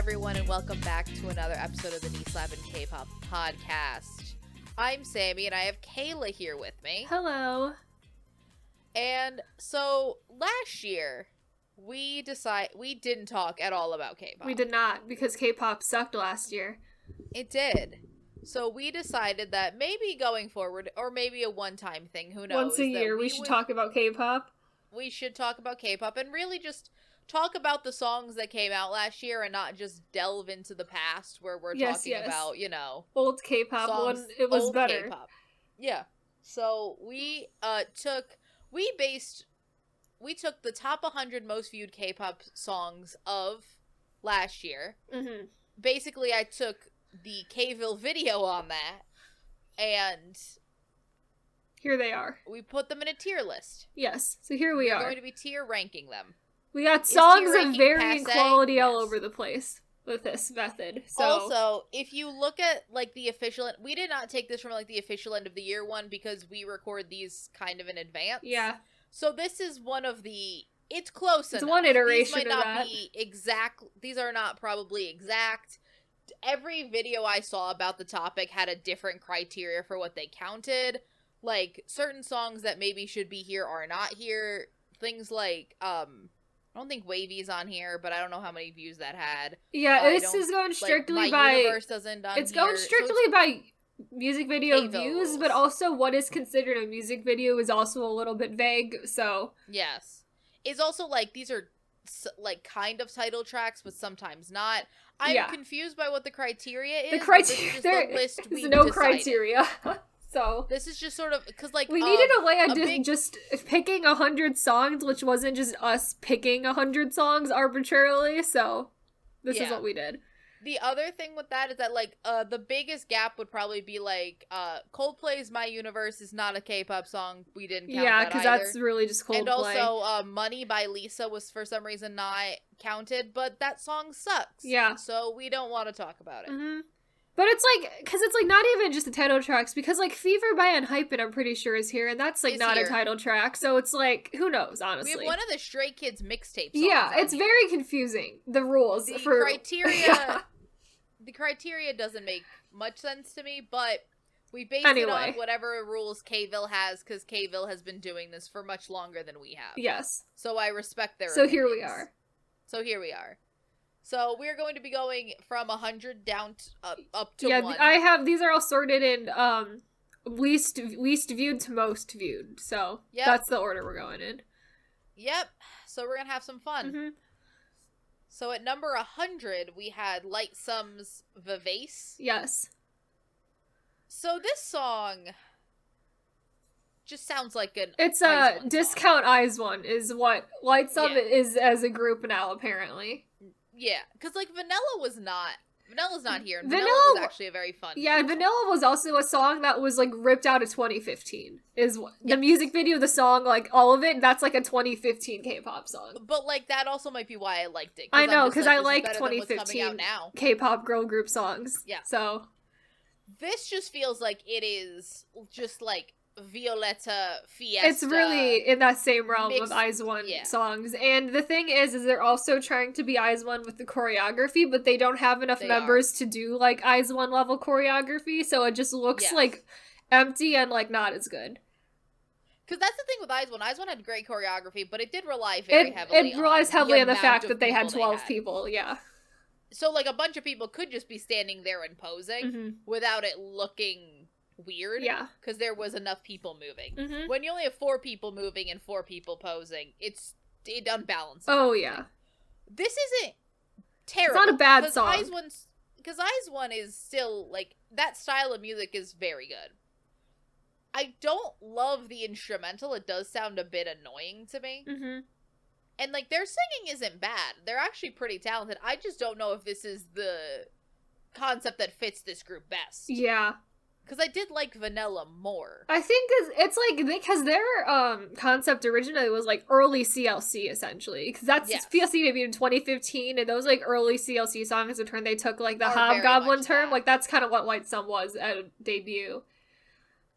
everyone, and welcome back to another episode of the Slappin Kpop podcast. I'm Sammi, and I have Kayla here with me. Hello. And so, last year, we didn't talk at all about K-pop. We did not, because K-pop sucked last year. It did. So we decided that maybe going forward, or maybe a one-time thing, who knows. Once a year, we should talk about K-pop. We should talk about K-pop, and really just talk about the songs that came out last year and not just delve into the past where we're talking about, old K-pop when it was better. K-pop. Yeah. So we took the top 100 most viewed K-pop songs of last year. Mm-hmm. Basically, I took the Kville video on that, and here they are. We put them in a tier list. Yes. So here we are. We're going to be tier ranking them. We got songs of varying quality all over the place with this method. So also, if you look at the official, we did not take this from the official end of the year one because we record these kind of in advance. Yeah. So this is one of the. It's close enough. It's one iteration These might of not that. be exact. These are not probably exact. Every video I saw about the topic had a different criteria for what they counted. Certain songs that maybe should be here are not here. Things like, I don't think Wavy's on here, but I don't know how many views that had. Yeah, this is going strictly My Universe doesn't on It's here. going strictly by music video Kville views, rules. but also what is considered a music video is also a little bit vague, so. Yes. It's also, these are, kind of title tracks, but sometimes not. I'm confused by what the criteria is. The criteria, there's no criteria. So this is just sort of because we needed a way of just picking 100 songs, which wasn't just us picking 100 songs arbitrarily. So this is what we did. The other thing with that is that the biggest gap would probably be Coldplay's "My Universe" is not a K-pop song. We didn't count that because either. that's really just Coldplay. And also "Money" by Lisa was for some reason not counted, but that song sucks. Yeah, so we don't want to talk about it. Mm-hmm. But it's because it's not even just the title tracks, because Fever by Unhyped I'm pretty sure is here, and that's not a title track, so it's who knows, honestly. We have one of the Stray Kids mixtape songs. Yeah, it's very confusing, the rules. The criteria the criteria doesn't make much sense to me, but we based it on whatever rules Kville has, because Kville has been doing this for much longer than we have. Yes. So I respect their So opinions. here we are. So we're going to be going from 100 down up to 1. Yeah, these are all sorted in least viewed to most viewed. So that's the order we're going in. Yep. So we're going to have some fun. Mm-hmm. So at number 100, we had Light Sum's Vivace. Yes. So this song just sounds like an It's a Discount IZ*ONE is what Light Sum is as a group now, apparently. Yeah, because Vanilla's not here, and Vanilla was actually a very fun song. Vanilla was also a song that was ripped out of 2015 the music video, the song, all of it, that's a 2015 K-pop song. But that also might be why I liked it. I know, because I like 2015 K-pop girl group songs. Yeah. So this just feels like it is just Violetta Fiesta. It's really in that same realm of IZ*ONE songs. And the thing is they're also trying to be IZ*ONE with the choreography, but they don't have enough members to do IZ*ONE level choreography, so it just looks empty and not as good. Because that's the thing with IZ*ONE. IZ*ONE had great choreography, but it did rely very heavily. It relies heavily on the fact that they had 12 people, yeah. So a bunch of people could just be standing there and posing without it looking weird, because there was enough people moving. When you only have 4 people moving and 4 people posing, it unbalances. Oh yeah, this isn't terrible. It's not a bad song. Because IZ*ONE is still that style of music is very good. I don't love the instrumental. It does sound a bit annoying to me. And their singing isn't bad. They're actually pretty talented. I just don't know if this is the concept that fits this group best. Yeah. Because I did like Vanilla more. I think it's because their concept originally was early CLC, essentially. Because that's CLC debuted in 2015, and those early CLC songs, in turn they took the Hobgoblin term. That's kind of what Light Sum was at a debut.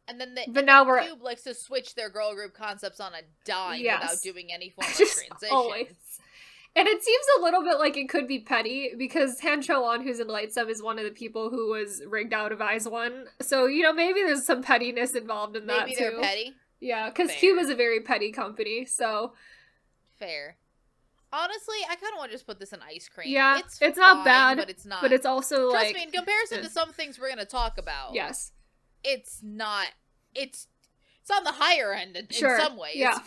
And then the Cube likes to switch their girl group concepts on a dime without doing any form of transition. Always. And it seems a little bit like it could be petty, because Nct One, who's in Lightsum, is one of the people who was rigged out of IZ*ONE. So, maybe there's some pettiness involved in that, too. Maybe they're petty? Yeah, because Cube is a very petty company, so... Fair. Honestly, I kind of want to just put this in ice cream. Yeah, it's fine, not bad, but it's not. But it's also Trust me, in comparison to some things we're going to talk about. Yes. It's not... It's on the higher end in some ways. Yeah.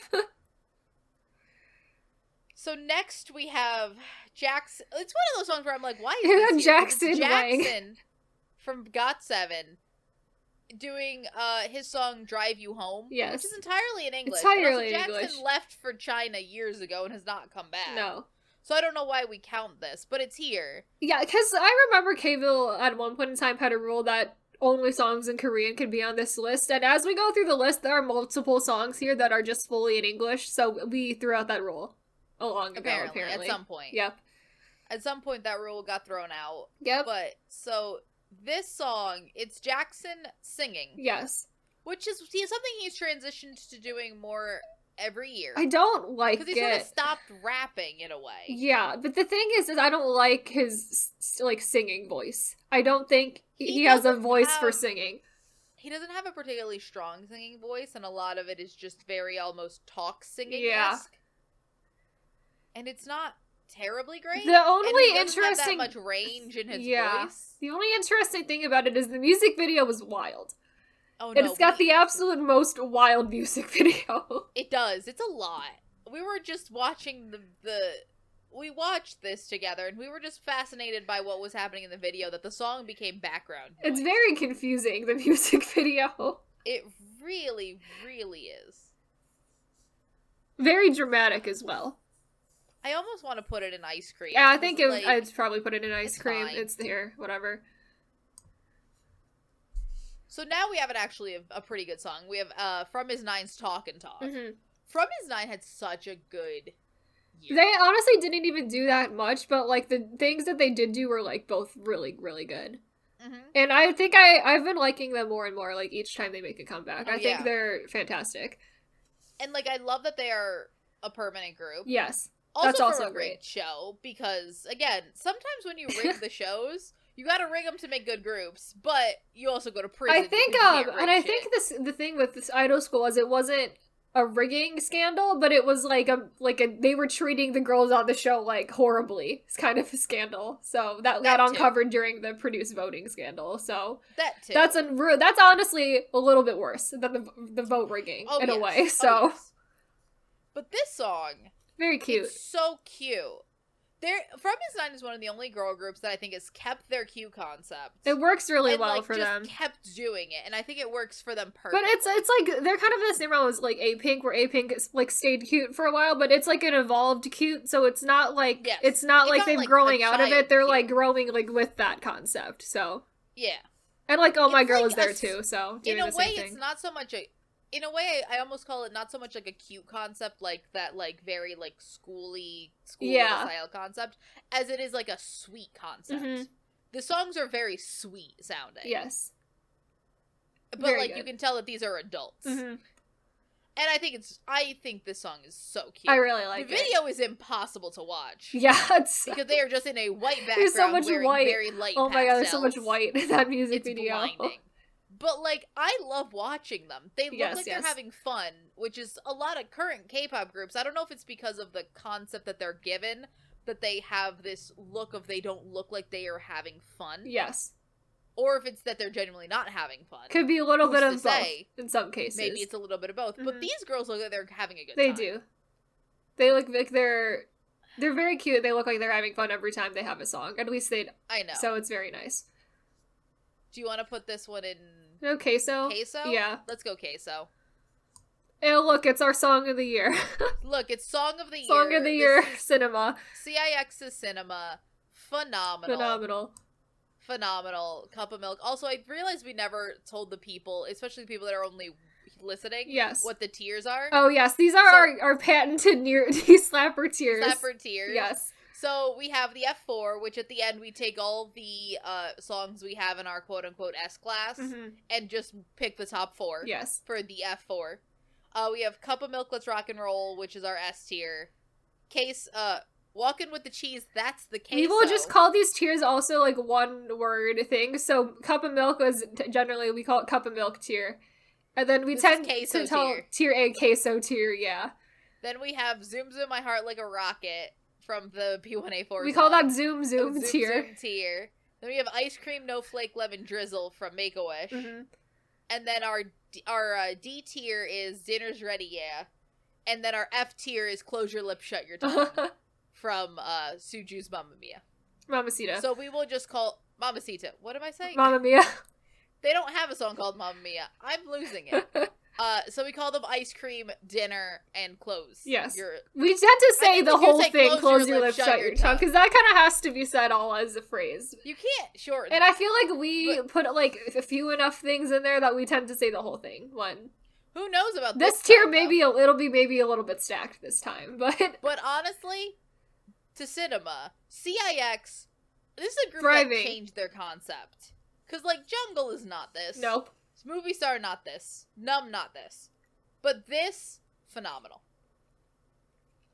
So next we have Jackson. It's one of those songs where I'm like, why is this Jackson from GOT7 doing his song Drive You Home, yes, which is entirely in English. Jackson left for China years ago and has not come back. No. So I don't know why we count this, but it's here. Yeah, because I remember Kville at one point in time had a rule that only songs in Korean can be on this list, and as we go through the list, there are multiple songs here that are just fully in English, so we threw out that rule apparently. At some point. Yep. At some point that rule got thrown out. Yep. But, so... This song, it's Jackson singing. Yes. Which is something he's transitioned to doing more every year. I don't like it. Because he sort of stopped rapping in a way. Yeah, but the thing is I don't like his, singing voice. I don't think he has a voice for singing. He doesn't have a particularly strong singing voice, and a lot of it is just very almost talk singing-esque. Yeah. And it's not terribly great. The only interesting have that much range in his voice. The only interesting thing about it is the music video was wild. Oh no. It's got the absolute most wild music video. It does. It's a lot. We were just watching we watched this together and we were just fascinated by what was happening in the video, that the song became background noise. It's very confusing, the music video. It really, really is. Very dramatic as well. I almost want to put it in ice cream. Yeah, I think I'd probably put it in ice cream. Fine. It's there, whatever. So now we have a pretty good song. We have From His Nine's Talk and Talk. Mm-hmm. From His Nine had such a good year. They honestly didn't even do that much, but the things that they did do were both really, really good. Mm-hmm. And I think I've been liking them more and more each time they make a comeback. I think they're fantastic. And I love that they are a permanent group. Yes. Also That's also for a great show, because, again, sometimes when you rig the shows, you gotta rig them to make good groups, but you also go to prison. I think, think the thing with this idol school is it wasn't a rigging scandal, but it was they were treating the girls on the show, horribly. It's kind of a scandal. So that got uncovered during the produce voting scandal, so. That too. That's honestly a little bit worse than the vote rigging, in a way, so. Oh, yes. But this song... Very cute. It's so cute. From His Nine is one of the only girl groups that I think has kept their cue concept. It works really well for them. Kept doing it, and I think it works for them perfectly. But it's they're kind of in the same realm as A-Pink, where A-Pink stayed cute for a while, but it's an evolved cute, so it's not it's not they're growing out of it. They're cute. Growing with that concept. So yeah, and Oh My Girl is there too. So in a way, it's not so much in a way, I almost call it not so much a cute concept that very schooly style concept, as it is a sweet concept. Mm-hmm. The songs are very sweet sounding. Yes. But very you can tell that these are adults. Mm-hmm. And I think this song is so cute. I really like it. The video is impossible to watch. Yeah, because they are just in a white background. There's so much white. Very light oh my god, there's so much white in that music video. It's blinding. But, I love watching them. They look they're having fun, which is a lot of current K-pop groups. I don't know if it's because of the concept that they're given, that they have this look of they don't look like they are having fun. Yes. Or if it's that they're genuinely not having fun. Could be a little bit of both, in some cases. Maybe it's a little bit of both. Mm-hmm. But these girls look like they're having a good time. They do. They look like they're very cute. They look like they're having fun every time they have a song. At least they... I know. So it's very nice. Do you want to put this one in... No, Queso? Queso? Yeah. Let's go Queso. Oh, look, it's our Song of the Year. Look, it's Song of the Year. Song of the Year, Cinema. CIX's Cinema. Phenomenal. Cup of Milk. Also, I realized we never told the people, especially the people that are only listening, what the tiers are. Oh, yes. These are our patented slapper tiers. Slapper tiers. Yes. So we have the F4, which at the end we take all the songs we have in our quote-unquote S-class and just pick the top 4 for the F4. We have Cup of Milk, Let's Rock and Roll, which is our S tier. Walking with the cheese, that's the queso. We will just call these tiers also, like, one word thing. So, cup of milk was generally, we call it cup of milk tier. And then we tend to tell tier A queso tier, yeah. Then we have Zoom Zoom My Heart Like a Rocket from the P1A4 We call that Zoom Zoom tier. Zoom tier. Then we have Ice Cream No Flake Lemon Drizzle from Make-A-Wish. Mm-hmm. And then our D tier is Dinner's Ready, yeah. And then our F tier is Close Your Lips, Shut Your Tongue from Suju's Mamma Mia. Mamacita. So we will just call Mamacita. What am I saying? Mamma Mia. They don't have a song called Mamma Mia. I'm losing it. So we call them Ice Cream, Dinner, and Close. Yes. We had to say the whole thing, close your lips, shut your tongue, because that kind of has to be said all as a phrase. You can't shorten And I feel like we put, like, a few enough things in there that we tend to say the whole thing. Who knows about this tier? Time, maybe it'll be maybe a little bit stacked this time, but... But honestly, to cinema, CIX, this is a group Thriving. That changed their concept. Because, like, Jungle is not this. Nope. Movie Star, not this. Numb, not this. But this, phenomenal.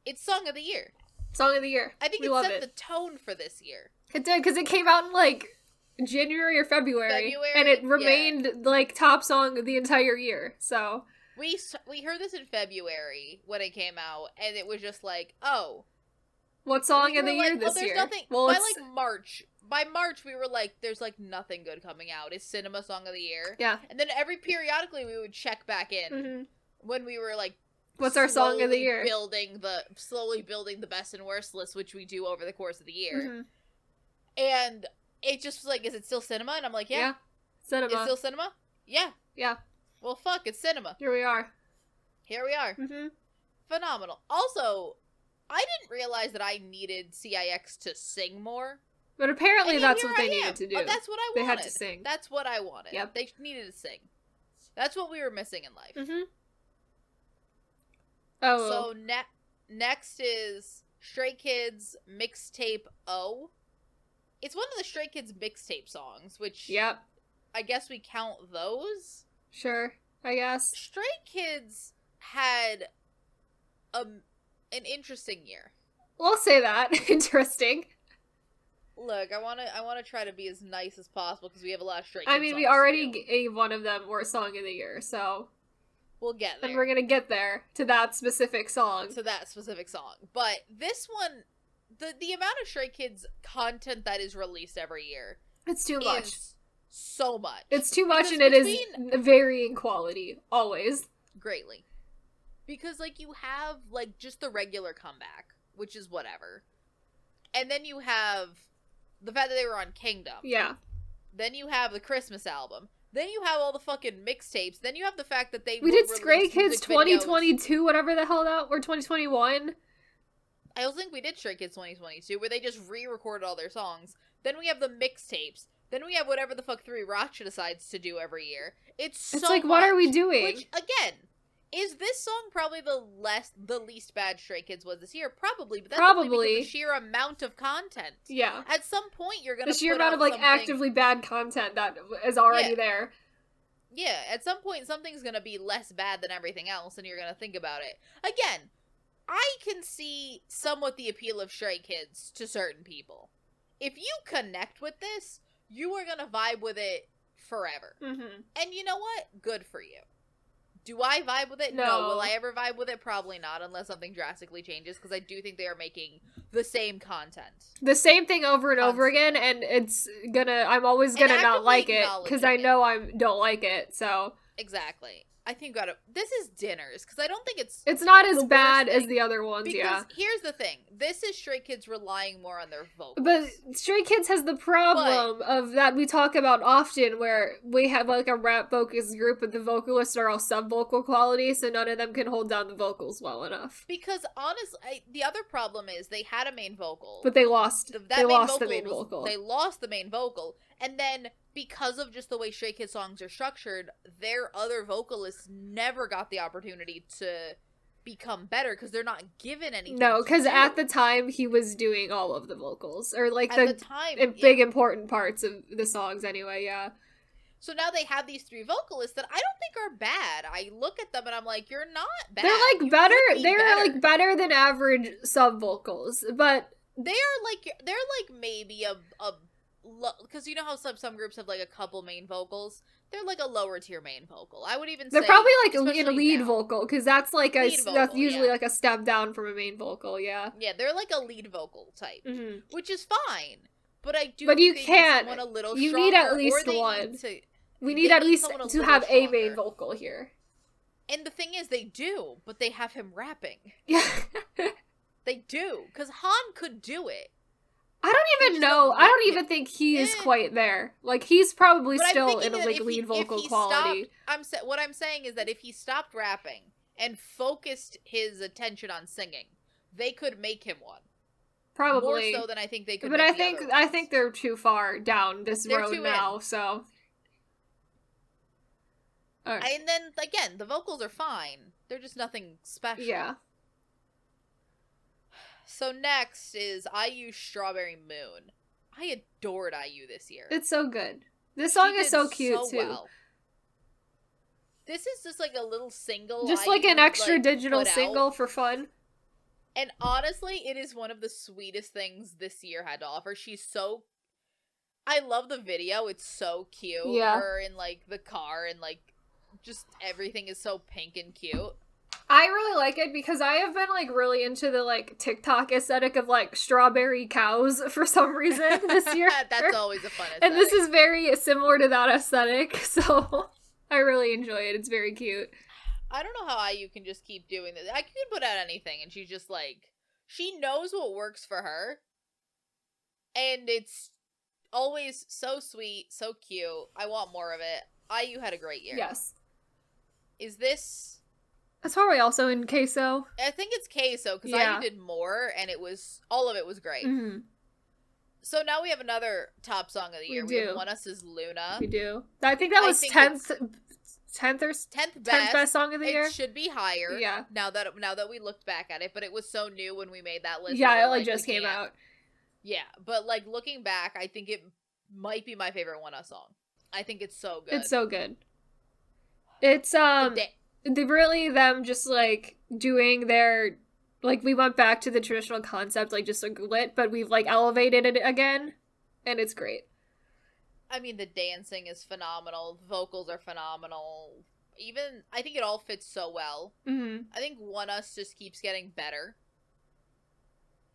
It's Song of the Year. Song of the Year. I think it set the tone for this year. It did, because it came out in, like, January or February. And it remained, like, top song the entire year, so... We heard this in February when it came out, and it was just like, oh... What song of the year this year? Nothing, by, like, March... By March, we were like, there's, like, nothing good coming out. It's Cinema Song of the Year. Yeah. And then periodically, we would check back in when we were, like, what's our Song of the Year? Slowly building the best and worst list, which we do over the course of the year. And it just was like, is it still cinema? And I'm like, yeah. Cinema. It's still cinema? Yeah. Yeah. Well, fuck, it's cinema. Here we are. Phenomenal. Also, I didn't realize that I needed CIX to sing more. But apparently that's what they needed to do. Oh, that's what I wanted. They had to sing. That's what I wanted. Yep. They needed to sing. That's what we were missing in life. Oh. So next is Stray Kids Mixtape O. It's one of the Stray Kids mixtape songs, which I guess we count those. Sure, I guess. Stray Kids had an interesting year. We'll say that. Interesting. Look, I want to try to be as nice as possible because we have a lot of Stray Kids. I mean, we already gave one of them Worst Song of the Year, so we'll get there. And we're gonna get there to that specific song. But this one, the amount of Stray Kids content that is released every year, it's too much. So much. It's too much, and it is varying quality always greatly. Because like you have like just the regular comeback, which is whatever, and then you have the fact that they were on Kingdom. Yeah. Then you have the Christmas album. Then you have all the fucking mixtapes. Then you have the fact that we did Stray Kids 2022, whatever the hell that, or 2021. I don't think we did Stray Kids 2022, where they just re-recorded all their songs. Then we have the mixtapes. Then we have whatever the fuck 3 Rocksha decides to do every year. It's like, what are we doing? Which, again, is this song probably the least bad Stray Kids was this year? Probably, but that's only because of the sheer amount of content. Yeah. At some point, you're gonna the sheer amount of like actively bad content that is already there. Yeah, at some point, something's gonna be less bad than everything else, and you're gonna think about it. Again, I can see somewhat the appeal of Stray Kids to certain people. If you connect with this, you are gonna vibe with it forever. And you know what? Good for you. Do I vibe with it? No. Will I ever vibe with it? Probably not, unless something drastically changes, because I do think they are making the same content. The same thing over and over again, and I'm always gonna not like it, because I know I don't like it, so. Exactly. I think this is Dinners, because I don't think it's not as bad as the other ones, because here's the thing. This is Stray Kids relying more on their vocals. But Stray Kids has the problem of that we talk about often, where we have like a rap-focused group, but the vocalists are all sub-vocal quality, so none of them can hold down the vocals well enough. Because honestly, the other problem is they had a main vocal. But they lost the main vocal. They lost the main vocal, and then because of just the way Stray Kids songs are structured, their other vocalists never got the opportunity to become better because they're not given anything. No, because at the time he was doing all of the vocals, or like big important parts of the songs anyway. Yeah. So now they have these 3 vocalists that I don't think are bad. I look at them and I'm like, you're not bad. They're like better. They're like better than average sub vocals, but they're like maybe a because you know how some groups have like a couple main vocals. They're like a lower tier main vocal. I would even say they're probably like in a lead vocal, because that's like that's usually like a step down from a main vocal. Yeah, they're like a lead vocal type, which is fine. But I do. But you can't. A little you stronger, need at least one. We need at least to have a main vocal here. And the thing is, they do, but they have him rapping. Yeah. They do, because Han could do it. I don't even know. I don't even think he is quite there. Like, he's probably still in like lead vocal quality. What I'm saying is that if he stopped rapping and focused his attention on singing, they could make him one. Probably more so than I think they could. But I think they're too far down this road now. So. Right. And then again, the vocals are fine. They're just nothing special. Yeah. So next is IU's Strawberry Moon. I adored IU this year. It's so good. This song is so cute too. Well. This is just like a little single. Just like an extra digital single for fun. And honestly, it is one of the sweetest things this year had to offer. She's so... I love the video. It's so cute. Yeah. Her in like the car and like just everything is so pink and cute. I really like it because I have been like really into the like TikTok aesthetic of like strawberry cows for some reason this year. That's always a fun aesthetic. And this is very similar to that aesthetic, so I really enjoy it. It's very cute. I don't know how IU can just keep doing this. I could put out anything and she's just like, she knows what works for her. And it's always so sweet, so cute. I want more of it. IU had a great year. Yes. Is this... That's probably also in Queso. I think it's Queso, because IU did more, and all of it was great. Mm-hmm. So now we have another top song of the year. We have One Us's Luna. We do. I think that was 10th best song of the year. It should be higher. Yeah. Now that we looked back at it, but it was so new when we made that list. Yeah, it like just came out. Yeah, but like looking back, I think it might be my favorite One Us song. I think it's so good. It's so good. It's really them just like doing their, like, we went back to the traditional concept, like just like lit, but we've like elevated it again, and it's great. I mean, the dancing is phenomenal. The vocals are phenomenal. Even, I think it all fits so well. Mm-hmm. I think One Us just keeps getting better.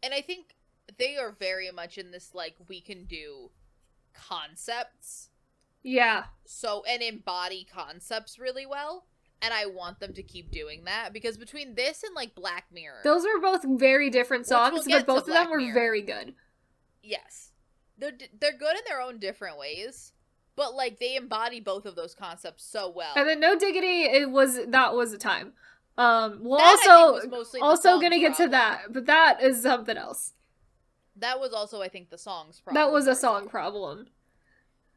And I think they are very much in this, like, we can do concepts. Yeah. So, and embody concepts really well. And I want them to keep doing that. Because between this and, like, Black Mirror... Those are both very different songs, but both of them were very good. Yes. They're good in their own different ways, but like they embody both of those concepts so well. And then No Diggity, that was a time. We'll also gonna get to that, but that is something else. That was also, I think, the song's problem. That was a song problem.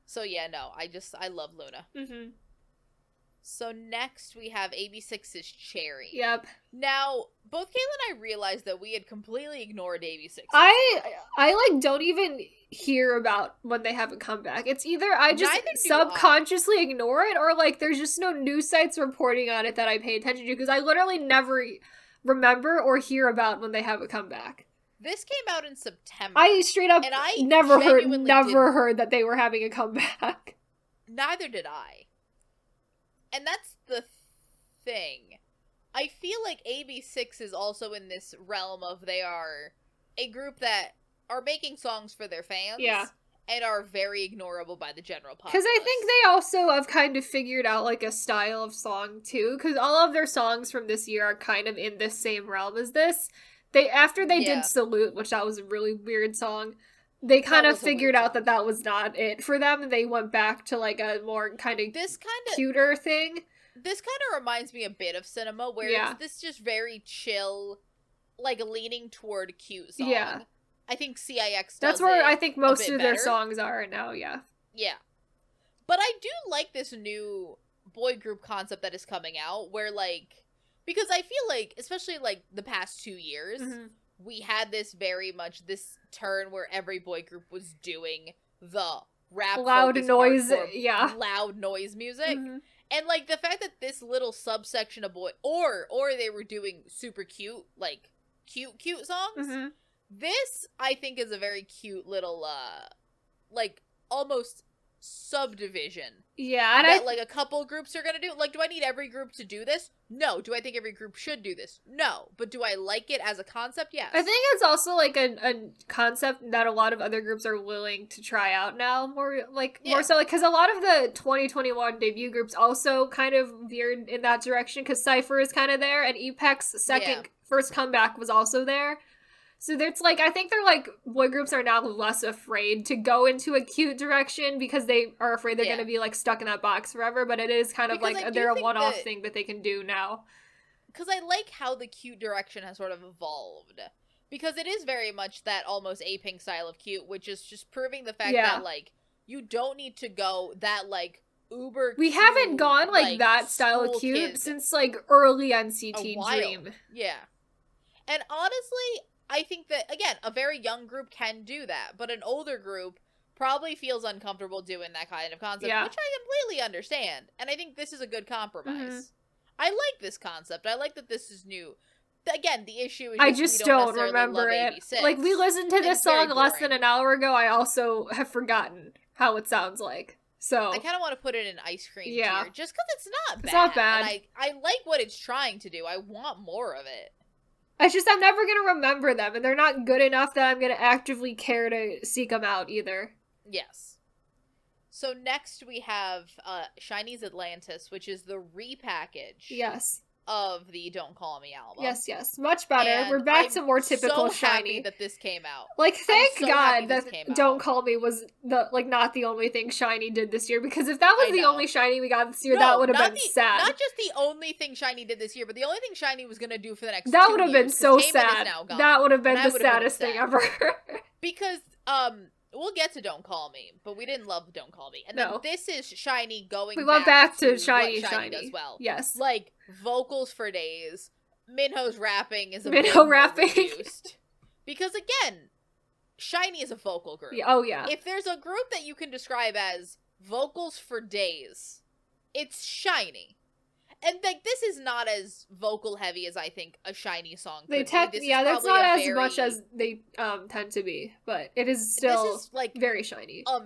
So yeah, no, I love Luna. Mm-hmm. So next we have AB6's Cherry. Yep. Now, both Kayla and I realized that we had completely ignored AB6. I like don't even hear about when they have a comeback. It's either I just subconsciously ignore it, or like there's just no news sites reporting on it that I pay attention to, because I literally never remember or hear about when they have a comeback. This came out in September. I straight up never heard that they were having a comeback. Neither did I. And that's the thing. I feel like AB6 is also in this realm of they are a group that are making songs for their fans. Yeah. And are very ignorable by the general populace. Because I think they also have kind of figured out, like, a style of song, too. Because all of their songs from this year are kind of in this same realm as this. After they did Salute, which that was a really weird song, they kind of figured out that was not it for them, and they went back to, like, a more kind of cuter thing. This kind of reminds me a bit of Cinema, where it's this just very chill, like, leaning toward cute song. Yeah. I think CIX does That's where I think most of their songs are now, yeah. Yeah. But I do like this new boy group concept that is coming out, where, like, because I feel like, especially, like, the past 2 years, we had this very much, this turn where every boy group was doing the loud noise, loud noise music. And, like, the fact that this little subsection of boy, or they were doing super cute, like, cute songs, this, I think, is a very cute little, like, almost subdivision. Yeah, and that, like, a couple groups are gonna do. Like, do I need every group to do this? No. Do I think every group should do this? No. But do I like it as a concept? Yes. I think it's also, like, a concept that a lot of other groups are willing to try out now, more so, like, because a lot of the 2021 debut groups also kind of veered in that direction, because Cypher is kind of there, and EPEC's first comeback was also there. So it's like, I think they're like, boy groups are now less afraid to go into a cute direction because they are afraid they're going to be like stuck in that box forever, but it is kind of like they're a one-off thing that they can do now. Because I like how the cute direction has sort of evolved. Because it is very much that almost A-Pink style of cute, which is just proving the fact that, like, you don't need to go that, like, uber We cute, haven't gone, like that style of cute since, like, early NCT Dream. Yeah. And honestly, I think that, again, a very young group can do that, but an older group probably feels uncomfortable doing that kind of concept, which I completely understand. And I think this is a good compromise. I like this concept. I like that this is new. Again, the issue is I just don't remember it. 86. Like, we listened to this song less than an hour ago. I also have forgotten how it sounds like. So I kind of want to put it in ice cream tier, just because it's not bad. It's not bad. And I like what it's trying to do. I want more of it. It's just I'm never going to remember them, and they're not good enough that I'm going to actively care to seek them out either. Yes. So next we have SHINee's Atlantis, which is the repackage of the Don't Call Me album. Yes. Much better. And we're back to more typical so SHINee. Happy that this came out. Like, thank God that Don't Call Me was not the only thing SHINee did this year, because if that was the only SHINee we got this year, that would have been sad. Not just the only thing SHINee did this year, but the only thing SHINee was going to do for the next 2 years. That would have been so sad. That would have been the saddest thing ever. Because, we'll get to Don't Call Me, but we didn't love Don't Call Me. And then this is SHINee going back. We went back to SHINee does well. Yes. Like, vocals for days. Minho's rapping is a Minho rapping. Reduced. Because, again, SHINee is a vocal group. Oh, yeah. If there's a group that you can describe as vocals for days, it's SHINee. And, like, this is not as vocal heavy as I think a SHINee song could be. That's not as much as they tend to be, but it is still this is, like, very SHINee. A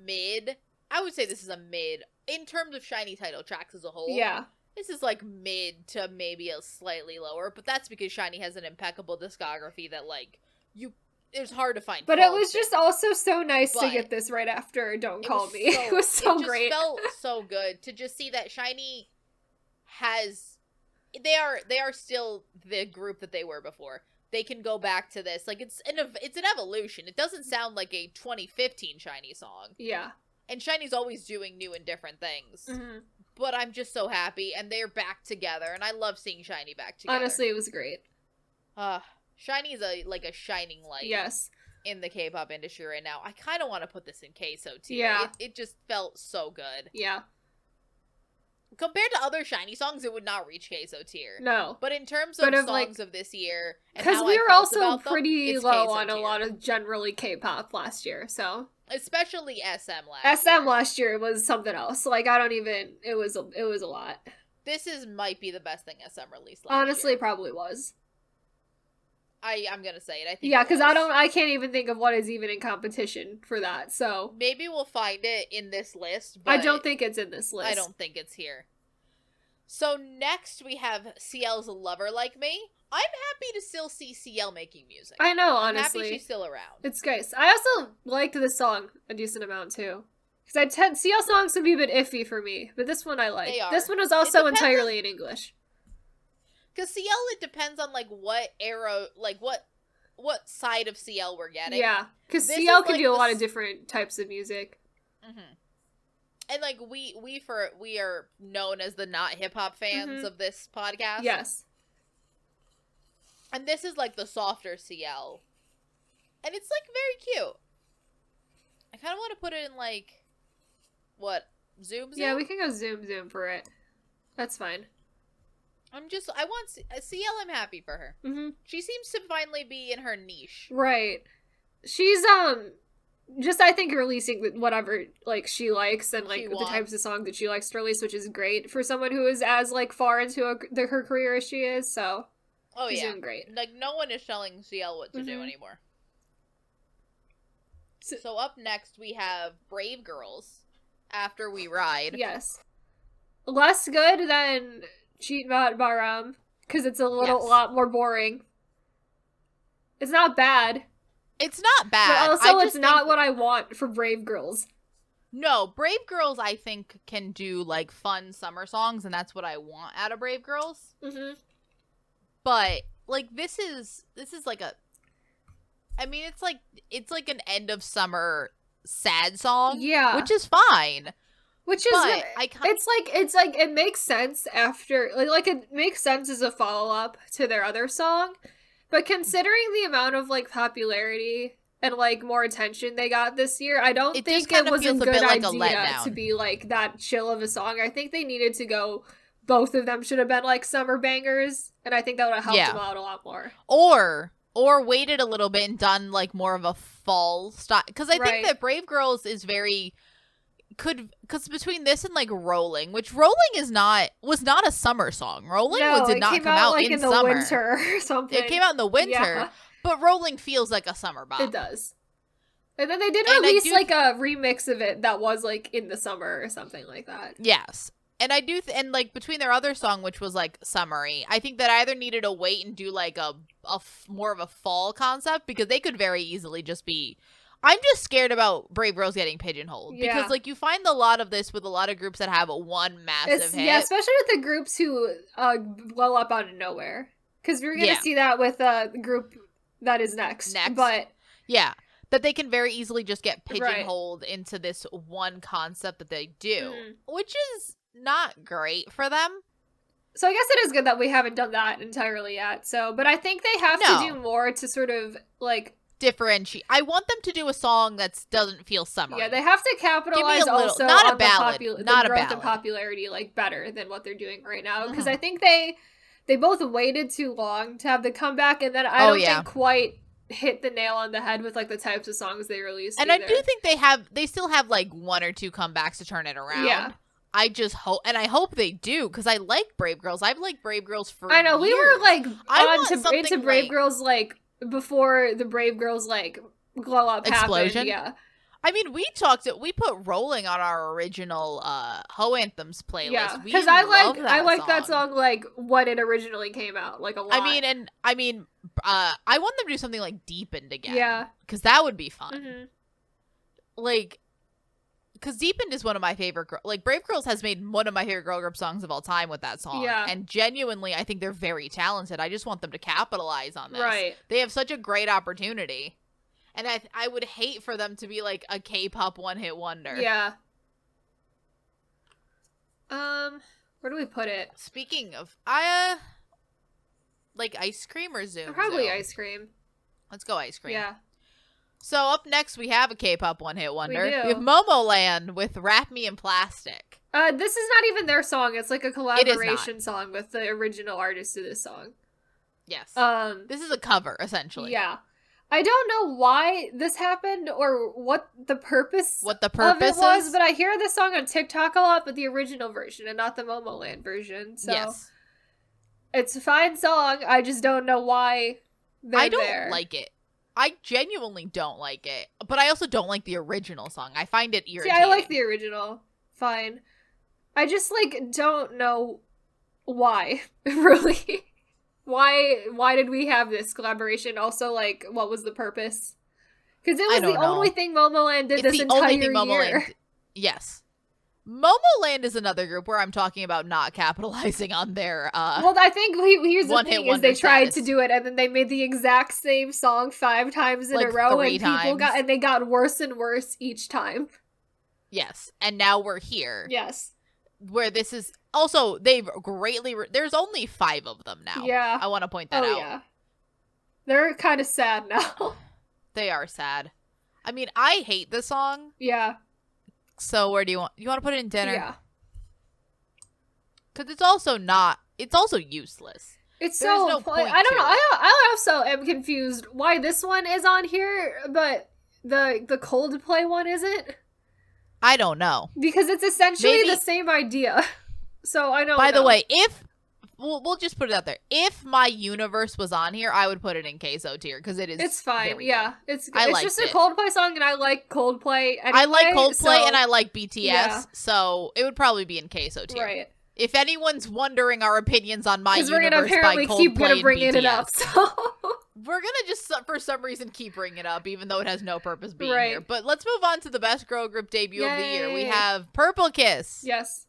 mid. I would say this is a mid. In terms of SHINee title tracks as a whole. Yeah. This is, like, mid to maybe a slightly lower, but that's because SHINee has an impeccable discography that, like, it's hard to find. But it was just also so nice to get this right after Don't Call Me. It was so great. It felt so good to just see that SHINee they are still the group that they were before. They can go back to this. Like, it's an evolution. It doesn't sound like a 2015 SHINee song. Yeah. And SHINee's always doing new and different things. But I'm just so happy, and they're back together, and I love seeing SHINee back together. Honestly, it was great. SHINee is a shining light. Yes. In the K-pop industry right now. I kind of want to put this in Queso too. Yeah. It just felt so good. Yeah. Compared to other SHINee songs, it would not reach Queso tier. No. But in terms of songs of this year, because we were also pretty low on a lot of generally K-pop last year, so. Especially SM last year. SM last year was something else. Like, it was a lot. This might be the best thing SM released last year. Honestly, probably was. I'm gonna say it. I think. Yeah, because I can't even think of what is even in competition for that. So maybe we'll find it in this list. But I don't think it's in this list. I don't think it's here. So next we have CL's Lover Like Me. I'm happy to still see CL making music. I know, honestly. I'm happy she's still around. It's nice. I also liked this song a decent amount too. Because CL songs can be a bit iffy for me, but this one I like. This one was also entirely in English. Because CL, it depends on, like, what era, like, what side of CL we're getting. Yeah, because CL can do a lot of different types of music. And, like, we are known as the not hip-hop fans of this podcast. Yes. And this is, like, the softer CL. And it's, like, very cute. I kind of want to put it in, like, what, Zoom? Yeah, we can go Zoom for it. That's fine. I want CL, I'm happy for her. She seems to finally be in her niche. Right. She's, just, I think, releasing whatever, like, she likes and, like, the types of songs that she likes to release, which is great for someone who is as, like, far into her career as she is, so she's doing great. Like, no one is telling CL what to do anymore. So up next, we have Brave Girls, After We Ride. Yes. Less good than Cheat Mat Baram, because it's a lot more boring. It's not bad. It's not bad. But also, it's not what I want for Brave Girls. No, Brave Girls, I think, can do, like, fun summer songs, and that's what I want out of Brave Girls. Mm-hmm. But, like, this is like a... I mean, it's like an end of summer sad song. Yeah. Which is fine. Which is... It's like, it makes sense after... Like, it makes sense as a follow-up to their other song. But considering the amount of, like, popularity and, like, more attention they got this year, I don't think it was a good idea to be, like, that chill of a song. I think they needed to go... Both of them should have been, like, summer bangers, and I think that would have helped them out a lot more. Or waited a little bit and done, like, more of a fall style. Because I think that Brave Girls is very... Because between this and, like, Rolling, which Rolling was not a summer song. Rolling did not come out like, in the summer. Winter or something. It came out in the winter, but Rolling feels like a summer bop. It does. And then they did release, like, a remix of it that was, like, in the summer or something like that. Yes. And I do, and, like, between their other song, which was, like, summery, I think that I either needed to wait and do, like, a more of a fall concept, because they could very easily just be... I'm just scared about Brave Girls getting pigeonholed. Yeah. Because, like, you find a lot of this with a lot of groups that have one massive hit. Yeah, especially with the groups who blow up out of nowhere. Because we're going to see that with the group that is next. But yeah, that they can very easily just get pigeonholed into this one concept that they do. Which is not great for them. So I guess it is good that we haven't done that entirely yet. But I think they have to do more to sort of, like... differentiate. I want them to do a song that doesn't feel summery. Yeah, they have to capitalize also not on a ballad, the not growth a ballad. and popularity, like, better than what they're doing right now. Because I think they both waited too long to have the comeback, and then I don't think quite hit the nail on the head with, like, the types of songs they released. And either. I do think they still have, like, one or two comebacks to turn it around. Yeah. I just hope, and I hope they do, because I like Brave Girls. I've liked Brave Girls for I know, years. we were, like, into Brave Girls, like, before the Brave Girls, like, glow up explosion. Happened, yeah. I mean, we put Rolling on our original Ho Anthems playlist. Yeah, because I like that song, like, when it originally came out, like, a lot. I want them to do something like Deepened again. Yeah, because that would be fun. Like, because Deepened is one of my favorite like, Brave Girls has made one of my favorite girl group songs of all time with that song. Yeah. And genuinely, I think they're very talented. I just want them to capitalize on this. Right. They have such a great opportunity. And I would hate for them to be, like, a K-pop one-hit wonder. Yeah. Where do we put it? Speaking of, like, Ice Cream or Zoom? Probably Ice Cream. Let's go Ice Cream. Yeah. So up next, we have a K-pop one-hit wonder. We have Momoland with Wrap Me in Plastic. This is not even their song. It's like a collaboration song with the original artist of this song. Yes. This is a cover, essentially. Yeah. I don't know why this happened or what the purpose of it was, but I hear this song on TikTok a lot, but the original version and not the Momoland version. So yes. It's a fine song. I just don't know why I don't like it. I genuinely don't like it, but I also don't like the original song. I find it irritating. See, I like the original. Fine. I just, like, don't know why, really. Why did we have this collaboration? Also, like, what was the purpose? Because it was the only thing Momoland did this entire year. Yes. Momoland is another group where I'm talking about not capitalizing on their well, I think here's the thing is they tried to do it and then they made the exact same song 5 times in a row and they got worse and worse each time. Yes. And now we're here. Yes. Where this is also they've greatly there's only 5 of them now. Yeah. I want to point that out. Yeah. They're kind of sad now. They are sad. I mean, I hate the song. Yeah. So where do you want to put it in dinner? Yeah. Because it's also useless. It's There's so no point I don't know. I also am confused why this one is on here, but the Coldplay one isn't? I don't know. Because it's essentially the same idea. So I don't know. By the way, if we'll just put it out there. If My Universe was on here, I would put it in queso tier because it's fine. Yeah, it's just a Coldplay song, and I like Coldplay. Anyway, I like Coldplay and I like BTS, so it would probably be in queso tier. Right. If anyone's wondering our opinions on My Universe by Coldplay keep and bringing BTS, it up. So. We're gonna just, for some reason, keep bringing it up, even though it has no purpose being here. But let's move on to the best girl group debut of the year. We have Purple Kiss. Yes.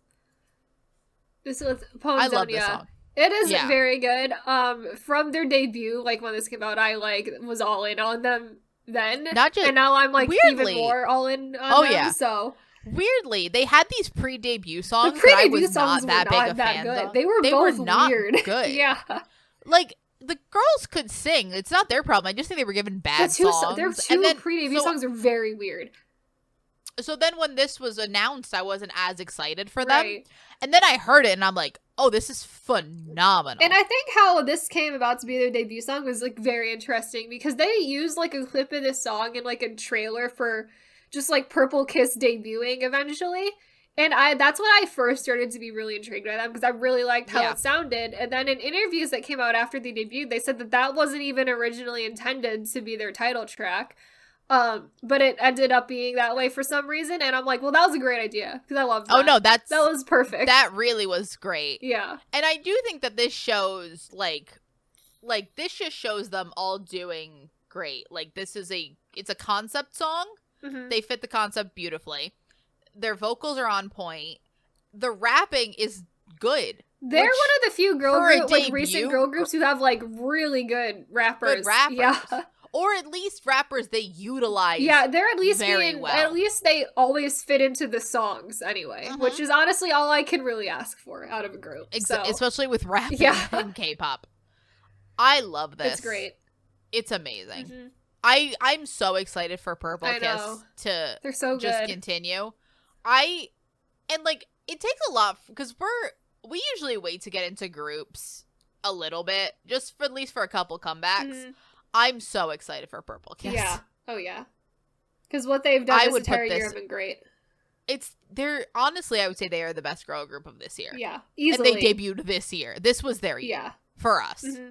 This was Ponzonia. I love this song. It is very good. From their debut, like when this came out, I was all in on them then. And now I'm even more all in on them. So weirdly, they had these pre-debut songs that I was not that big a fan of. They were both not weird. Good. Yeah. The girls could sing. It's not their problem. I just think they were given bad songs. Their two pre-debut songs are very weird. So then when this was announced, I wasn't as excited for them. And then I heard it and I'm like, oh, this is phenomenal. And I think how this came about to be their debut song was very interesting because they used a clip of this song in a trailer for just Purple Kiss debuting eventually. And that's when I first started to be really intrigued by them because I really liked how it sounded. And then in interviews that came out after they debuted, they said that wasn't even originally intended to be their title track. But it ended up being that way for some reason, and I'm like, well, that was a great idea because I loved that. Oh no, that was perfect. That really was great. Yeah, and I do think that this shows this just shows them all doing great. It's a concept song. Mm-hmm. They fit the concept beautifully. Their vocals are on point. The rapping is good. They're one of the few recent girl groups who have really good rappers. Good rappers. Yeah. Or at least rappers they utilize. Yeah, they're at least well. At least they always fit into the songs anyway, which is honestly all I can really ask for out of a group. Especially with rap and K-pop. I love this. It's great. It's amazing. Mm-hmm. I'm so excited for Purple Kiss to They're so just continue. It takes a lot because we usually wait to get into groups a little bit, just at least for a couple comebacks. Mm-hmm. I'm so excited for Purple Kiss. Yeah. Oh, yeah. Because what they've done this entire year have been great. Honestly, I would say they are the best girl group of this year. Yeah, easily. And they debuted this year. This was their year for us. Mm-hmm.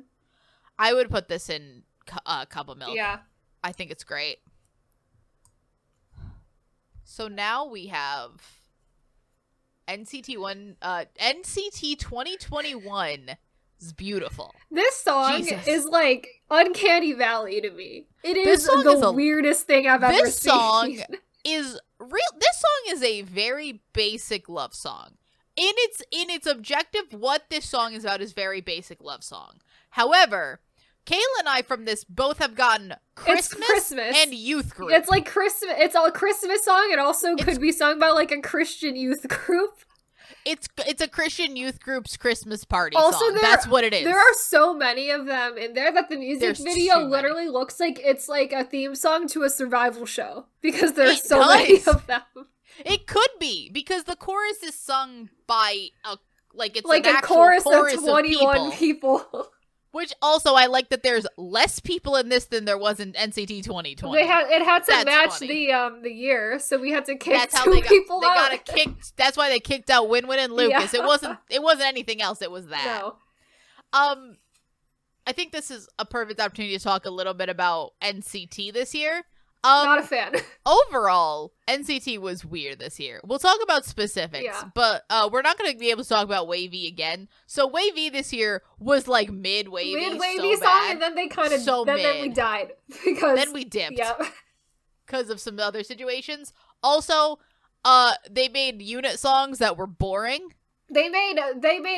I would put this in Cup of Milk. Yeah. I think it's great. So now we have NCT 2021. It's beautiful. This song is Uncanny Valley to me. It is the weirdest thing I've ever seen. This song is real. This song is a very basic love song. In its objective, what this song is about is very basic love song. However, Kayla and I from this both have gotten Christmas and youth group. It's Christmas. It's a Christmas song. It also could be sung by a Christian youth group. It's a Christian youth group's Christmas party song. That's what it is. There are so many of them in there that the music video literally looks like it's a theme song to a survival show because there's so many of them. It could be because the chorus is sung by a chorus of 21 people. Which also, I like that there's less people in this than there was in NCT 2020. It had to match the year, so we had to kick people out. That's why they kicked out Win-Win and Lucas. Yeah. It wasn't anything else. It was that. No. I think this is a perfect opportunity to talk a little bit about NCT this year. Not a fan. Overall, NCT was weird this year. We'll talk about specifics, but we're not going to be able to talk about Wavy again. So Wavy this year was mid-Wavy. Mid-Wavy song, and then they kind of then we died because then we dipped. Because of some other situations. Also, they made unit songs that were boring. They made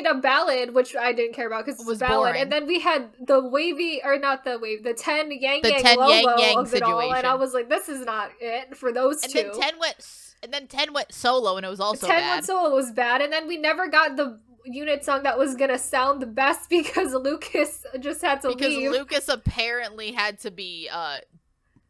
a ballad, which I didn't care about because it was a ballad, boring. And then we had the Wavy, or not the Wave, the 10 Yang logo of it all, and I was like, this is not it for those two. And then 10 went solo, and it was also 10 bad. went solo was bad, and then we never got the unit song that was gonna sound the best because Lucas just had to leave. Because Lucas apparently had to be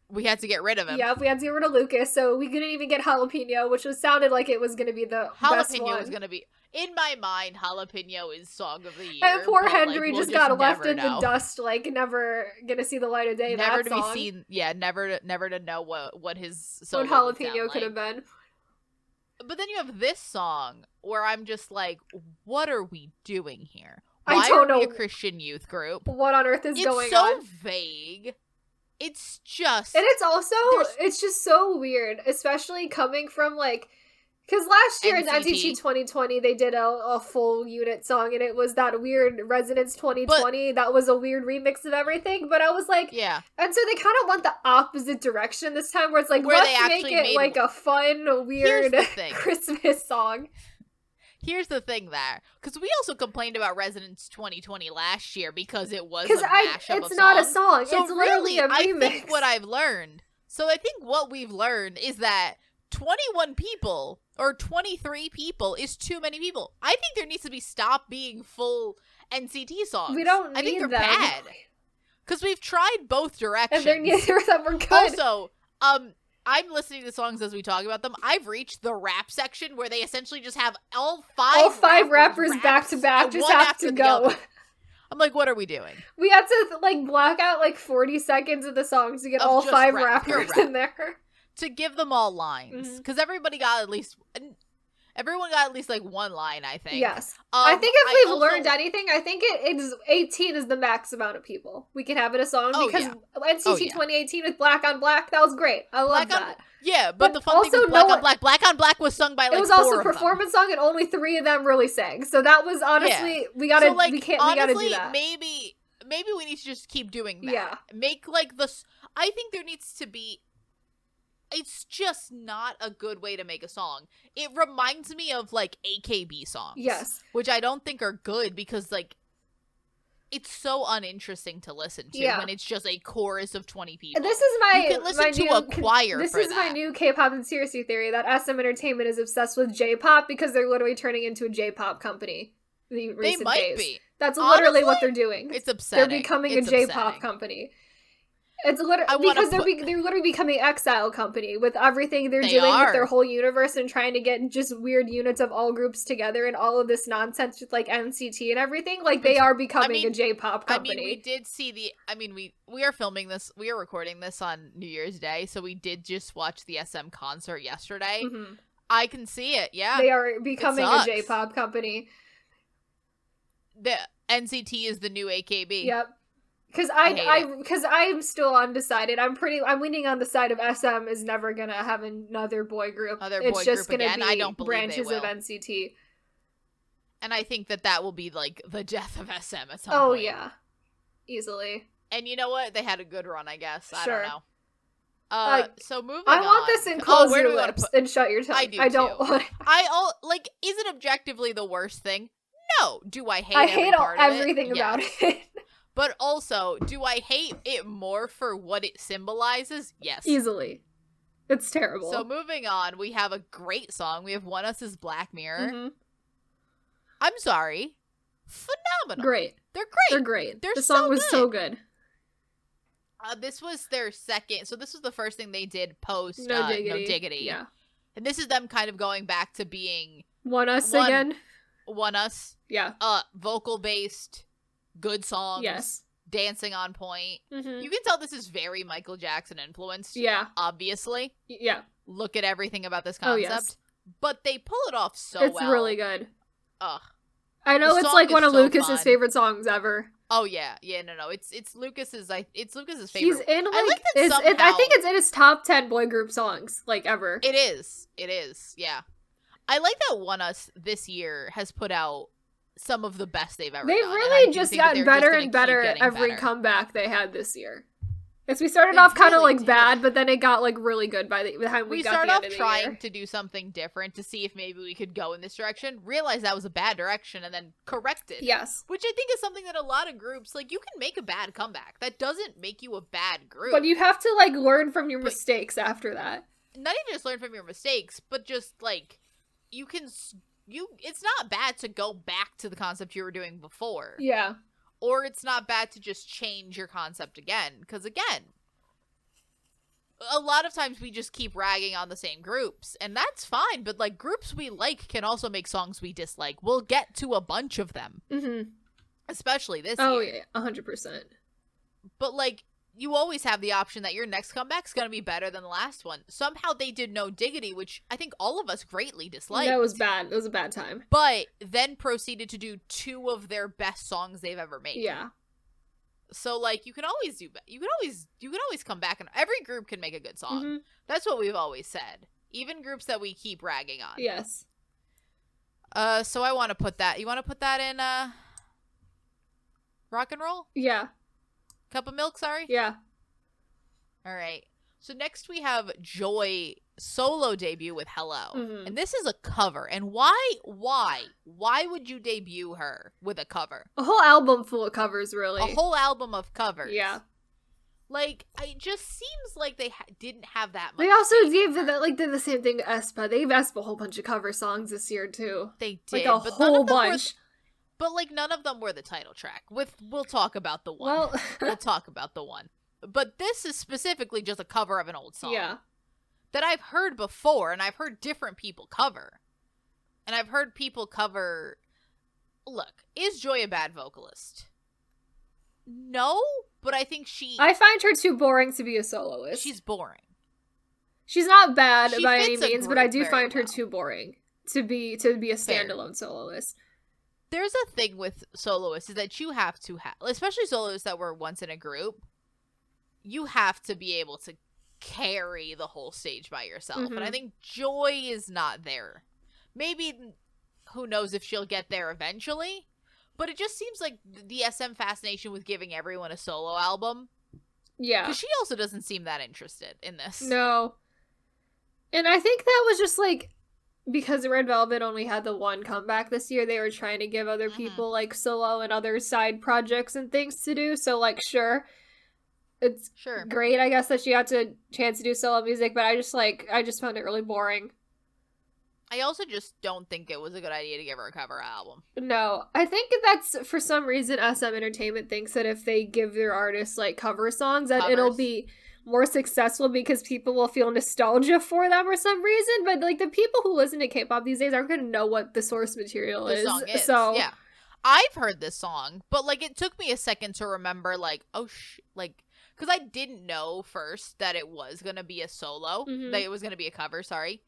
we had to get rid of him. Yeah, we had to get rid of Lucas, so we couldn't even get Jalapeno, which sounded like it was going to be the best one. Jalapeno was going to be, in my mind, Jalapeno is Song of the Year. And poor Henry just got left in the dust, like, never going to see the light of day. Never to be seen, never to know what his song what Jalapeno could have been. But then you have this song, where I'm just like, what are we doing here? I don't know. Why are we a Christian youth group? What on earth is going on? It's so vague. It's just... And it's also... It's just so weird, especially coming from, like... Because last year in Nct 2020, they did a full unit song, and it was that weird Resonance 2020. That was a weird remix of everything, but I was like... Yeah. And so they kind of went the opposite direction this time, where it's like, where let's make it like a fun, weird Christmas song. Here's the thing there, because we also complained about Resonance 2020 last year because it was a mashup it's not a song. So it's literally a remix. I think what I've learned, what we've learned is that 21 people or 23 people is too many people. I think there needs to stop being full NCT songs. We don't need I think they're them. bad. Because we've tried both directions. And neither of them were good. Also, I'm listening to songs as we talk about them. I've reached the rap section where they essentially just have all five rappers back to back just have to go. I'm like, what are we doing? We had to like block out like 40 seconds of the songs to get all 5 rappers in there. To give them all lines. Because everyone got at least like one line, I think. Yes. I think if we've learned anything, I think it's 18 is the max amount of people we can have in a song, because NCT 2018 with Black on Black, that was great. I love that. Yeah, but the fun thing with Black on Black was sung by like 4 of them. It was also a performance song, and only 3 of them really sang. So that was honestly, we gotta do that. Maybe we need to just keep doing that. Yeah. Make like I think there needs to be. It's just not a good way to make a song. It reminds me of, like, AKB songs. Yes. Which I don't think are good because, like, it's so uninteresting to listen to when it's just a chorus of 20 people. This is my... You can listen to a choir This is my new K-pop conspiracy theory, that SM Entertainment is obsessed with J-pop because they're literally turning into a J-pop company. They might be. That's literally what they're doing. It's upsetting. They're becoming a J-pop company. It's literally because they're literally becoming Exile company with everything they're doing with their whole universe and trying to get just weird units of all groups together and all of this nonsense with like NCT and everything. Like they are becoming a J-pop company. We did see we are filming this. We are recording this on New Year's Day, so we did just watch the SM concert yesterday. Mm-hmm. I can see it. Yeah, they are becoming a J-pop company. The NCT is the new AKB. Yep. Because I'm still undecided. I'm leaning on the side of SM is never gonna have another boy group. It's just gonna be I don't branches of NCT. And I think that will be like the death of SM at some point. Oh yeah, easily. And you know what? They had a good run, I guess. Sure. I don't know. So moving on. I want this in close your lips and shut your tongue. I don't want it. Is it objectively the worst thing? No. Do I hate everything about it? But also, do I hate it more for what it symbolizes? Yes. Easily. It's terrible. So moving on, we have a great song. We have One Us's Black Mirror. Mm-hmm. I'm sorry. Phenomenal. Great. They're great. They're great. The song was so good. This was their second. So this was the first thing they did post No Diggity. Diggity. Yeah. And this is them kind of going back to being One Us again. One Us. Yeah. Vocal based. Good songs. Yes. Dancing on point. Mm-hmm. You can tell this is very Michael Jackson influenced. Yeah. Obviously. Yeah. Look at everything about this concept. Oh, yes. But they pull it off so well. It's really good. Ugh. I know it's like one of Lucas's favorite songs ever. Oh yeah. Yeah, no. It's Lucas's favorite. He's in I think it's in his top 10 boy group songs like ever. It is. Yeah. I like that One Us this year has put out some of the best they've ever done. They've really just gotten better and better every comeback they had this year. Because we started off kind of like bad, but then it got like really good by the time we got to the end of the year. We started off trying to do something different to see if maybe we could go in this direction, realize that was a bad direction, and then correct it. Yes. Which I think is something that a lot of groups, like, you can make a bad comeback. That doesn't make you a bad group. But you have to like learn from your mistakes after that. Not even just learn from your mistakes, but just like, it's not bad to go back to the concept you were doing before. Yeah. Or it's not bad to just change your concept again. Because again, a lot of times we just keep ragging on the same groups, and that's fine, but, like, groups we like can also make songs we dislike. We'll get to a bunch of them. Mm-hmm. Especially this year. Oh, yeah, 100%. But, like, you always have the option that your next comeback's gonna be better than the last one. Somehow they did No Diggity, which I think all of us greatly disliked. That was bad. It was a bad time. But then proceeded to do 2 of their best songs they've ever made. Yeah. So, like, you can always do you can always come back, and every group can make a good song. Mm-hmm. That's what we've always said. Even groups that we keep ragging on. Yes. So I want to put that. You want to put that in rock and roll? Yeah. Cup of milk, sorry? Yeah. All right. So next we have Joy solo debut with Hello. Mm-hmm. And this is a cover. And why would you debut her with a cover? A whole album full of covers, really. A whole album of covers. Yeah. Like, it just seems like they didn't have that much. They also did the same thing to aespa. They gave aespa a whole bunch of cover songs this year, too. They did. Like, a whole bunch. But, like, none of them were the title track. We'll talk about the one. Well, we'll talk about the one. But this is specifically just a cover of an old song. Yeah. That I've heard before, and I've heard different people cover. And I've heard people cover... Look, is Joy a bad vocalist? No, but I think I find her too boring to be a soloist. She's boring. She's not bad by any means, but I do find her too boring to be a standalone soloist. There's a thing with soloists is that you have to have, especially soloists that were once in a group, you have to be able to carry the whole stage by yourself. Mm-hmm. And I think Joy is not there. Maybe, who knows if she'll get there eventually, but it just seems like the SM fascination with giving everyone a solo album. Yeah. Because she also doesn't seem that interested in this. No. And I think that was just, like, because Red Velvet only had the one comeback this year, they were trying to give other people, like, solo and other side projects and things to do. So, like, sure, it's great, I guess, that she got a chance to do solo music, but I just found it really boring. I also just don't think it was a good idea to give her a cover album. No, I think that's, for some reason, SM Entertainment thinks that if they give their artists, like, cover songs, that it'll be more successful because people will feel nostalgia for them for some reason, but, like, the people who listen to K-pop these days aren't going to know what the source material is. So, yeah. I've heard this song, but, like, it took me a second to remember, like, because I didn't know first that it was going to be a solo, that it was going to be a cover, sorry.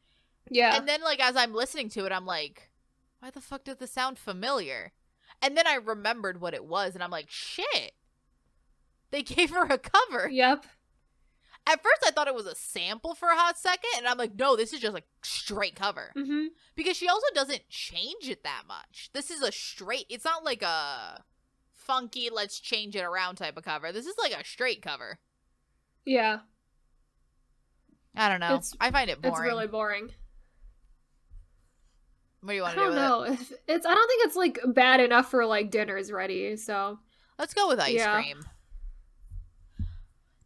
Yeah. And then, like, as I'm listening to it, I'm like, why the fuck did this sound familiar? And then I remembered what it was, and I'm like, shit. They gave her a cover. Yep. At first, I thought it was a sample for a hot second, and I'm like, no, this is just a straight cover. Mm-hmm. Because she also doesn't change it that much. This is it's not like a funky, let's change it around type of cover. This is like a straight cover. Yeah. I don't know. I find it boring. It's really boring. What do you want to do with it? I don't know. I don't think it's, like, bad enough for, like, Dinner's Ready, so. Let's go with Ice Cream.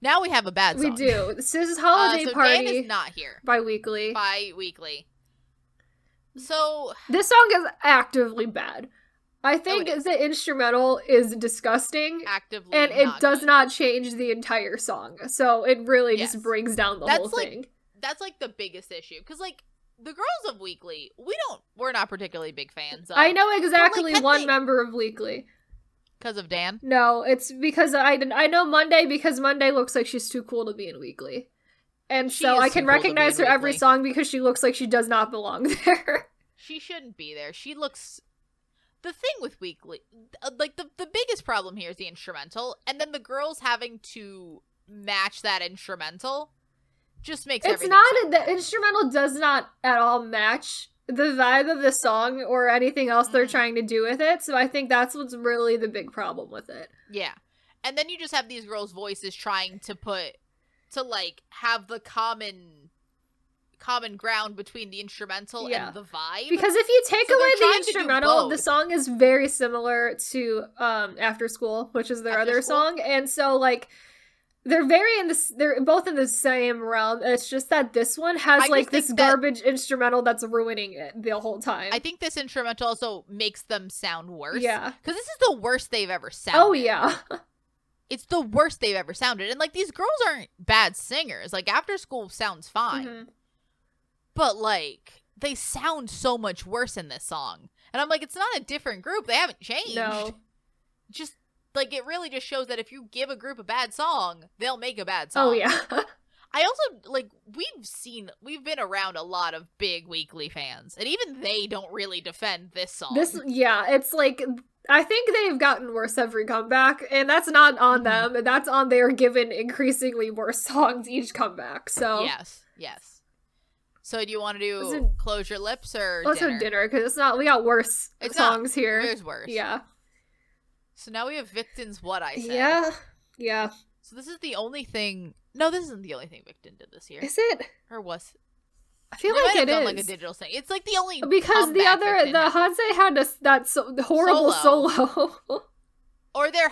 Now we have a bad song. We do. This is Holiday Party. Dan is not here. Bi-weekly. So. This song is actively bad. I think the instrumental is disgusting. Actively and it does not change the entire song. So it really just brings down the whole thing. That's, like, the biggest issue. Because, like, the girls of Weekly, we're not particularly big fans of. I know exactly one member of Weekly. Because of Dan? No, it's because I know Monday because Monday looks like she's too cool to be in Weekly. And so I can recognize her every song because she looks like she does not belong there. She shouldn't be there. She looks... The thing with Weekly... Like, the biggest problem here is the instrumental, and then the girls having to match that instrumental just makes everything... The instrumental does not at all match the vibe of the song or anything else they're trying to do with it, so I think that's what's really the big problem with it. Yeah. And then you just have these girls' voices trying to have the common ground between the instrumental and the vibe. Because if you take away the instrumental, the song is very similar to After School, which is their other song, and so, like, they're both in the same realm. It's just that this one has, like, this garbage instrumental that's ruining it the whole time. I think this instrumental also makes them sound worse. Yeah. Because this is the worst they've ever sounded. Oh, yeah. it's the worst they've ever sounded. And, like, these girls aren't bad singers. Like, After School sounds fine. But, like, they sound so much worse in this song. And I'm like, it's not a different group. They haven't changed. No. Just, like, it really just shows that if you give a group a bad song, they'll make a bad song. Oh, yeah. I also, like, we've been around a lot of big Weekly fans. And even they don't really defend this song. It's like, I think they've gotten worse every comeback. And that's not on them. That's on their given increasingly worse songs each comeback. So. Yes. So do you want to do Close Your Lips or let's Dinner? do Dinner, because it's not, we got worse songs here. There's worse. Yeah. So now we have Victon's What I Said. Yeah. So this is the only thing. No, this isn't the only thing Victon did this year. Is it? Or was? I feel like it is. Like a digital thing. It's like the only because the Hansei had that horrible solo. Or they're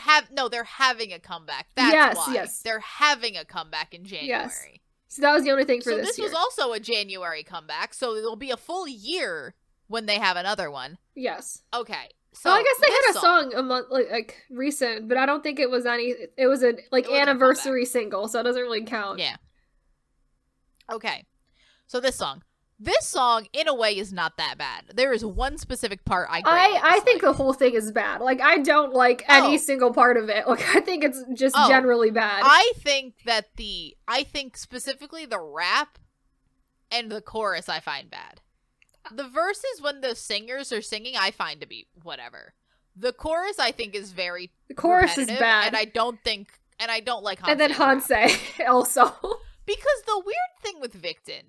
having a comeback. That's why. Yes. They're having a comeback in January. Yes. So that was the only thing for this year. So this was also a January comeback. So it'll be a full year when they have another one. Yes. Okay. So I guess they had a song a month like recent, but I don't think it was any. It was a anniversary single, so it doesn't really count. Yeah. Okay. So this song in a way is not that bad. There is one specific part I think the whole thing is bad. Like, I don't like any single part of it. Like, I think it's just generally bad. I think specifically the rap and the chorus I find bad. The verses when the singers are singing, I find to be whatever. The chorus, I think, is very The chorus is bad. And I don't like Hansei. And then Hansei also. Because the weird thing with Victon,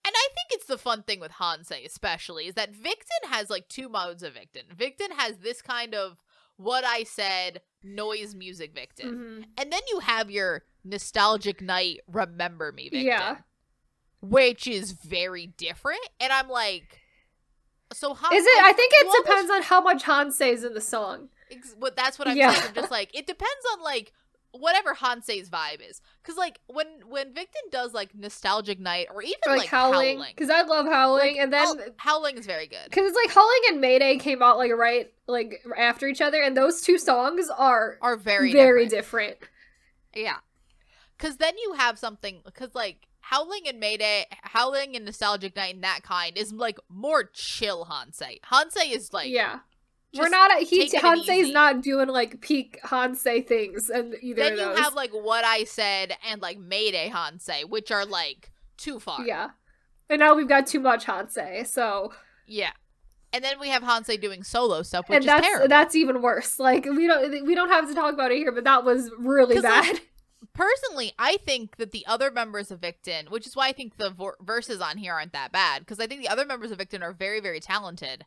and I think it's the fun thing with Hansei especially, is that Victon has, like, two modes of Victon. Victon has this kind of What I Said noise music Victon. Mm-hmm. And then you have your Nostalgic Night Remember Me Victon. Yeah. Which is very different. And I'm like, so how... Is it? I think it depends on how much Hansei's in the song. That's what I'm saying. I'm just like, it depends on, like, whatever Hansei's vibe is. Because, like, when Victon does, like, Nostalgic Night, or even, like Howling. Because I love Howling, like, and then... Howling is very good. Because it's, like, Howling and Mayday came out, like, right, like, after each other, and those two songs are very different. Yeah. Because then you have something... Because, like... Howling and Nostalgic Night and that kind is, like, more chill Hansei. Hansei is, like... Yeah. We're not... Hansei's not doing, like, peak Hansei things and either of those. Then you have, like, What I Said and, like, Mayday Hansei, which are, like, too far. Yeah. And now we've got too much Hansei, so... Yeah. And then we have Hansei doing solo stuff, which is terrible. And that's even worse. Like, we don't have to talk about it here, but that was really bad. Like, personally, I think that the other members of Victon, which is why I think the verses on here aren't that bad, because I think the other members of Victon are very, very talented,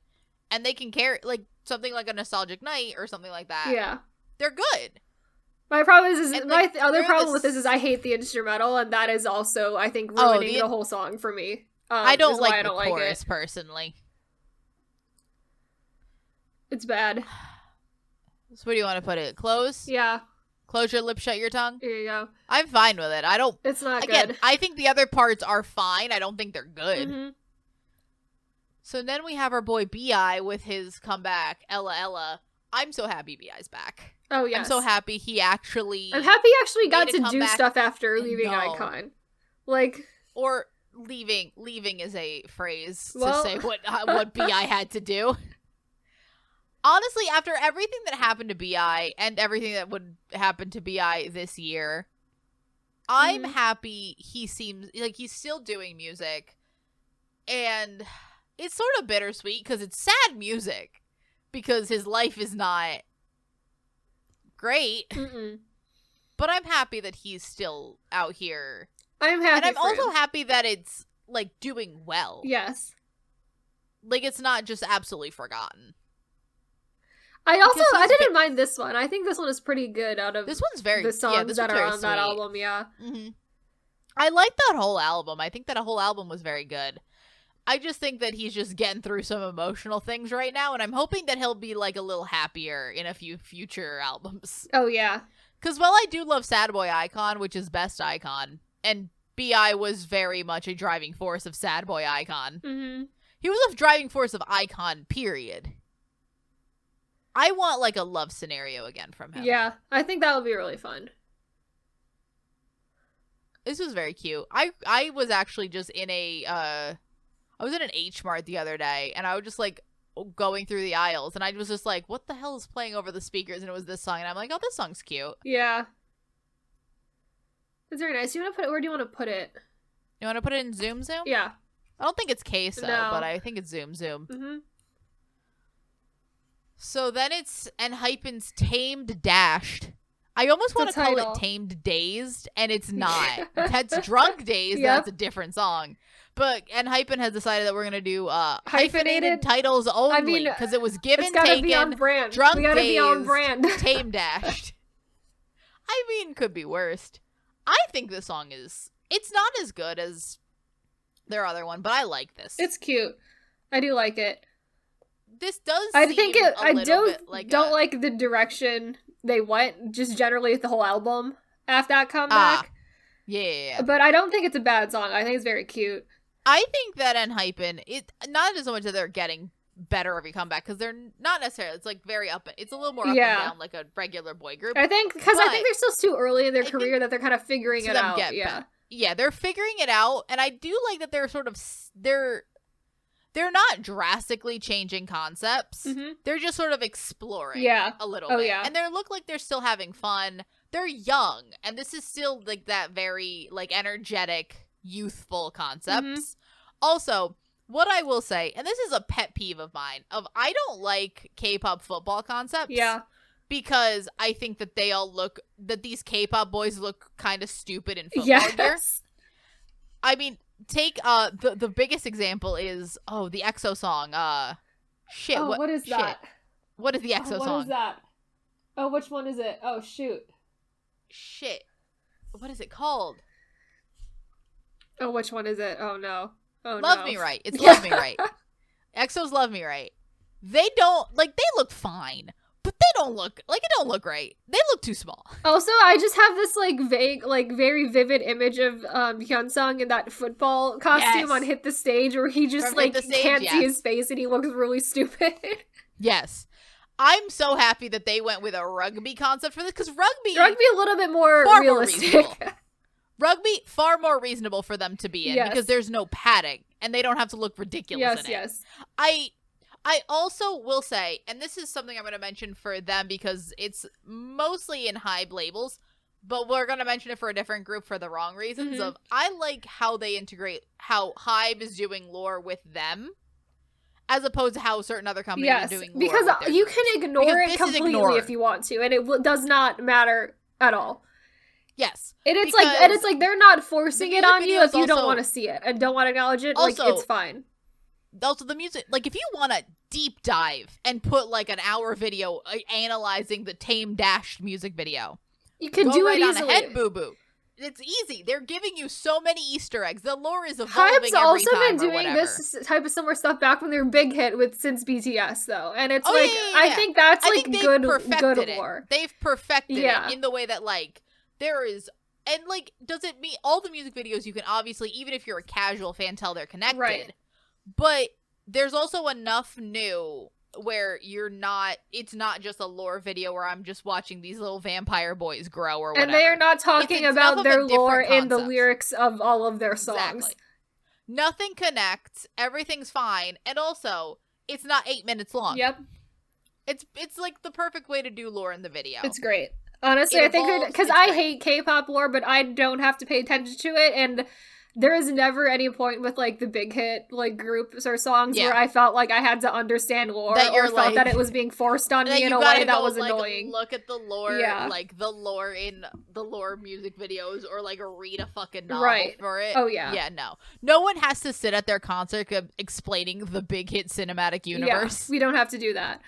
and they can carry, like, something like a Nostalgic Night or something like that. Yeah. They're good. My problem is my other problem with this is I hate the instrumental, and that is also, I think, ruining the whole song for me. I don't like the chorus, personally. It's bad. So where do you want to put it? Close? Yeah. Close your lips, shut your tongue? Here you go. I'm fine with it. It's not good. Again, I think the other parts are fine. I don't think they're good. Mm-hmm. So then we have our boy B.I. with his comeback, Ella Ella. I'm so happy B.I.'s back. Oh, yes. I'm so happy he actually... I'm happy he actually got to do stuff after leaving iKON. Like... Or leaving is a phrase to say what B.I. had to do. Honestly, after everything that happened to B.I. and everything that would happen to B.I. this year, I'm happy he seems like he's still doing music. And it's sort of bittersweet because it's sad music because his life is not great. Mm-mm. But I'm happy that he's still out here. I'm happy. And I'm also happy that it's, like, doing well. Yes. Like, it's not just absolutely forgotten. I didn't mind this one. I think this one is pretty good out of this one's very the songs that are on that album, yeah. Mm-hmm. I like that whole album. I think that whole album was very good. I just think that he's just getting through some emotional things right now, and I'm hoping that he'll be, like, a little happier in a few future albums. Oh, yeah. Because while I do love Sad Boy iKON, which is best iKON, and B.I. was very much a driving force of Sad Boy iKON. Mm-hmm. He was a driving force of iKON, period. I want like a love scenario again from him. Yeah, I think that would be really fun. This was very cute. I was actually just in I was in an H Mart the other day, and I was just like going through the aisles, and I was just like, what the hell is playing over the speakers? And it was this song, and I'm like, oh, this song's cute. Yeah. It's very nice. Where do you want to put it? You want to put it in Zoom? Yeah. I don't think it's queso, but I think it's Zoom. Mm-hmm. So then it's Enhypen's Tamed Dashed. I almost want to call it Tamed Dazed, and it's not. That's Drunk Dazed. Yep. That's a different song. But Enhypen has decided that we're going to do hyphenated titles only, because it was given, taken, be on brand. Drunk we gotta Dazed, be on brand. Tamed Dashed. I mean, could be worst. I think this song it's not as good as their other one, but I like this. It's cute. I do like it. This does I don't like the direction they went, just generally with the whole album after that comeback. Yeah. But I don't think it's a bad song. I think it's very cute. I think that Enhypen, not as much that they're getting better every comeback, because they're not necessarily, it's like very it's a little more up and down like a regular boy group. I think they're still too early in their career that they're kind of figuring it out. Yeah, they're figuring it out, and I do like that they're sort of they're not drastically changing concepts. Mm-hmm. They're just sort of exploring a little bit. Yeah. And they look like they're still having fun. They're young, and this is still like that very like energetic, youthful concepts. Mm-hmm. Also, what I will say, and this is a pet peeve of mine, I don't like K-pop football concepts. Yeah. Because I think that these K-pop boys look kind of stupid in football gear. I mean, take the biggest example is the EXO song. Shit. What is that? What is the EXO song? What is that? Oh, which one is it? Oh, shoot. Shit. What is it called? Oh, which one is it? Oh no. Oh Love Me Right. It's Love Me Right. EXO's Love Me Right. They don't they look fine. But they don't look great. They look too small. Also, I just have this vague, very vivid image of Hyunsung in that football costume on Hit the Stage, where he just can't see his face and he looks really stupid. Yes. I'm so happy that they went with a rugby concept for this, because rugby a little bit more realistic. Rugby far more reasonable for them to be in because there's no padding and they don't have to look ridiculous in it. Yes. I also will say, and this is something I'm going to mention for them because it's mostly in HYBE labels, but we're going to mention it for a different group for the wrong reasons. Mm-hmm. I like how they integrate, how HYBE is doing lore with them, as opposed to how certain other companies are doing lore because with their you groups. can ignore it completely if you want to, and it does not matter at all. Yes. It's like they're not forcing it on you if you don't want to see it and don't want to acknowledge it. Also, it's fine. Also, the music, if you want to deep dive and put an hour video analyzing the Tame Dashed music video, you can do it easily. Ahead, boo boo. It's easy. They're giving you so many Easter eggs. The lore is evolving HYBE's also been doing this type of similar stuff back when they were big hit since BTS though, and it's I think that's good lore. They've perfected it in the way that there is. And does it mean all the music videos you can obviously, even if you're a casual fan, tell they're connected. Right. But there's also enough new where it's not just a lore video where I'm just watching these little vampire boys grow or whatever. And they are not talking about their lore in the lyrics of all of their songs. Exactly. Nothing connects. Everything's fine. And also, it's not 8 minutes long. Yep. It's the perfect way to do lore in the video. It's great. Honestly, I think because I hate K-pop lore, but I don't have to pay attention to it, and there is never any point with the big hit groups or songs where I felt like I had to understand lore or felt that it was being forced on me in a way that was annoying. Look at the lore, the lore in the lore music videos, or read a fucking novel for it. Oh yeah, yeah. No one has to sit at their concert explaining the big hit cinematic universe. Yeah, we don't have to do that.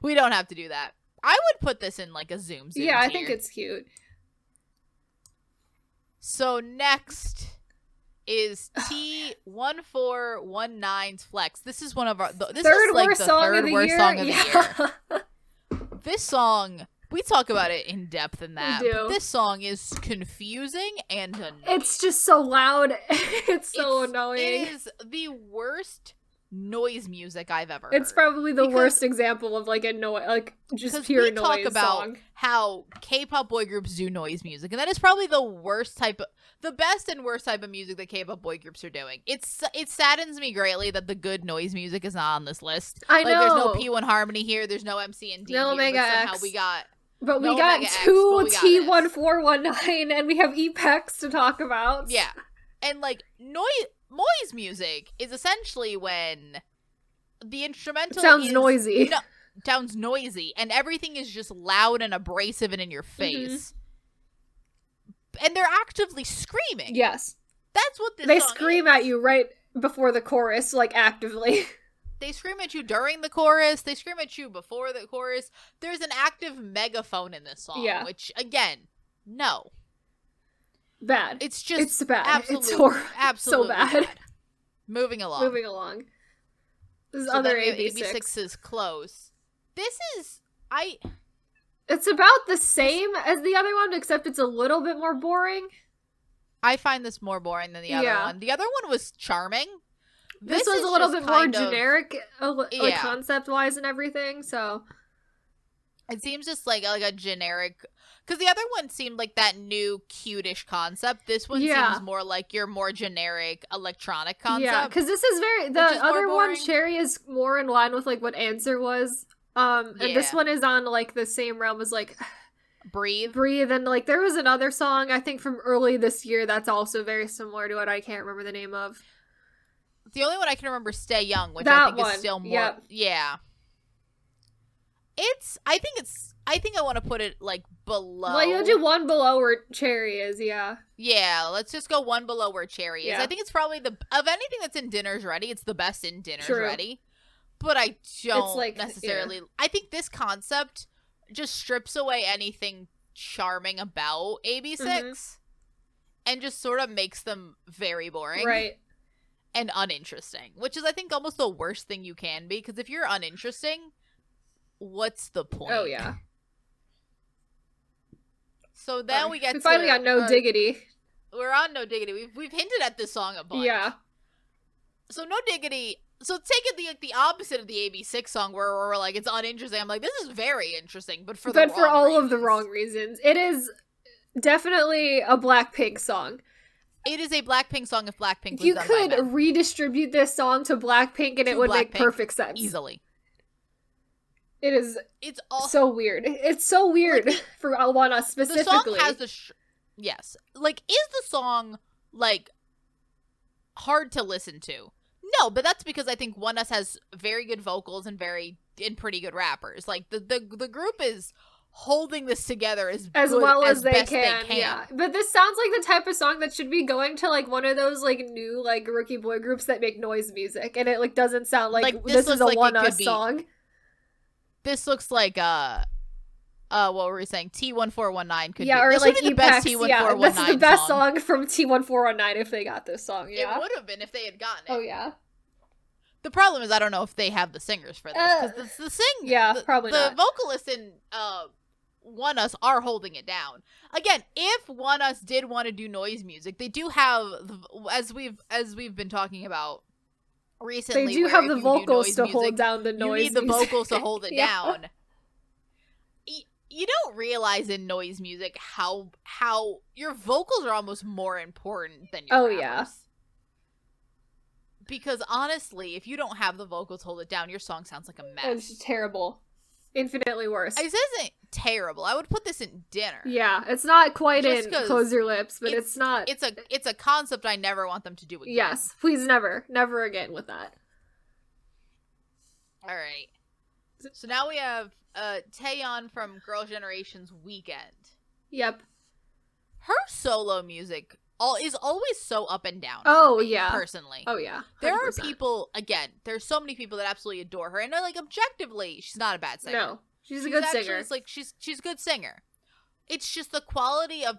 We don't have to do that. I would put this in a zoom. Yeah, I think it's cute. So next is T1419's Flex. This is one of our this third is worst the song third of the worst year. Song of the year. This song, we talk about it in depth in that. We do. But this song is confusing and annoying. It's just so loud. It's so annoying. It is the worst noise music I've ever heard. It's probably the worst example of like a just pure noise talk about song. How K-pop boy groups do noise music, and that is probably the best and worst type of music that K-pop boy groups are doing. It saddens me greatly that the good noise music is not on this list. I know. There's no P1 Harmony here. There's no MC and D no here. Omega But somehow X. we got. But no we got Omega two X, but we got T1419, and we have EPEX to talk about. Yeah, and like noise music is essentially when the instrumental sounds noisy. Sounds noisy, and everything is just loud and abrasive and in your face. And they're actively screaming. Yes. That's what this They song scream is. at you right before the chorus, like actively. They scream at you during the chorus. They scream at you before the chorus. There's an active megaphone in this song, which, again, no. Bad. It's just it's bad. Absolutely, it's horrible. Absolutely so bad. Moving along. This so other AB6. AB6 is close. This is It's about the same as the other one, except it's a little bit more boring. I find this more boring than the other one. The other one was charming. This was a little bit more generic, like concept-wise and everything, so... It seems just like a generic... Because the other one seemed like that new, cute-ish concept. This one seems more like your more generic electronic concept. Yeah, because this is the other one, Cherry, is more in line with, like, what Answer was. And this one is on, like, the same realm as, like... Breathe. And, like, there was another song, I think, from early this year that's also very similar to it. I can't remember the name of. The only one I can remember is Stay Young, which that I think is still more... Yep. Yeah. I think I want to put it, like, below. Well, you'll do one below where Cherry is, yeah. Yeah, let's just go one below where Cherry is. I think it's probably of anything that's in Dinner's Ready, it's the best in Dinner's Ready. But I don't necessarily... Yeah. I think this concept just strips away anything charming about AB6 and just sort of makes them very boring. Right. And uninteresting, which is, I think, almost the worst thing you can be, because if you're uninteresting, what's the point? Oh, yeah. So then we finally got No Diggity. We're on No Diggity. We've hinted at this song a bunch. Yeah. So No Diggity... So take it the opposite of the AB6 song where we're like, it's uninteresting. I'm like, this is very interesting, but for all reasons. Of the wrong reasons. It is definitely a Blackpink song. It is a Blackpink song if Blackpink was you done could by men. Redistribute this song to Blackpink and it would make perfect sense. Easily. It's so weird. It's so weird like, for Alwana specifically. The song has yes. Like, is the song, like, hard to listen to? No, but that's because I think One Us has very good vocals and pretty good rappers. Like, the group is holding this together as well as they can. Yeah, but this sounds like the type of song that should be going to like one of those like new like rookie boy groups that make noise music, and it like doesn't sound like this is a like One Us song. This looks like what were we saying? T1419 could be. Or this like would be the best T1419 yeah, this is the best song from T1419 if they got this song. Yeah, it would have been if they had gotten it. Oh yeah. The problem is I don't know if they have the singers for this because probably the vocalists in One Us are holding it down. Again, if One Us did want to do noise music, they do have, as we've been talking about recently, they do have the vocals to hold down the noise. You need the vocals to hold it down. You don't realize in noise music how your vocals are almost more important than your rappers. Yeah. Because honestly, if you don't have the vocals hold it down, your song sounds like a mess. It's terrible. Infinitely worse. This isn't terrible. I would put this in Dinner. Yeah, it's not quite in Close Your Lips, but it's not. It's a concept I never want them to do again. Yes, please never again with that. All right. So now we have Taeyeon from Girl Generation's Weekend. Yep. Her solo music is always so up and down. Oh, yeah. Personally. Oh, yeah. 100%. There are people, again, there's so many people that absolutely adore her. And like, objectively, she's not a bad singer. No. She's a good singer. It's like, she's a good singer. It's just the quality of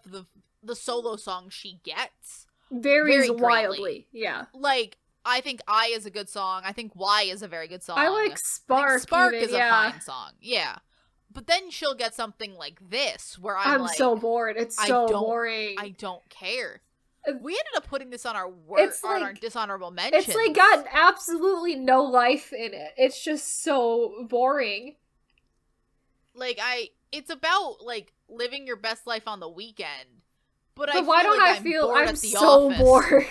the solo songs she gets varies wildly. Yeah. Like, I think I is a good song. I think Y is a very good song. I like Spark. Spark is a fine song. Yeah. But then she'll get something like this, where I'm like... so bored. It's so boring. I don't care. We ended up putting this on our on our dishonorable mentions. It's like got absolutely no life in it. It's just so boring. Like it's about like living your best life on the weekend. But why don't I feel I'm so bored?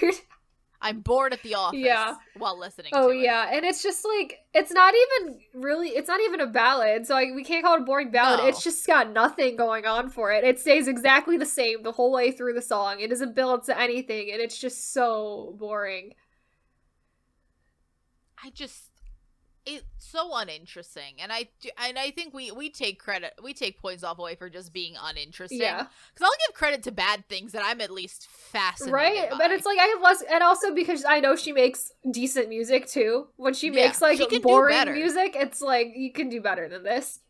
I'm bored at the office while listening to it. Oh, yeah. And it's just, like, it's not even a ballad, so we can't call it a boring ballad. No. It's just got nothing going on for it. It stays exactly the same the whole way through the song. It doesn't build to anything, and it's just so boring. It's so uninteresting, and I think we take points off away for just being uninteresting. Yeah, because I'll give credit to bad things that I'm at least fascinated by. But it's like I have less, and also because I know she makes decent music too. When she makes like boring music, it's like you can do better than this.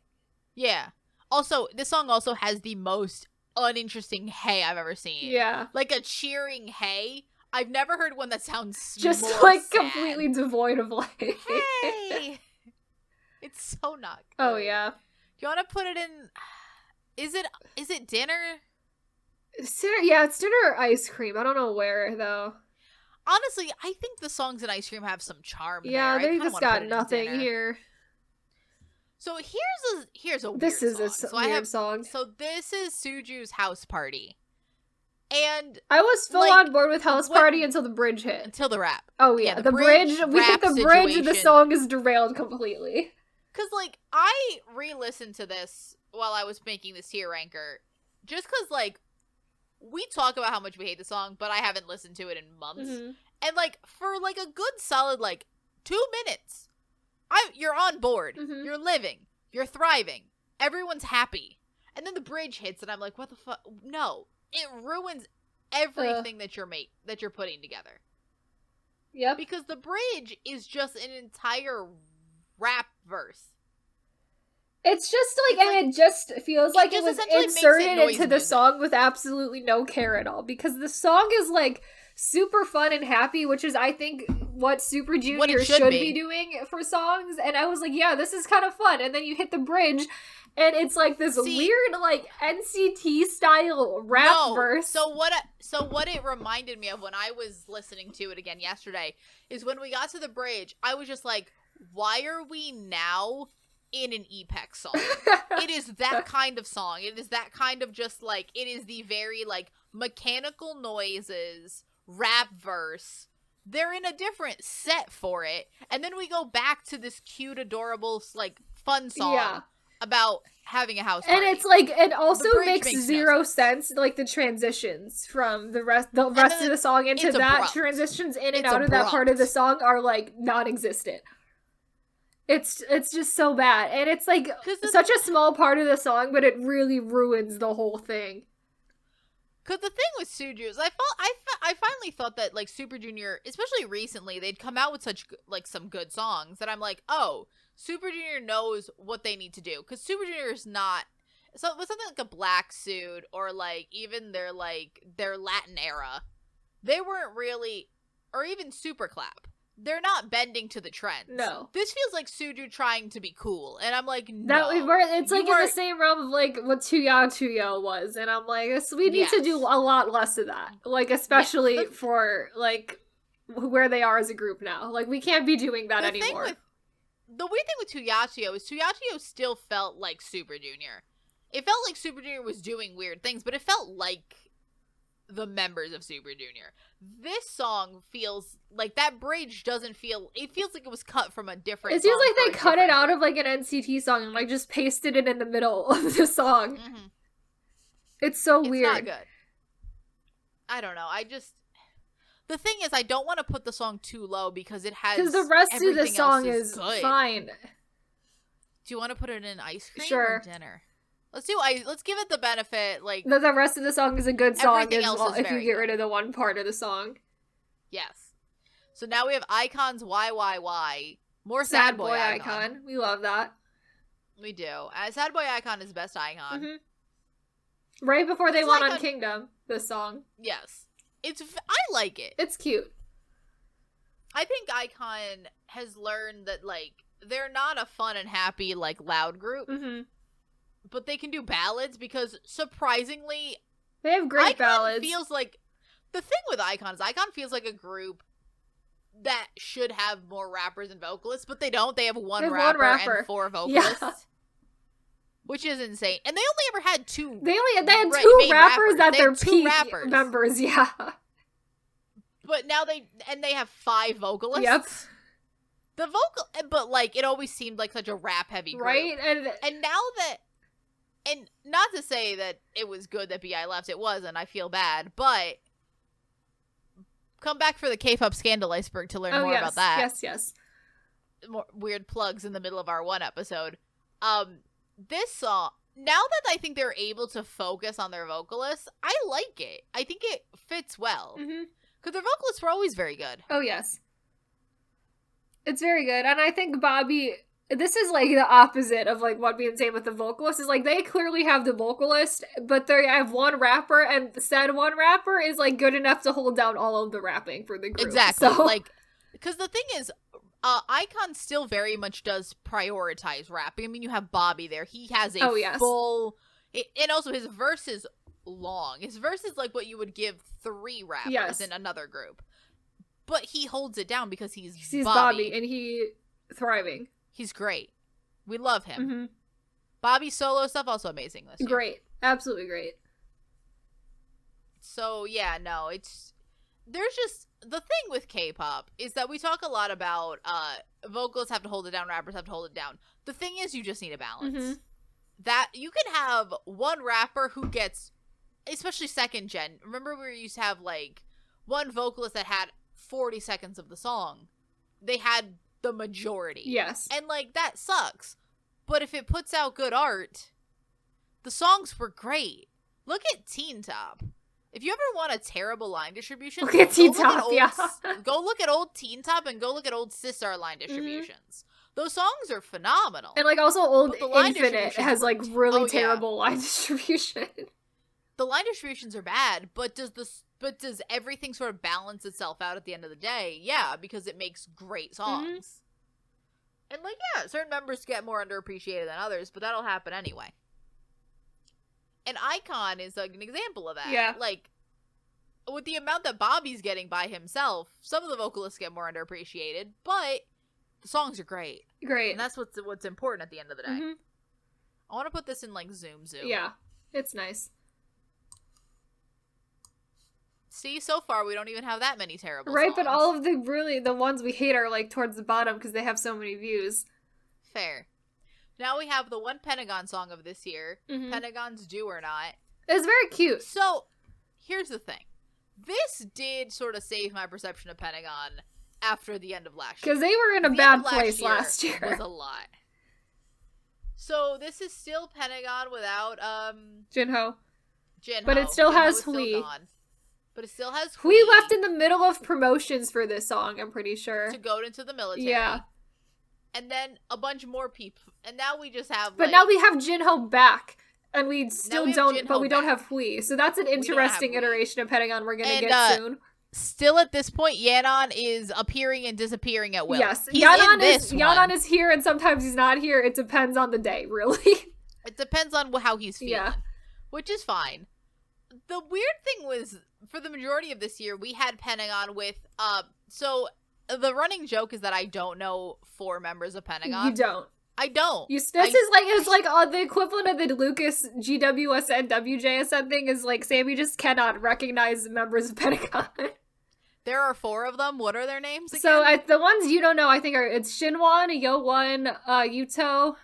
Yeah. Also, this song also has the most uninteresting hey I've ever seen. Yeah, like a cheering hey. I've never heard one that sounds just more like sad. Completely devoid of life. Hey, it's so not good. Oh yeah. Do you want to put it in? Is it dinner? It's dinner. Yeah, it's dinner or ice cream. I don't know where though. Honestly, I think the songs in Ice Cream have some charm. Yeah, there. they just got nothing here. So here's a weird this is song. A weird song. So this is Suju's House Party. And I was full on board with House Party until the bridge hit. Until the rap. Oh yeah, the bridge. We hit the bridge and the song is derailed completely. Cause like I re-listened to this while I was making this tier ranker, just cause like we talk about how much we hate the song, but I haven't listened to it in months. Mm-hmm. And like for like a good solid like 2 minutes, you're on board, mm-hmm. You're living, you're thriving, everyone's happy, and then the bridge hits, and I'm like, what the fuck? No. It ruins everything that you're putting together. Yep. Because the bridge is just an entire rap verse. It's just like, and it just feels like it was inserted into the song with absolutely no care at all. Because the song is like super fun and happy, which is, I think, what Super Junior should be doing for songs. And I was like, yeah, this is kind of fun. And then you hit the bridge. And it's like this weird, like, NCT style rap verse. So what it reminded me of when I was listening to it again yesterday is when we got to the bridge, I was just like, why are we now in an EPEX song? It is that kind of song. It is that kind of just like, it is the very like mechanical noises, rap verse. They're in a different set for it. And then we go back to this cute, adorable, like, fun song. Yeah. About having a house party. And it's like, it also makes zero sense, like the transitions from the rest of the song into that. Abrupt. Transitions in and out of that part of the song are like non-existent. It's just so bad. And it's like such a small part of the song, but it really ruins the whole thing. Because the thing with Suju is I finally thought that like Super Junior, especially recently, they'd come out with such like some good songs that I'm like, oh, Super Junior knows what they need to do. Because Super Junior is not, so with something like a Black Suit or like even their Latin era, they weren't really, or even Super Clap, they're not bending to the trends. No. This feels like Suju trying to be cool. And I'm like, no. It's like in the same realm of like what Tuya was. And I'm like, we need to do a lot less of that. Like, especially for like where they are as a group now. Like, we can't be doing that anymore. The weird thing with Tuyatio is Tuyatio still felt like Super Junior. It felt like Super Junior was doing weird things, but it felt like the members of Super Junior. This song feels like that bridge doesn't feel, it feels like it was cut from a different It feels like they cut it out of like an NCT song and like just pasted it in the middle of the song. Mm-hmm. It's so weird. It's not good. I don't know. The thing is, I don't want to put the song too low because it has, because the rest of the song is fine. Do you want to put it in ice cream or dinner? Let's give it the benefit, like... The rest of the song is a good song as well, if you get rid of the one part of the song. Yes. So now we have Icons YYY. More Sad Boy Icon. We love that. We do. Sad Boy Icon is best icon. Mm-hmm. Right before they went on Kingdom, this song. Yes. I like it. It's cute. I think Icon has learned that, like, they're not a fun and happy, like, loud group. Mm-hmm. But they can do ballads because, surprisingly, they have great ballads. Feels like the thing with iKON is iKON feels like a group that should have more rappers and vocalists, but they don't. They have one rapper and 4 vocalists. Yeah. Which is insane. And they only ever had 2. They had 2 rappers at their peak members, yeah. But now they have 5 vocalists. Yep. But like it always seemed like such a rap heavy group. Right? And now that, and not to say that it was good that BI left, it wasn't, I feel bad, but come back for the K-pop scandal iceberg to learn more about that. Yes. More weird plugs in the middle of our one episode. This song, now that I think they're able to focus on their vocalists, I like it. I think it fits well. Because their vocalists were always very good. Oh, yes. It's very good. And I think Bobby, this is like the opposite of like what being saying with the vocalist, is like they clearly have the vocalist, but they have one rapper, and said one rapper is like good enough to hold down all of the rapping for the group. Exactly. So, like, because the thing is, iKON still very much does prioritize rapping. I mean, you have Bobby there. He has a full... and also his verse is long. His verse is like what you would give 3 rappers in another group. But he holds it down because he's Bobby. And he thriving. He's great. We love him. Bobby's solo stuff also amazing this year. Great. Absolutely great. So, yeah, no, it's... There's just... The thing with K-pop is that we talk a lot about vocalists have to hold it down, rappers have to hold it down. The thing is, you just need a balance. That you can have one rapper who gets, especially second gen. Remember we used to have like one vocalist that had 40 seconds of the song. They had the majority. Yes. And like that sucks. But if it puts out good art, the songs were great. Look at Teen Top. If you ever want a terrible line distribution, look at Teen Top, go look at old Teen Top and go look at old Sistar line distributions. Those songs are phenomenal. And like also old Infinite has like really terrible line distribution. The line distributions are bad, but does everything sort of balance itself out at the end of the day? Yeah, because it makes great songs. And like, yeah, certain members get more underappreciated than others, but that'll happen anyway. And iKON is like an example of that. Yeah. Like, with the amount that Bobby's getting by himself, some of the vocalists get more underappreciated, but the songs are great. Great. And that's what's important at the end of the day. I want to put this in like zoom. Yeah, it's nice. See, so far we don't even have that many terrible songs. But all of the ones we hate are like towards the bottom because they have so many views. Fair. Now we have the one Pentagon song of this year, Pentagon's Do or Not. It's very cute. So, here's the thing. This did sort of save my perception of Pentagon after the end of last year. Because they were in a bad place last year. Was a lot. So, this is still Pentagon without, Jinho. But it still has Hui. But it still has Hui left in the middle of promotions for this song, I'm pretty sure. To go into the military. Yeah. And then a bunch more people. And now we just have But now we have Jinho back. And we still don't, but we don't have Hui. So that's an interesting iteration of Pentagon we're going to get soon. Still at this point, Yeon is appearing and disappearing at will. Yes, Yeon is here and sometimes he's not here. It depends on the day, really. It depends on how he's feeling. Which is fine. The weird thing was, for the majority of this year, we had Pentagon with, so the running joke is that I don't know 4 members of Pentagon. You don't. I don't. It's like the equivalent of the Lucas GWSN WJSN thing is like Sammy just cannot recognize members of Pentagon. There are 4 of them. What are their names again? So the ones you don't know, I think it's Shinwon, Yowon, Yuto,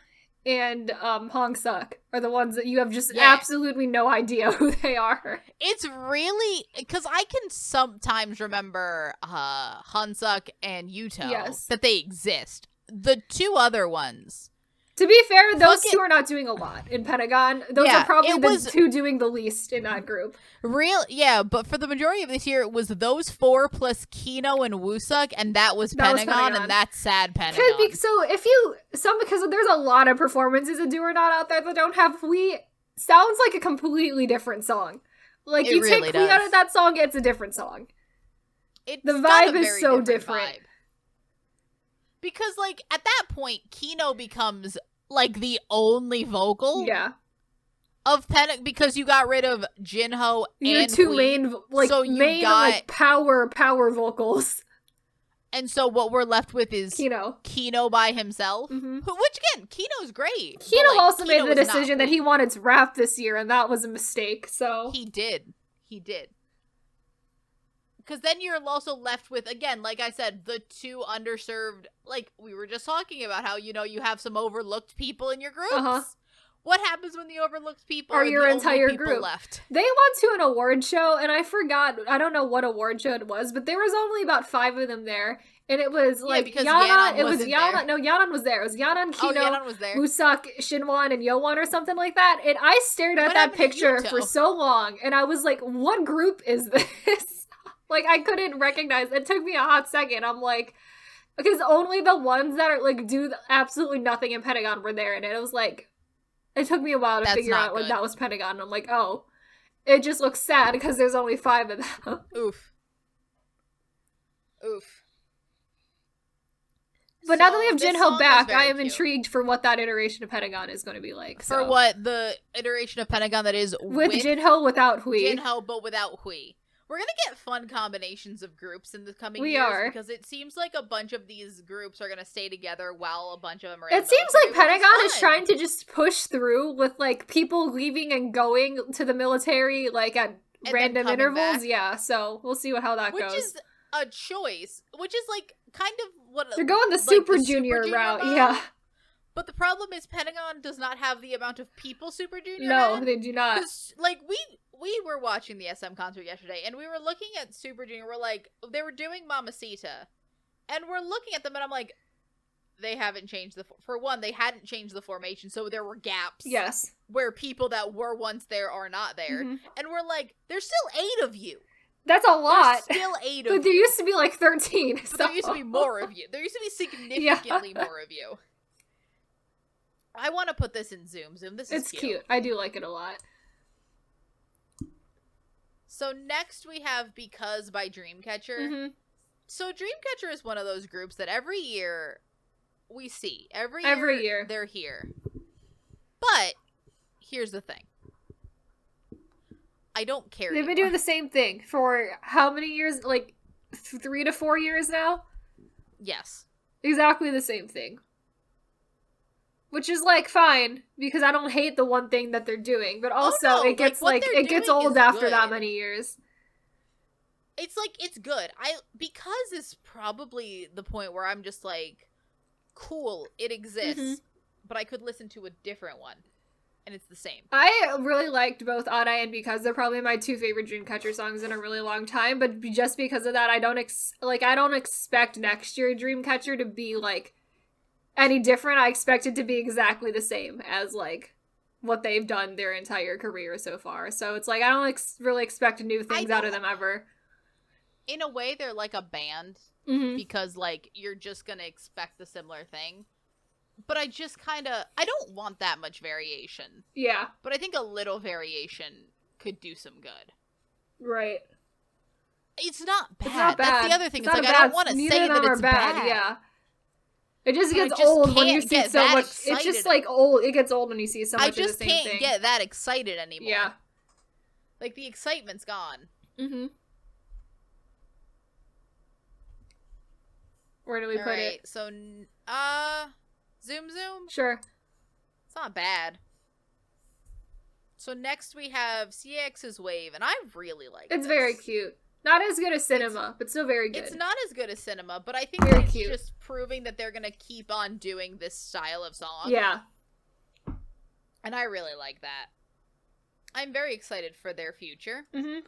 and Hongsuk are the ones that you have just absolutely no idea who they are. It's really, because I can sometimes remember Hongsuk and Yuto, that they exist. The 2 other ones, to be fair, those 2 are not doing a lot in Pentagon. Those are probably the 2 doing the least in that group. But for the majority of this year, it was those 4 plus Kino and Woosuk, and that was Pentagon, and that's sad Pentagon. Because there's a lot of performances of Do or Not out there that don't have Hui, sounds like a completely different song. Like, you take Hui out of that song, it's a different song. The vibe is so different. Because, like, at that point, Kino becomes, like, the only vocal. Yeah. of because you got rid of Jinho and two Hui, main, like, so you main, got, like, power vocals. And so what we're left with is Kino by himself. Mm-hmm. Which, again, Kino's great. Kino also made the decision that he wanted to rap this year, and that was a mistake, so... He did. Because then you're also left with, again, like I said, the two underserved... Like, we were just talking about how, you have some overlooked people in your groups. Uh-huh. What happens when the overlooked people are your the entire group left? They went to an award show, and I forgot, I don't know what award show it was, but there was only about 5 of them there, and it was like Yana, Yanan was there. It was Yanan, Kino, Musak, Shinwon, and Yowon or something like that, and I stared at that picture for so long, and I was like, what group is this? Like, I couldn't recognize, it took me a hot second, I'm like, because only the ones that are, like, do absolutely nothing in Pentagon were there, and it was like, it took me a while to figure out like that was Pentagon. And I'm like, oh, it just looks sad because there's only 5 of them. Oof. But now that we have Jinho back, I am intrigued for what that iteration of Pentagon is going to be like. For what the iteration of Pentagon that is with Jinho without Hui. Jinho, but without Hui. We're going to get fun combinations of groups in the coming years. Because it seems like a bunch of these groups are going to stay together while a bunch of them are in the military. It seems like Pentagon is trying to just push through with, like, people leaving and going to the military, like, at random intervals. Back. Yeah, so we'll see how that goes. Which is a choice. Which is, like, kind of what... They're going the Super Junior route, yeah. But the problem is Pentagon does not have the amount of people Super Junior had. No, they do not. Like, we were watching the SM concert yesterday, and we were looking at Super Junior. We're like, they were doing Mamacita, and we're looking at them, and I'm like, they haven't changed for one, they hadn't changed the formation, so there were gaps. Yes. Where people that were once there are not there. Mm-hmm. And we're like, there's still 8 of you. That's a lot. There's still 8 of you. But there used to be like 13. But there used to be more of you. There used to be significantly more of you. I want to put this in Zoom. This is cute. I do like it a lot. So next we have Because by Dreamcatcher. Mm-hmm. So Dreamcatcher is one of those groups that every year we see. Every year they're here. But here's the thing. I don't care They've been doing the same thing for how many years? Like 3 to 4 years now? Yes. Exactly the same thing. Which is, like, fine, because I don't hate the one thing that they're doing, but also it gets, it gets old after that many years. It's, like, it's good. Because it's probably the point where I'm just, like, cool, it exists, but I could listen to a different one, and it's the same. I really liked both Adai and Because. They're probably my 2 favorite Dreamcatcher songs in a really long time, but just because of that, I don't expect next year Dreamcatcher to be, like, any different. I expect it to be exactly the same as, like, what they've done their entire career so far. So it's like, I don't really expect new things out of them ever. In a way, they're like a band, because, like, you're just gonna expect a similar thing. But I just I don't want that much variation. Yeah. But I think a little variation could do some good. Right. It's not bad. That's the other thing. It's like, I don't want to say that it's bad. Yeah. It just gets old when you see so much. It's just like old. It gets old when you see so much of the same thing. I just can't get that excited anymore. Yeah. Like, the excitement's gone. Mm-hmm. Where do we put it? So, Zoom? Sure. It's not bad. So next we have CX's Wave, and I really like it. It's very cute. Not as good as Cinema, but still very good. It's not as good as Cinema, but I think it's just proving that they're going to keep on doing this style of song. Yeah. And I really like that. I'm very excited for their future. Mm-hmm.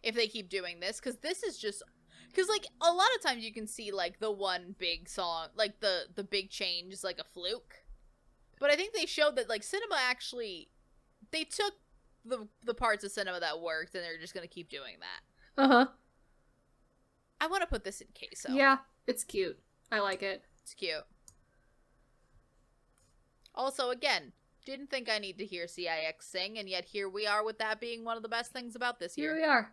If they keep doing this, because this is just... Because, like, a lot of times you can see, like, the one big song, like, the big change is, like, a fluke. But I think they showed that, like, Cinema actually... They took the parts of Cinema that worked, and they're just going to keep doing that. Uh-huh. I want to put this in Queso. Yeah, it's cute. I like it. It's cute. Also, again, didn't think I need to hear CIX sing, and yet here we are with that being one of the best things about this year. Here we are.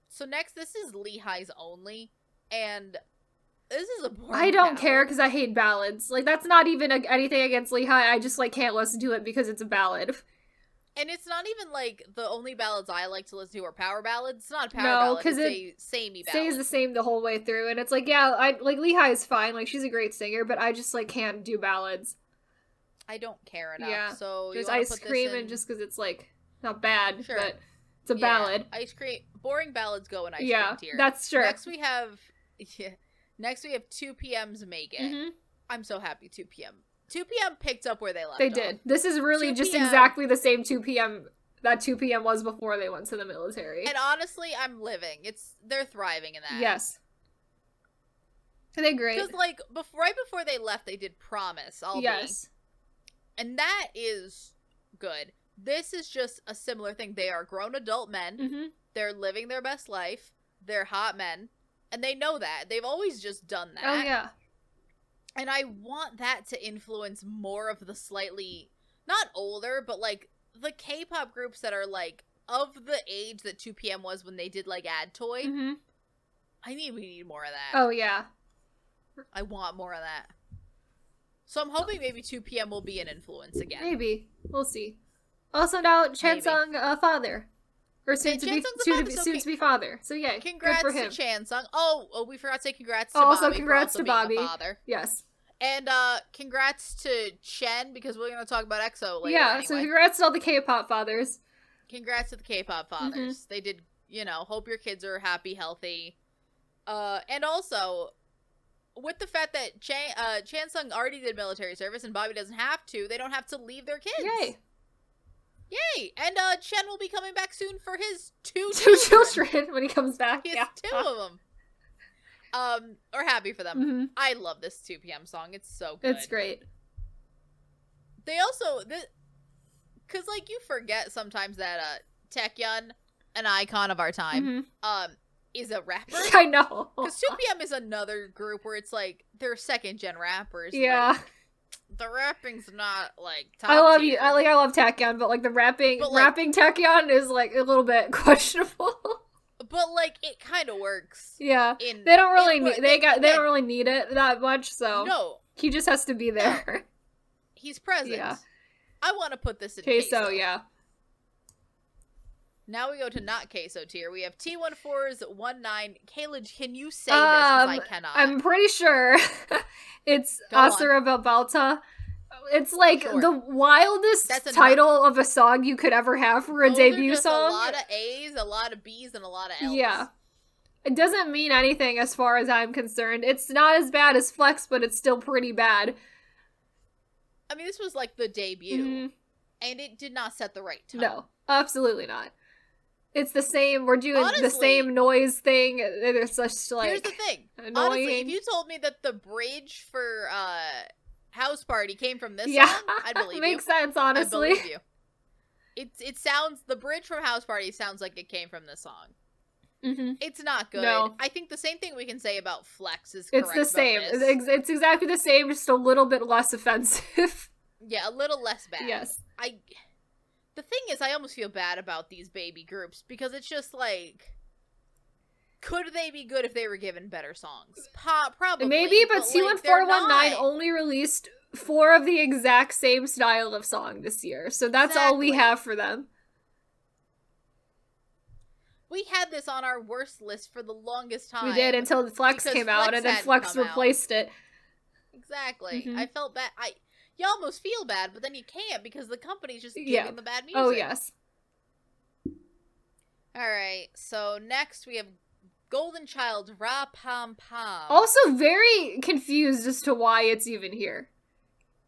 So next, this is Lehi's Only, and this is a boring I don't care, because I hate ballads. Like, that's not even anything against Lehi, I just, like, can't listen to it because it's a ballad. And it's not even like the only ballads I like to listen to are power ballads. It's not a power ballad. It's a samey ballad. Stays the same the whole way through. And it's like, yeah, like Lehigh is fine. Like, she's a great singer, but I just like can't do ballads. I don't care enough. So there's Ice Cream, and just because it's like not bad, but it's a ballad. Ice Cream, boring ballads go in Ice Cream tier. Yeah, that's true. Next we have 2 PM's Make It. Mm-hmm. I'm so happy 2 PM. 2 PM picked up where they left off. They did. This is really just exactly the same 2 PM that 2 PM was before they went to the military. And honestly, I'm living. They're thriving in that. Yes. They're great. Because like right before they left, they did Promise. Yes. And that is good. This is just a similar thing. They are grown adult men. Mm-hmm. They're living their best life. They're hot men. And they know that. They've always just done that. Oh, yeah. And I want that to influence more of the slightly, not older, but like the K-pop groups that are like of the age that 2 PM was when they did like Ad Toy. Mm-hmm. We need more of that. Oh, yeah. I want more of that. So I'm hoping maybe 2 PM will be an influence again. Maybe. We'll see. Also now, Chansung, father. Or soon to be father. So yeah, congrats good for him. To Chansung. Oh, we forgot to say congrats to also, Bobby. Congrats to Bobby. Father. Yes. And congrats to Chen, because we're going to talk about EXO later. Yeah, anyway. So congrats to all the K-pop fathers. Congrats to the K-pop fathers. Mm-hmm. They did, hope your kids are happy, healthy. And also, with the fact that Chansung already did military service and Bobby doesn't have to, they don't have to leave their kids. Yay! And Chen will be coming back soon for his two children when he comes back. He has 2 of them. We're happy for them. Mm-hmm. I love this 2 PM song. It's so good. It's great. They also, because like you forget sometimes that Taeyeon, an icon of our time, is a rapper. I know. Because 2 PM is another group where it's like they're 2nd-gen rappers. Yeah. Like, the rapping's not like top I love tier. you. I love Taeyeon, but like the rapping Taeyeon is like a little bit questionable. But like it kind of works. Yeah. They don't really need they don't really need it that much, so no. He just has to be there. No. He's present. Yeah. I want to put this in queso, yeah. Now we go to not queso tier. We have T14's 19. Kayla, can you say this? I cannot. I'm pretty sure it's Asura Balbalta. It's like the wildest title of a song you could ever have for a debut song. A lot of A's, a lot of B's, and a lot of L's. Yeah. It doesn't mean anything as far as I'm concerned. It's not as bad as Flex, but it's still pretty bad. I mean, this was like the debut, and it did not set the right tone. No, absolutely not. It's the same. We're doing the same noise thing. It's just like here's the thing. Annoying. Honestly, if you told me that the bridge for House Party came from this song, I'd believe you. Makes sense, honestly. I believe you. It sounds, the bridge from House Party sounds like it came from this song. Mm-hmm. It's not good. No. I think the same thing we can say about Flex is correct. It's the same. It's exactly the same, just a little bit less offensive. Yeah, a little less bad. Yes. The thing is, I almost feel bad about these baby groups because it's just like, could they be good if they were given better songs? Probably. Maybe, but T1419 only released 4 of the exact same style of song this year, so that's all we have for them. We had this on our worst list for the longest time. We did, until the Flex came out, and then Flex replaced it. Exactly. Mm-hmm. I felt bad. You almost feel bad, but then you can't because the company's just giving the bad music. Oh, yes. Alright, so next we have Golden Child, Ra Pam Pam. Also very confused as to why it's even here.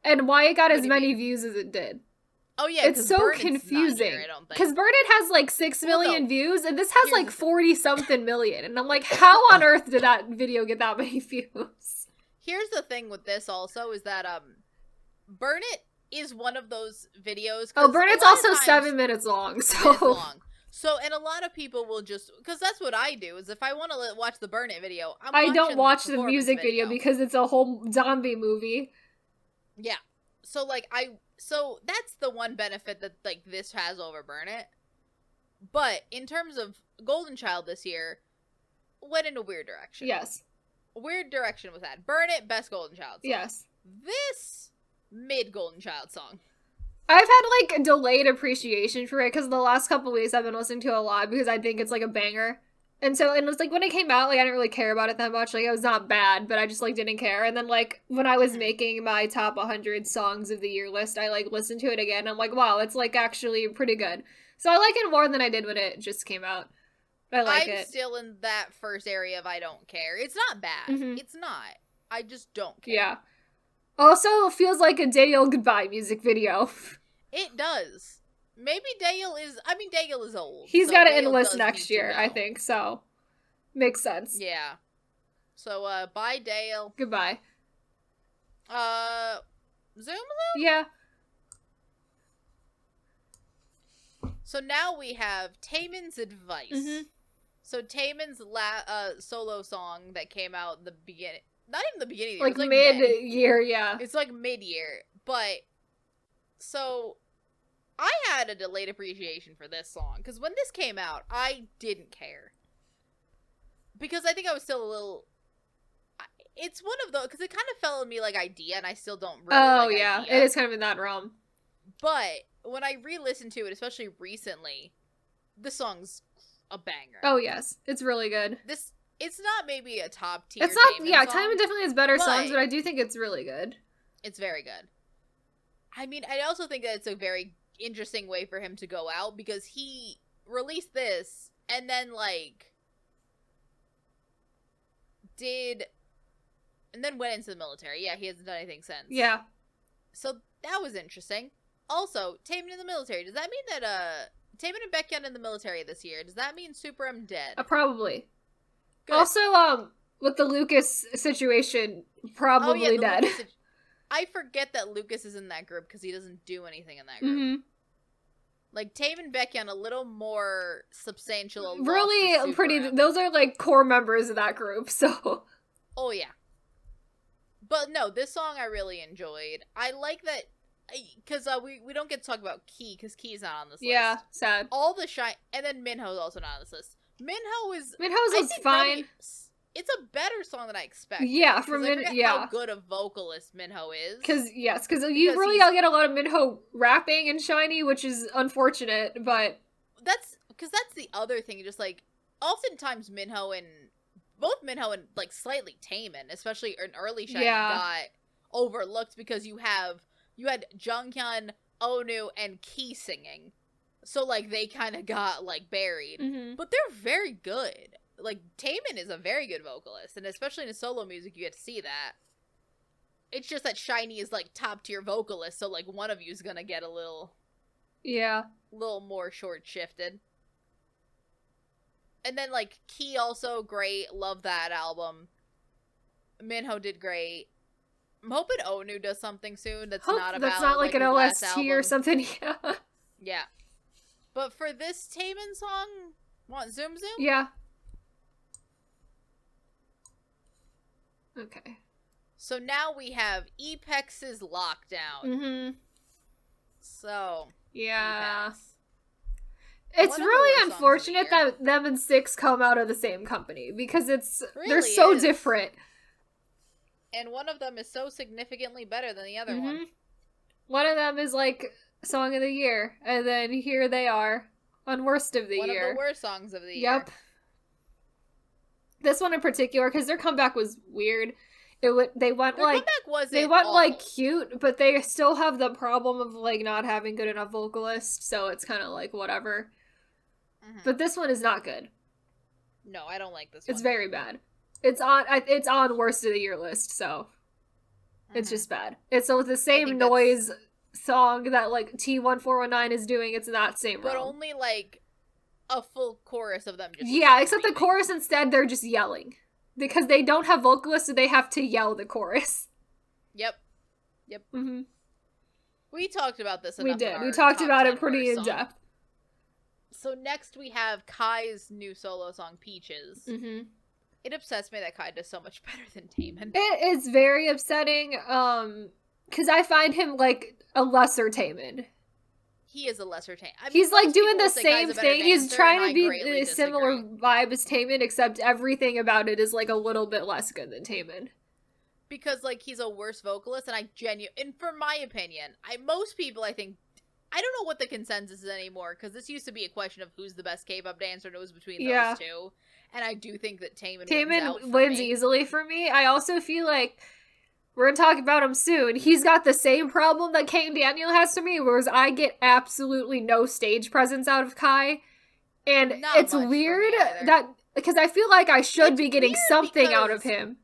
And why it got as many views as it did. Oh yeah, it's so confusing. Because Burn It has like 6 million views, and this has like 40-something million. And I'm like, how on earth did that video get that many views? Here's the thing with this also, is that Burn It is one of those videos. Oh, Burn It's also 7 minutes long, so. So, and a lot of people will just, because that's what I do, is if I want to watch the Burn It video, I don't watch the music video because it's a whole zombie movie. Yeah. So, like, so that's the one benefit that, like, this has over Burn It. But in terms of Golden Child this year, went in a weird direction. Yes. Weird direction with that. Burn It, best Golden Child song. Yes. This, mid Golden Child song. I've had, like, a delayed appreciation for it, because the last couple weeks I've been listening to it a lot, because I think it's, like, a banger. And it was, like, when it came out, like, I didn't really care about it that much. Like, it was not bad, but I just, like, didn't care. And then, like, when I was making my top 100 songs of the year list, I, like, listened to it again, and I'm like, wow, it's, like, actually pretty good. So I like it more than I did when it just came out. I like it. I'm still in that first area of I don't care. It's not bad. It's not. I just don't care. Yeah. Also, feels like a Taeyeon goodbye music video. It does. Maybe Taeyeon is old. He's got to enlist next year, I think, so. Makes sense. Yeah. So, bye, Taeyeon. Goodbye. Zoom? Yeah. So now we have Taemin's advice. So Taemin's solo song that came out the beginning, not even the beginning of the year, like mid-year, yeah. It's like mid-year, but so I had a delayed appreciation for this song, because when this came out, I didn't care. Because I think I was still a little... It's one of those, because it kind of fell in me like Idea, and I still don't really like yeah, Idea. It is kind of in that realm. But when I re-listened to it, especially recently, this song's a banger. Oh, yes. It's really good. It's not maybe a top tier. It's not, Taemin yeah, song, Taemin definitely has better songs, but I do think it's really good. It's very good. I mean, I also think that it's a very interesting way for him to go out, because he released this and then, like, and then went into the military. Yeah, he hasn't done anything since. Yeah. So that was interesting. Also, Taemin in the military. Does that mean that, Taemin and Baekhyun in the military this year, does that mean Super M dead? Probably. Good. Also, with the Lucas situation, probably dead. I forget that Lucas is in that group because he doesn't do anything in that group. Like, Taemin and Baekhyun, a little more substantial. Really pretty. Those are, like, core members of that group, so. Oh, yeah. But no, this song I really enjoyed. I like that, because we don't get to talk about Key, because Key's not on this list. Yeah, sad. All the and then Minho's also not on this list. Minho's fine. It's a better song than I expected. Yeah, from how good a vocalist Minho is. Because you really get a lot of Minho rapping in SHINee, which is unfortunate, but that's the other thing. Just like oftentimes both Minho and like slightly Taemin, especially in early SHINee, got overlooked because you had Junghyun, Onu, and Key singing. So, like, they kind of got, like, buried. But they're very good. Like, Taemin is a very good vocalist, and especially in his solo music, you get to see that. It's just that SHINee is, like, top-tier vocalist, so, like, one of you is gonna get a little... Yeah. Little more short-shifted. And then, like, Key also great. Love that album. Minho did great. I'm hoping Onu does something soon that's not about, that's not like an OST or something. Yeah. But for this Taemin song, want Zoom? Yeah. Okay. So now we have Epex's Lockdown. So. Yeah. It's really unfortunate that them and Six come out of the same company, because they're so different. And one of them is so significantly better than the other one. One of them is like Song of the Year, and then here they are on Worst of the Year. One of the worst songs of the year. Yep. This one in particular, because their comeback was weird. They went like cute, but they still have the problem of like not having good enough vocalists, so it's kind of like whatever. But this one is not good. No, I don't like this one. It's very bad. It's on Worst of the Year list, so it's just bad. It's with the same noise song that like T1419 is doing. It's in that same realm. But only like a full chorus of them just except the chorus instead they're just yelling. Because they don't have vocalists, so they have to yell the chorus. Yep. We talked about this enough. We did. We talked about it pretty in depth. So next we have Kai's new solo song, Peaches. It upsets me that Kai does so much better than Taemin. It is very upsetting, because I find him like a lesser Taemin. He is a lesser Taemin. I mean, he's like doing the same thing. He's trying to be a similar vibe as Taemin, except everything about it is like a little bit less good than Taemin. Because like he's a worse vocalist, and and for my opinion, most people I think I don't know what the consensus is anymore, because this used to be a question of who's the best K-pop dancer, and it was between those two. And I do think that Taemin wins easily for me. I also feel like, we're gonna talk about him soon, he's got the same problem that Kang Daniel has to me, whereas I get absolutely no stage presence out of Kai. And it's weird that, because I feel like I should be getting something out of him.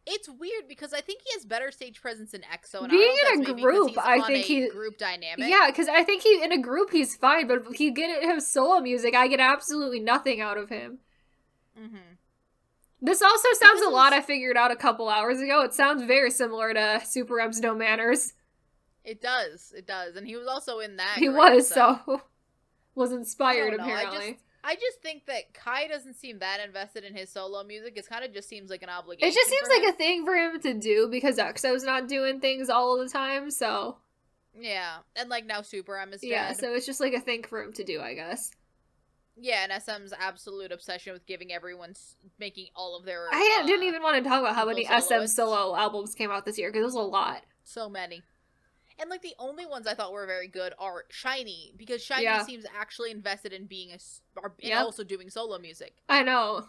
It's weird because I think he has better stage presence in EXO. And being in a group, I think he group dynamic. Yeah, because I think in a group he's fine, but if you get his solo music, I get absolutely nothing out of him. Mm-hmm. This also sounds a lot. I figured out a couple hours ago. It sounds very similar to Super M's No Manners. It does, and he was also in that. He group, was was inspired apparently. I just think that Kai doesn't seem that invested in his solo music. It kind of just seems like an obligation. It just seems like a thing for him to do because EXO's not doing things all the time, so... Yeah, and like now Super M is dead. Yeah, so it's just like a thing for him to do, I guess. Yeah, and SM's absolute obsession with giving making all of their... I didn't even want to talk about how many SM solo albums came out this year, because it was a lot. So many. And, like, the only ones I thought were very good are Shiny, because Shiny seems actually invested in being also doing solo music. I know.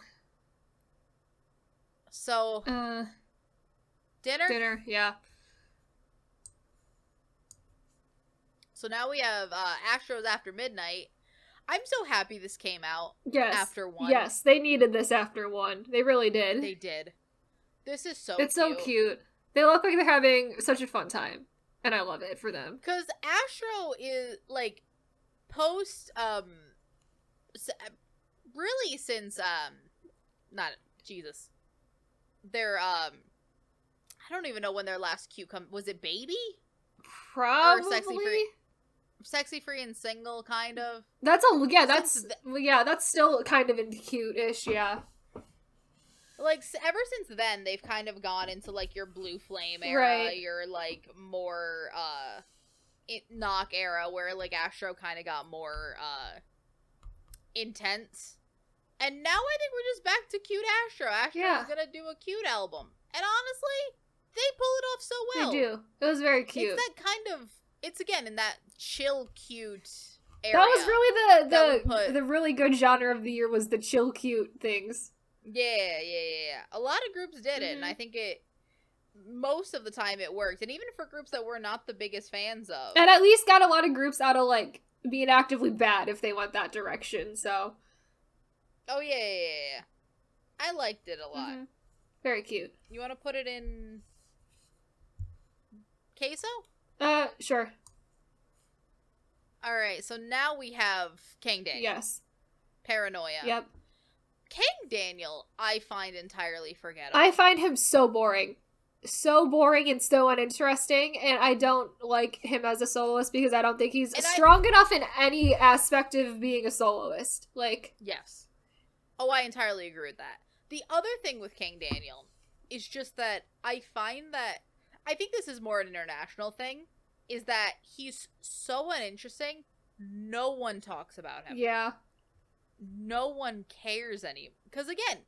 So, Dinner? Dinner, yeah. So now we have Astros After Midnight. I'm so happy this came out after 1. Yes, they needed this after 1. They really did. They did. This is so cute. It's so cute. They look like they're having such a fun time. And I love it for them. Because Astro is, like, post, really since, their, I don't even know when their last cute was it Baby? Probably. Or Sexy Free and Single, kind of. That's still kind of cute-ish, yeah. Like, ever since then, they've kind of gone into, like, your Blue Flame era, your, like, more, knock era, where, like, Astro kind of got more, intense. And now I think we're just back to cute Astro. Astro's gonna do a cute album. And honestly, they pull it off so well. They do. It was very cute. It's that kind of, it's again in that chill cute area. That was really the really good genre of the year was the chill cute things. Yeah. A lot of groups did it, and I think most of the time it worked. And even for groups that we're not the biggest fans of. And at least got a lot of groups out of, like, being actively bad if they went that direction, so. Oh, yeah. I liked it a lot. Mm-hmm. Very cute. You want to put it in queso? Sure. Alright, so now we have Kang Daniel. Yes. Paranoia. Yep. Kang Daniel, I find entirely forgettable. I find him so boring. So boring and so uninteresting, and I don't like him as a soloist because I don't think he's strong enough in any aspect of being a soloist. Like... Yes. Oh, I entirely agree with that. The other thing with Kang Daniel is just that I find that... I think this is more an international thing, is that he's so uninteresting, no one talks about him. Yeah. No one cares anymore. Because again,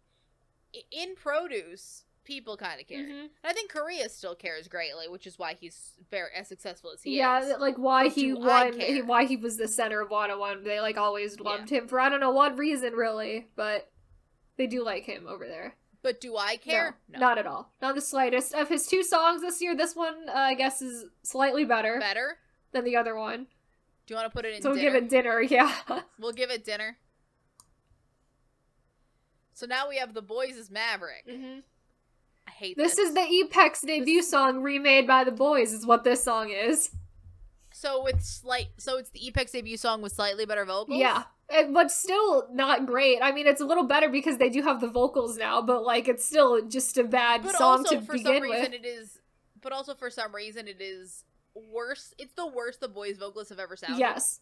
in produce, people kind of care. Mm-hmm. And I think Korea still cares greatly, which is why he's as successful as he is. Yeah, like why he won, why he was the center of 101. They like always loved him for I don't know what reason really, but they do like him over there. But do I care? No, not at all. Not the slightest. Of his 2 songs this year, this one, I guess, is slightly better. Better? Than the other one. Do you want to put it in dinner? So we'll give it dinner, yeah. We'll give it dinner. So now we have The Boys is Maverick. Mm-hmm. I hate this. This is the EPEX debut song remade by The Boys, is what this song is. So it's the EPEX debut song with slightly better vocals? Yeah. But still not great. I mean, it's a little better because they do have the vocals now, but, like, it's still just a bad song to begin with. But also, for some reason, it is worse. It's the worst The Boys vocalists have ever sounded. Yes.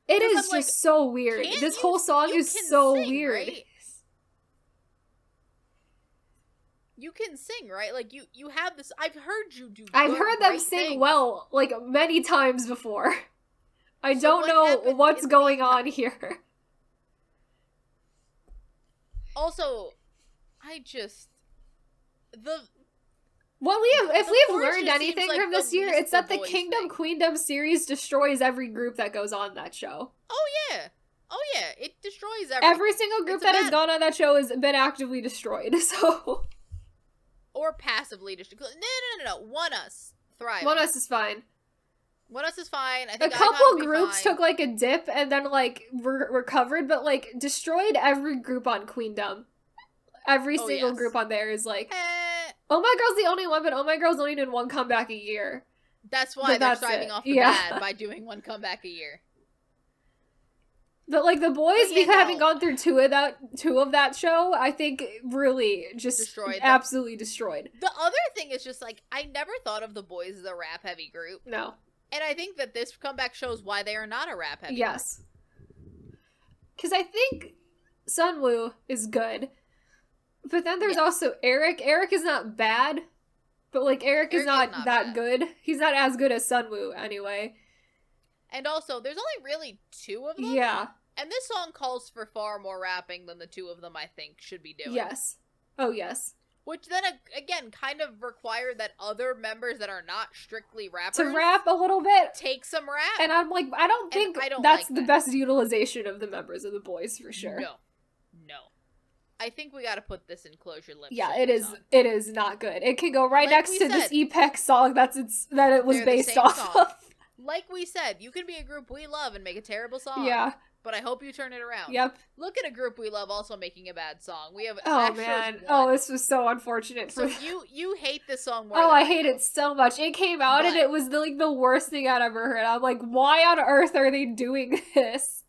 It is just like, so weird. This whole song is so weird. Right? You can sing, right? Like, you have this... I've heard you do I've heard them sing well, like, many times before. I don't know what's going on here. Also, If we've learned anything from this year, it's that the Kingdom Queendom series destroys every group that goes on that show. Oh yeah, it destroys every single group that has gone on that show has been actively destroyed. So, or passively destroyed. No. One Us thrive. One Us is fine. One Us is fine. I think a couple groups took like a dip and then like recovered, but like destroyed every group on Queendom. Every single group on there is like, Oh My Girl's the only one, but Oh My Girl's only doing one comeback a year. That's why they're striving off the bad by doing one comeback a year. But like the boys, because having gone through two of that show, I think really just absolutely destroyed. The other thing is just like I never thought of the boys as a rap heavy group. No. And I think that this comeback shows why they are not a rap heavy group. Yes. Because I think Sunwoo is good. But then there's also Eric. Eric is not bad. But like Eric is not that good. He's not as good as Sunwoo anyway. And also, there's only really two of them. Yeah. And this song calls for far more rapping than the two of them, I think, should be doing. Yes. Oh, yes. Which then, again, kind of require that other members that are not strictly rappers... to rap a little bit. Take some rap. And I'm like, I don't think that's the best utilization of the members of the boys, for sure. No. I think we gotta put this in Closure Lip. Yeah, it is. Song. It is not good. It can go right next to this EPEC song that it was based off of. Like we said, you can be a group we love and make a terrible song. Yeah. But I hope you turn it around. Yep. Look at a group we love also making a bad song. We have man. Oh, this was so unfortunate. So you hate this song more. Oh, I hate it so much. It came out and it was the worst thing I'd ever heard. I'm like, why on earth are they doing this?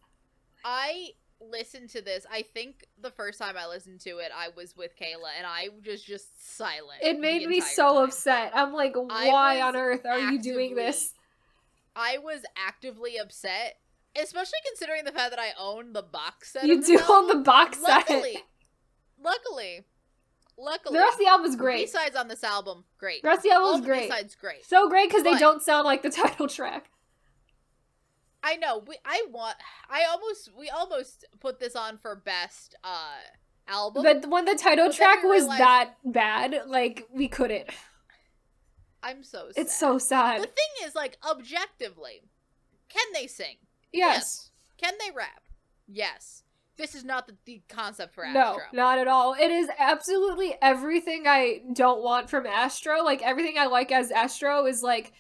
I listened to this. I think the first time I listened to it, I was with Kayla and I was just silent. It made me so upset. I'm like, why on earth are you doing this? I was actively upset. Especially considering the fact that I own the box set. You do own the box set. Luckily. The rest of the album is great. B-sides on this album, great. The rest of the album is great. B-sides, great. So great because they don't sound like the title track. I know. We almost put this on for best album. But when the title track was that bad, like, we couldn't. I'm so sad. It's so sad. The thing is, like, objectively, can they sing? Yes. Can they rap? Yes. This is not the concept for Astro. No, not at all. It is absolutely everything I don't want from Astro. Like, everything I like as Astro is, like,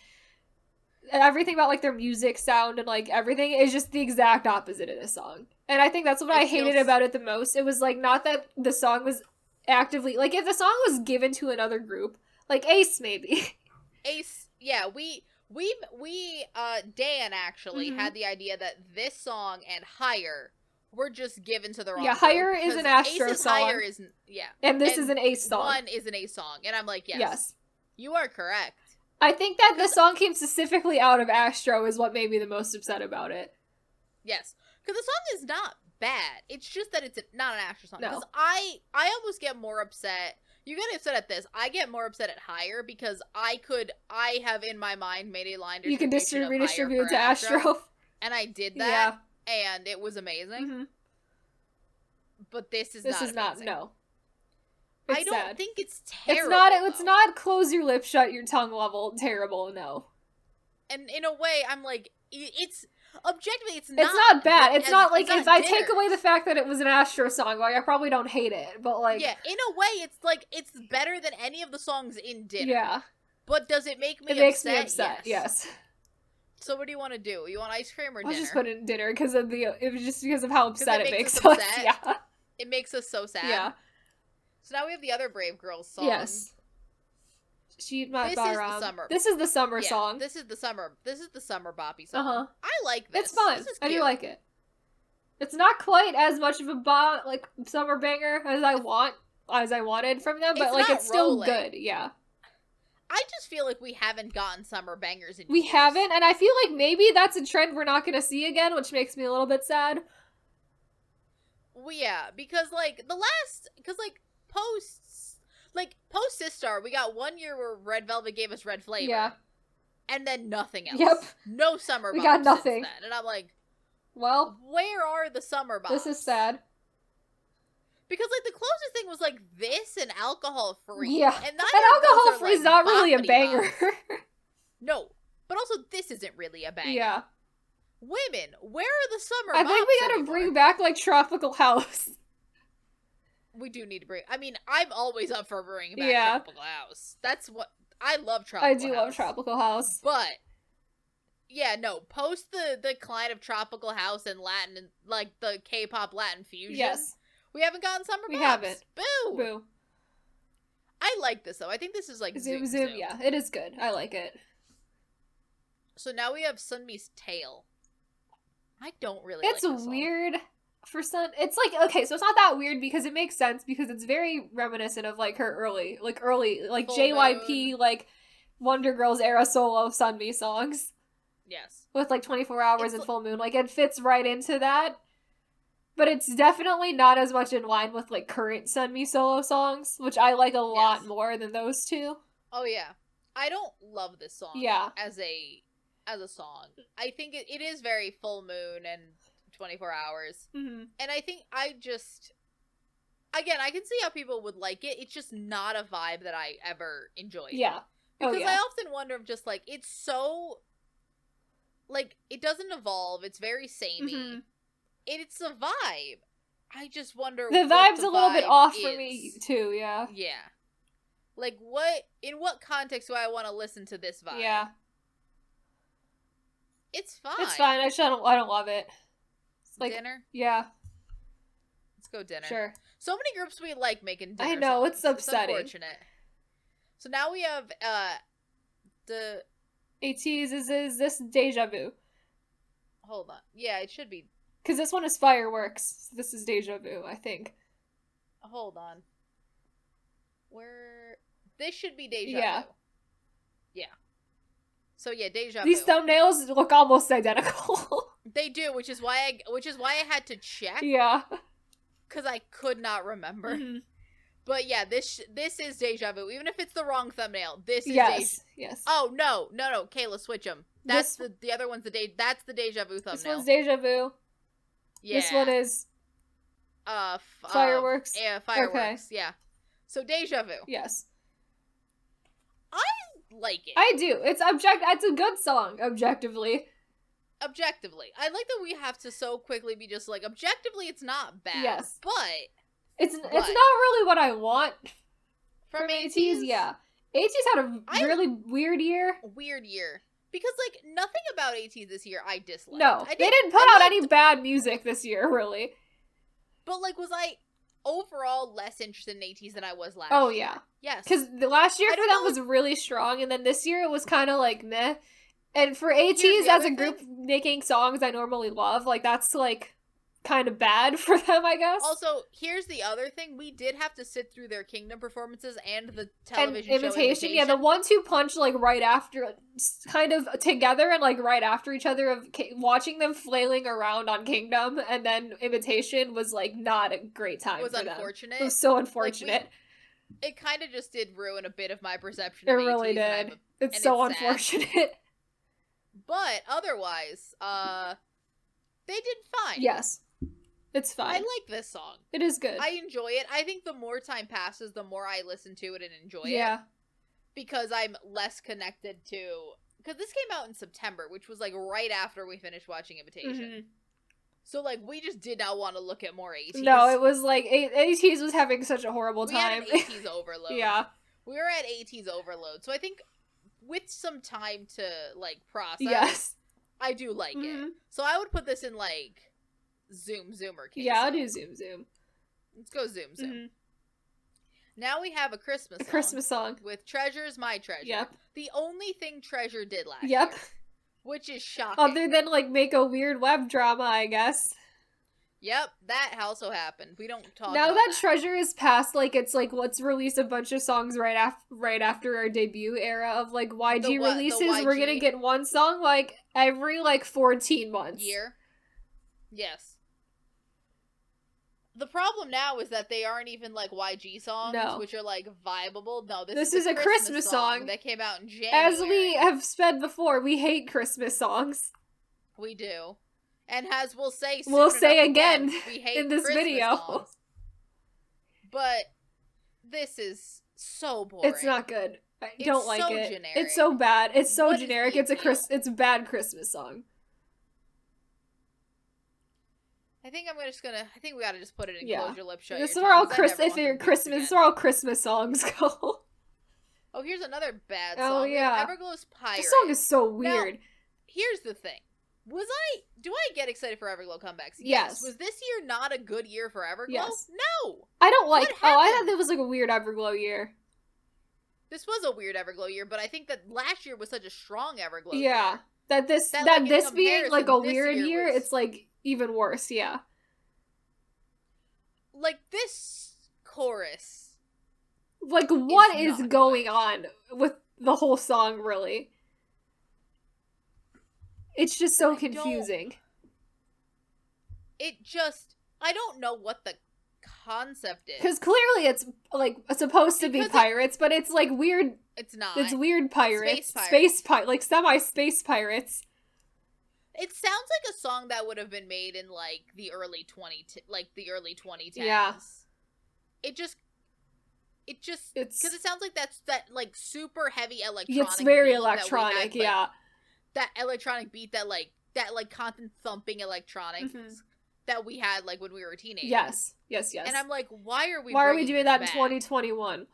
everything about, like, their music sound and, like, everything is just the exact opposite of this song. And I think that's what I hated about it the most. It was, like, not that the song was actively... Like, if the song was given to another group, like Ace, maybe. Ace, yeah, Dan actually had the idea that this song and Higher were just given to the wrong group. Higher is an Astro song. Higher is, and this is an Ace song. One is an Ace song. And I'm like, yes. You are correct. I think that the song came specifically out of Astro is what made me the most upset about it. Yes. Because the song is not bad. It's just that it's not an Astro song. No. Because I almost get more upset... You get upset at this. I get more upset at Higher because I have in my mind made a line you can redistribute it to Astro. And I did that. Yeah. And it was amazing. Mm-hmm. But this is not, no. I don't think it's terrible. It's not close your lips, shut your tongue level terrible, no. And in a way, I'm like, it's... Objectively, it's not bad. It's not like if I take away the fact that it was an Astro song, like I probably don't hate it, but like in a way, it's like it's better than any of the songs in Dinner. Yeah. But does it make me upset? It makes me upset. Yes. So what do you want to do? You want ice cream or dinner? I'll just put it in Dinner because of how upset it makes us. Yeah. It makes us so sad. Yeah. So now we have the other Brave Girls song. Yes. This is the summer. This is the summer song. This is the summer boppy song. Uh-huh. I like this. It's fun. I do like it. It's not quite as much of a summer banger as I wanted from them, but like it's still good. Yeah. I just feel like we haven't gotten summer bangers in years. We haven't, and I feel like maybe that's a trend we're not going to see again, which makes me a little bit sad. Well, yeah, because post Sistar, we got 1 year where Red Velvet gave us Red Flavor. Yeah. And then nothing else. Yep. No summer bops. We got nothing. And I'm like, well, where are the summer bops? This is sad. Because, like, the closest thing was, like, this and Alcohol Free. Yeah. And Alcohol Free is not really a banger. No. But also, this isn't really a banger. Yeah. Women, where are the summer I think we gotta bring back, like, Tropical House. We do need to bring... I mean, I'm always up for bringing back Tropical House. That's what... I love Tropical House. I do love Tropical House. But... Yeah, no, post the decline of Tropical House and Latin, and like the K-pop Latin fusion. Yes. We haven't gotten summer bops. We haven't. Boo! Boo. I like this, though. I think this is like Zoom. Yeah, it is good. I like it. So now we have Sunmi's Tail. I don't really like this song. It's weird for Sun. It's like, okay, so it's not that weird because it makes sense because it's very reminiscent of like her early, like Full JYP, Moon. Like Wonder Girls era solo Sunmi songs. Yes. With like 24 Hours and Full Moon. Like it fits right into that. But it's definitely not as much in line with like current Sunmi solo songs, which I like a lot more than those two. Oh yeah. I don't love this song as a song. I think it is very Full Moon and 24 Hours. Mm-hmm. And I think again, I can see how people would like it. It's just not a vibe that I ever enjoyed. Yeah. Because I often wonder if just like, it's so... Like, it doesn't evolve. It's very samey. Mm-hmm. It's a vibe. I just wonder the vibe's a little bit off for me, too, yeah. Yeah. Like, in what context do I want to listen to this vibe? Yeah. It's fine. It's fine. I don't love it. Like, dinner? Yeah. Let's go dinner. Sure. So many groups we like making dinner I know, songs. it's upsetting. It's unfortunate. So now we have, the... ATEEZ is this Deja Vu? Hold on. Yeah, it should be. Because this one is Fireworks. This is Deja Vu, I think. Hold on. This should be Deja Vu. Yeah. So yeah, Deja Vu. These thumbnails look almost identical. They do, which is why I had to check. Yeah. Because I could not remember. Mm-hmm. But yeah, this is Deja Vu. Even if it's the wrong thumbnail, this is Yes. Oh, no. Kayla, switch them. That's the other one's that's the Deja Vu thumbnail. This one's Deja Vu. Yeah. This one is... Fireworks. Yeah, Fireworks. Okay. Yeah. So Deja Vu. Yes. I like it. I do. It's a good song, objectively. Objectively. I like that we have to so quickly be just like, objectively it's not bad. Yes. But... It's not really what I want from ATEEZ. Yeah. ATEEZ had a really weird year. Because, like, nothing about ATEEZ this year I disliked. No. They didn't put out any bad music this year, really. But, like, was I overall less interested in ATEEZ than I was last year? Oh, yeah. Yes. Because the last year for them was really strong, and then this year it was kind of, like, meh. And for ATEEZ as a group making songs I normally love, like, that's, like... kind of bad for them, I guess. Also, here's the other thing. We did have to sit through their Kingdom performances and the television show Imitation. Yeah, the 1-2 punch, like, right after, kind of together and, like, right after each other of watching them flailing around on Kingdom and then Imitation was, like, not a great time for them. It was unfortunate. It was so unfortunate. It kind of just did ruin a bit of my perception it of really ATEEZ, did. It's so unfortunate. But, otherwise, they did fine. Yes. It's fine. I like this song. It is good. I enjoy it. I think the more time passes, the more I listen to it and enjoy it. Yeah. Because I'm less connected to... Because this came out in September, which was, like, right after we finished watching Imitation. Mm-hmm. So, like, we just did not want to look at more ATEEZ. No, it was, like, ATEEZ was having such a horrible time. We had an ATEEZ overload. Yeah. We were at ATEEZ overload. So I think with some time to, like, process, I do like it. So I would put this in, like... Zoomer case. Yeah, I'll do Zoom. Let's go Zoom. Mm-hmm. Now we have a Christmas song with Treasure's My Treasure. Yep. The only thing Treasure did last year. Which is shocking. Other than, like, make a weird web drama, I guess. Yep, that also happened. We don't talk now about that Treasure is past, like, it's like, let's release a bunch of songs right after our debut era of, like, YG releases. YG. We're gonna get one song, like, every, like, 14 months. Year. Yes. The problem now is that they aren't even, like, YG songs, which are, like, vibeable. No, this is a Christmas song that came out in January. As we have said before, we hate Christmas songs. We do. And as we'll say again we hate in this Christmas video. Songs. But this is so boring. It's not good. I don't like so it. Generic. It's so bad. It's so what generic. It's a bad Christmas song. I think we gotta just put it in Close Your Lips, Shut Your This is where all Christmas songs go. Oh, here's another bad song. Oh, yeah. Everglow's Pirate. This song is so weird. Now, here's the thing. Do I get excited for Everglow comebacks? Yes. Was this year not a good year for Everglow? Yes. No. I don't like, I thought that was like a weird Everglow year. This was a weird Everglow year, but I think that last year was such a strong Everglow year. Yeah. That this being like a weird year, it's like even worse, yeah. Like this chorus. Like what is going on with the whole song, really? It's just so confusing. I don't know what the concept is. Because clearly it's, like, supposed to be pirates, but it's, like, weird. It's not. It's weird pirates. Space pirates. Like, semi-space pirates. It sounds like a song that would have been made in, like, the early 2010s. Yeah. It just, because it sounds like that, like, super heavy electronic It's very electronic, yeah. That electronic beat, that constant thumping electronics that we had, like, when we were teenagers. Yes. And I'm like, why are we doing that in 2021?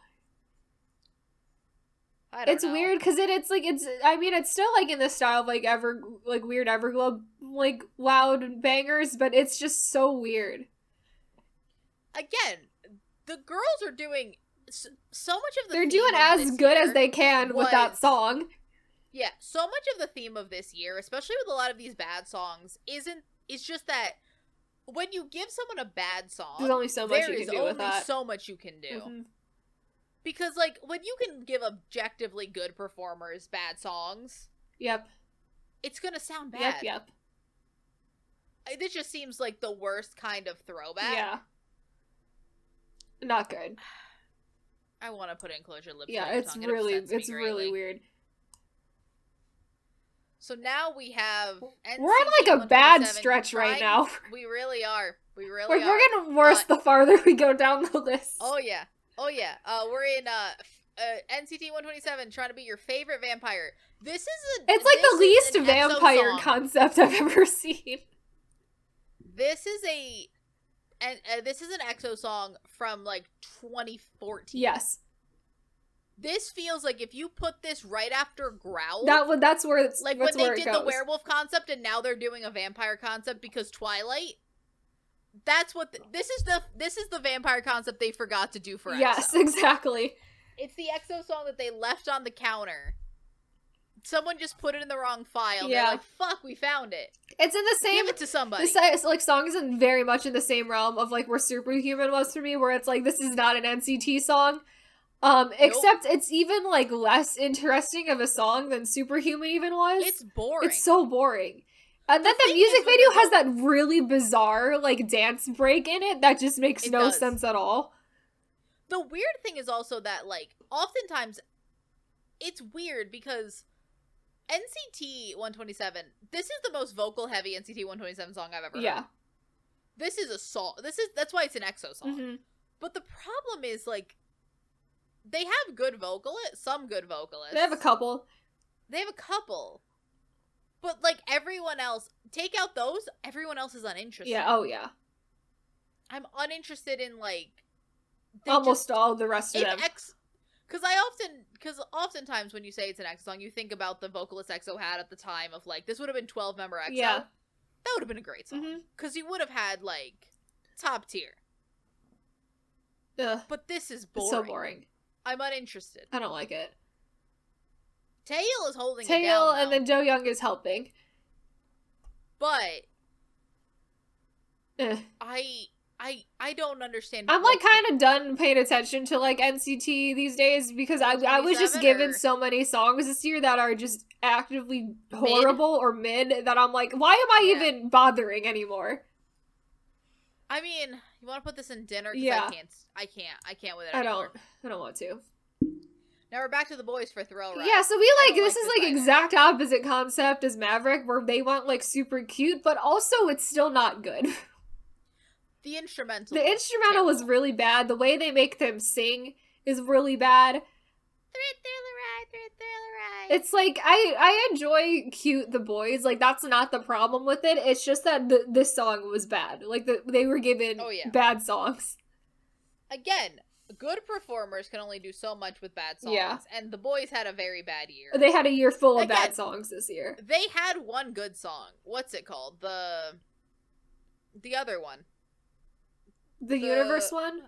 I don't know. It's weird, because it's still, like, in the style of, like, weird Everglow, like, loud bangers, but it's just so weird. Again, the girls are doing so much of the They're doing as good as they can with that song. Yeah, so much of the theme of this year, especially with a lot of these bad songs, it's just that when you give someone a bad song, there's only so much you can do with that. There is only so much you can do. Mm-hmm. Because, like, when you can give objectively good performers bad songs, yep, it's gonna sound bad. Yep. This just seems like the worst kind of throwback. Yeah. Not good. I want to put in Close Your Lips. Yeah, it's really weird. So now we have we're on like a bad stretch right now. We really are. We're getting worse the farther we go down the list. Oh yeah. We're in NCT 127, trying to be your favorite vampire. It's like the least vampire concept I've ever seen. This is this is an EXO song from like 2014. Yes. This feels like if you put this right after Growl, that's where it's like when they did the werewolf concept and now they're doing a vampire concept because Twilight. That's what this is the vampire concept they forgot to do for EXO. Yes, exactly. It's the EXO song that they left on the counter. Someone just put it in the wrong file. Yeah. They're like, fuck, we found it. It's in the same... Give it to somebody. This, like, song is very much in the same realm of, like, where Superhuman was for me, where it's like, this is not an NCT song. Except it's even, like, less interesting of a song than Superhuman even was. It's boring. It's so boring. And then the music video has that really bizarre, like, dance break in it that just makes no sense at all. The weird thing is also that, like, oftentimes, it's weird because NCT 127, this is the most vocal-heavy NCT 127 song I've ever heard. Yeah. This is a song. That's why it's an EXO song. Mm-hmm. But the problem is, like, they have some good vocalists. They have a couple. But, like, everyone else, take out those, everyone else is uninterested. Yeah, oh yeah. I'm uninterested in, like... Almost all the rest of them. Because oftentimes when you say it's an EXO song, you think about the vocalist EXO had at the time of, like, this would have been 12-member EXO. Yeah. That would have been a great song. Because you would have had, like, top tier. Ugh. But this is boring. It's so boring. I'm uninterested. I don't like it. Taeyeon is holding it down, and then Do-young is helping. But I don't understand. I'm like kind of done paying attention to like NCT these days because I was just given so many songs this year that are just actively horrible or mid that I'm like, why am I even bothering anymore? I mean, you want to put this in dinner? Yeah. I can't with it anymore. I don't want to. Now we're back to the boys for Thrill Ride. Yeah, so this is like exact opposite concept as Maverick, where they want like super cute, but also it's still not good. The instrumental. The instrumental was really bad. The way they make them sing is really bad. It's like, I enjoy Cute the Boys. Like, that's not the problem with it. It's just that this song was bad. Like, they were given bad songs. Again, good performers can only do so much with bad songs. Yeah. And the boys had a very bad year. They had a year full of bad songs this year. They had one good song. What's it called? The other one. The Universe one?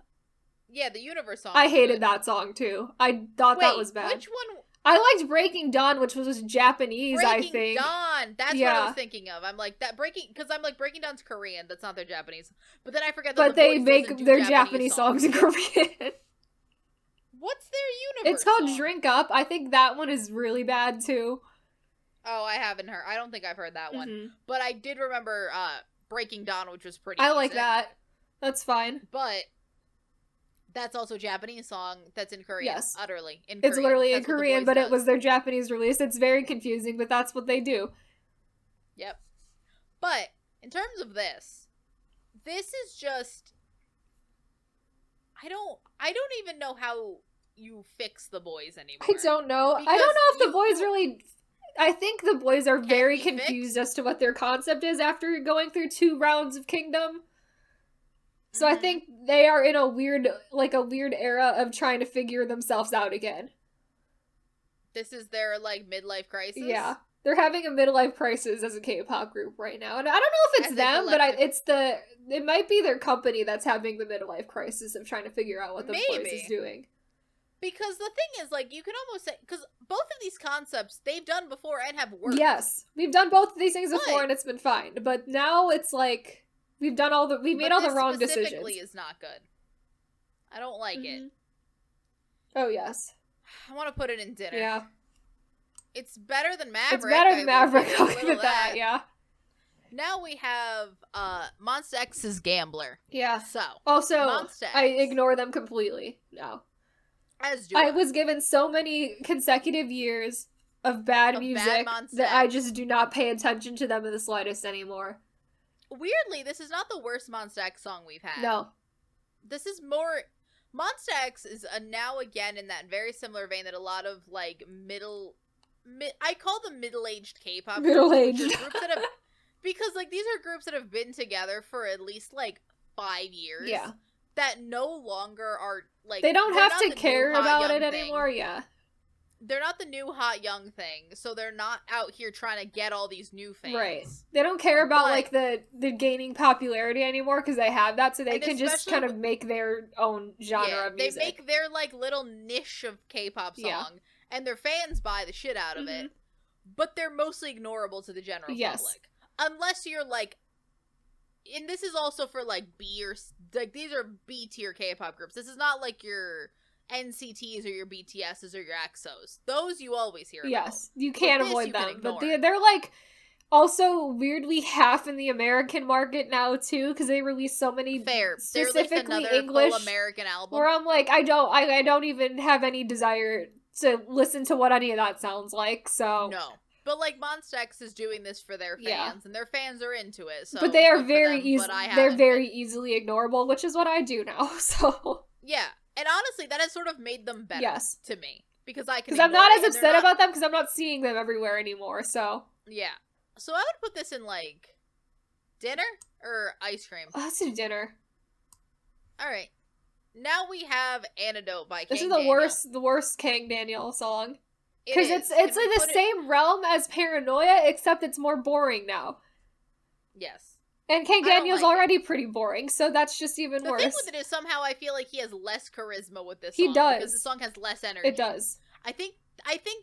Yeah, the Universe song. I hated that song, too. I thought that was bad. Which one? I liked Breaking Dawn, which was Japanese, I think. Breaking Dawn! That's what I was thinking of. I'm like, Breaking Dawn's Korean. That's not their Japanese. But then I forget that they make their Japanese songs in Korean. What's their Universe It's called song? Drink Up. I think that one is really bad, too. Oh, I haven't heard. I don't think I've heard that one. But I did remember Breaking Dawn, which was pretty I like that. That's fine. But that's also a Japanese song that's in Korean. Yes. Utterly. In It's Korean. literally in Korean, but it was their Japanese release. It's very confusing, but that's what they do. Yep. But, in terms of this is just... I don't even know how you fix the boys anymore. I don't know. I don't know if the boys really... I think the boys are very confused as to what their concept is after going through 2 rounds of Kingdom. So I think they are in a weird era of trying to figure themselves out again. This is their, midlife crisis? Yeah. They're having a midlife crisis as a K-pop group right now. And I don't know if it's them, but it might be their company that's having the midlife crisis of trying to figure out what the boys is doing. Because the thing is, you can almost say... Because both of these concepts, they've done before and have worked. Yes. We've done both of these things before and it's been fine. But now it's like... We've made all the wrong decisions. This specifically is not good. I don't like it. Oh, yes. I want to put it in dinner. Yeah. It's better than Maverick. It's better than Maverick. I'll give it that, yeah. Now we have Monsta X's Gambler. Yeah. So, also, I ignore them completely now. I was given so many consecutive years of bad music that I just do not pay attention to them in the slightest anymore. Weirdly, this is not the worst Monsta X song we've had. No. This is more... Monsta X is now again in that very similar vein that a lot of, I call them middle-aged K-pop Middle-aged. groups that have... Because, these are groups that have been together for at least, 5 years. Yeah. That no longer are, they don't have to care about it anymore, yeah. They're not the new hot young thing, so they're not out here trying to get all these new fans. Right. They don't care about, the gaining popularity anymore, because they have that, so they can just kind of make their own genre of music. They make their, little niche of K-pop song, and their fans buy the shit out of it, but they're mostly ignorable to the general public. Unless you're, and this is also for, B or, these are B-tier K-pop groups. This is not, your... NCTs or your BTSs or your EXOs. Those you always hear about. Yes, you can't avoid them. But they're also weirdly half in the American market now too, because they release so many specifically English full American album. Where I'm I don't even have any desire to listen to what any of that sounds like. So no. But Monsta X is doing this for their fans, and their fans are into it. So but they are very easily ignorable, which is what I do now. So yeah. And honestly, that has sort of made them better to me. Because I'm not as upset about them because I'm not seeing them everywhere anymore, so. Yeah. So I would put this in, dinner or ice cream? Let's do dinner. Alright. Now we have Antidote by Kang This is Daniel. the worst Kang Daniel song. Because it's the same realm as Paranoia, except it's more boring now. Yes. And Kang Daniel's already pretty boring, so that's just even worse. The thing with it is somehow I feel like he has less charisma with this song. He does. Because the song has less energy. It does. I think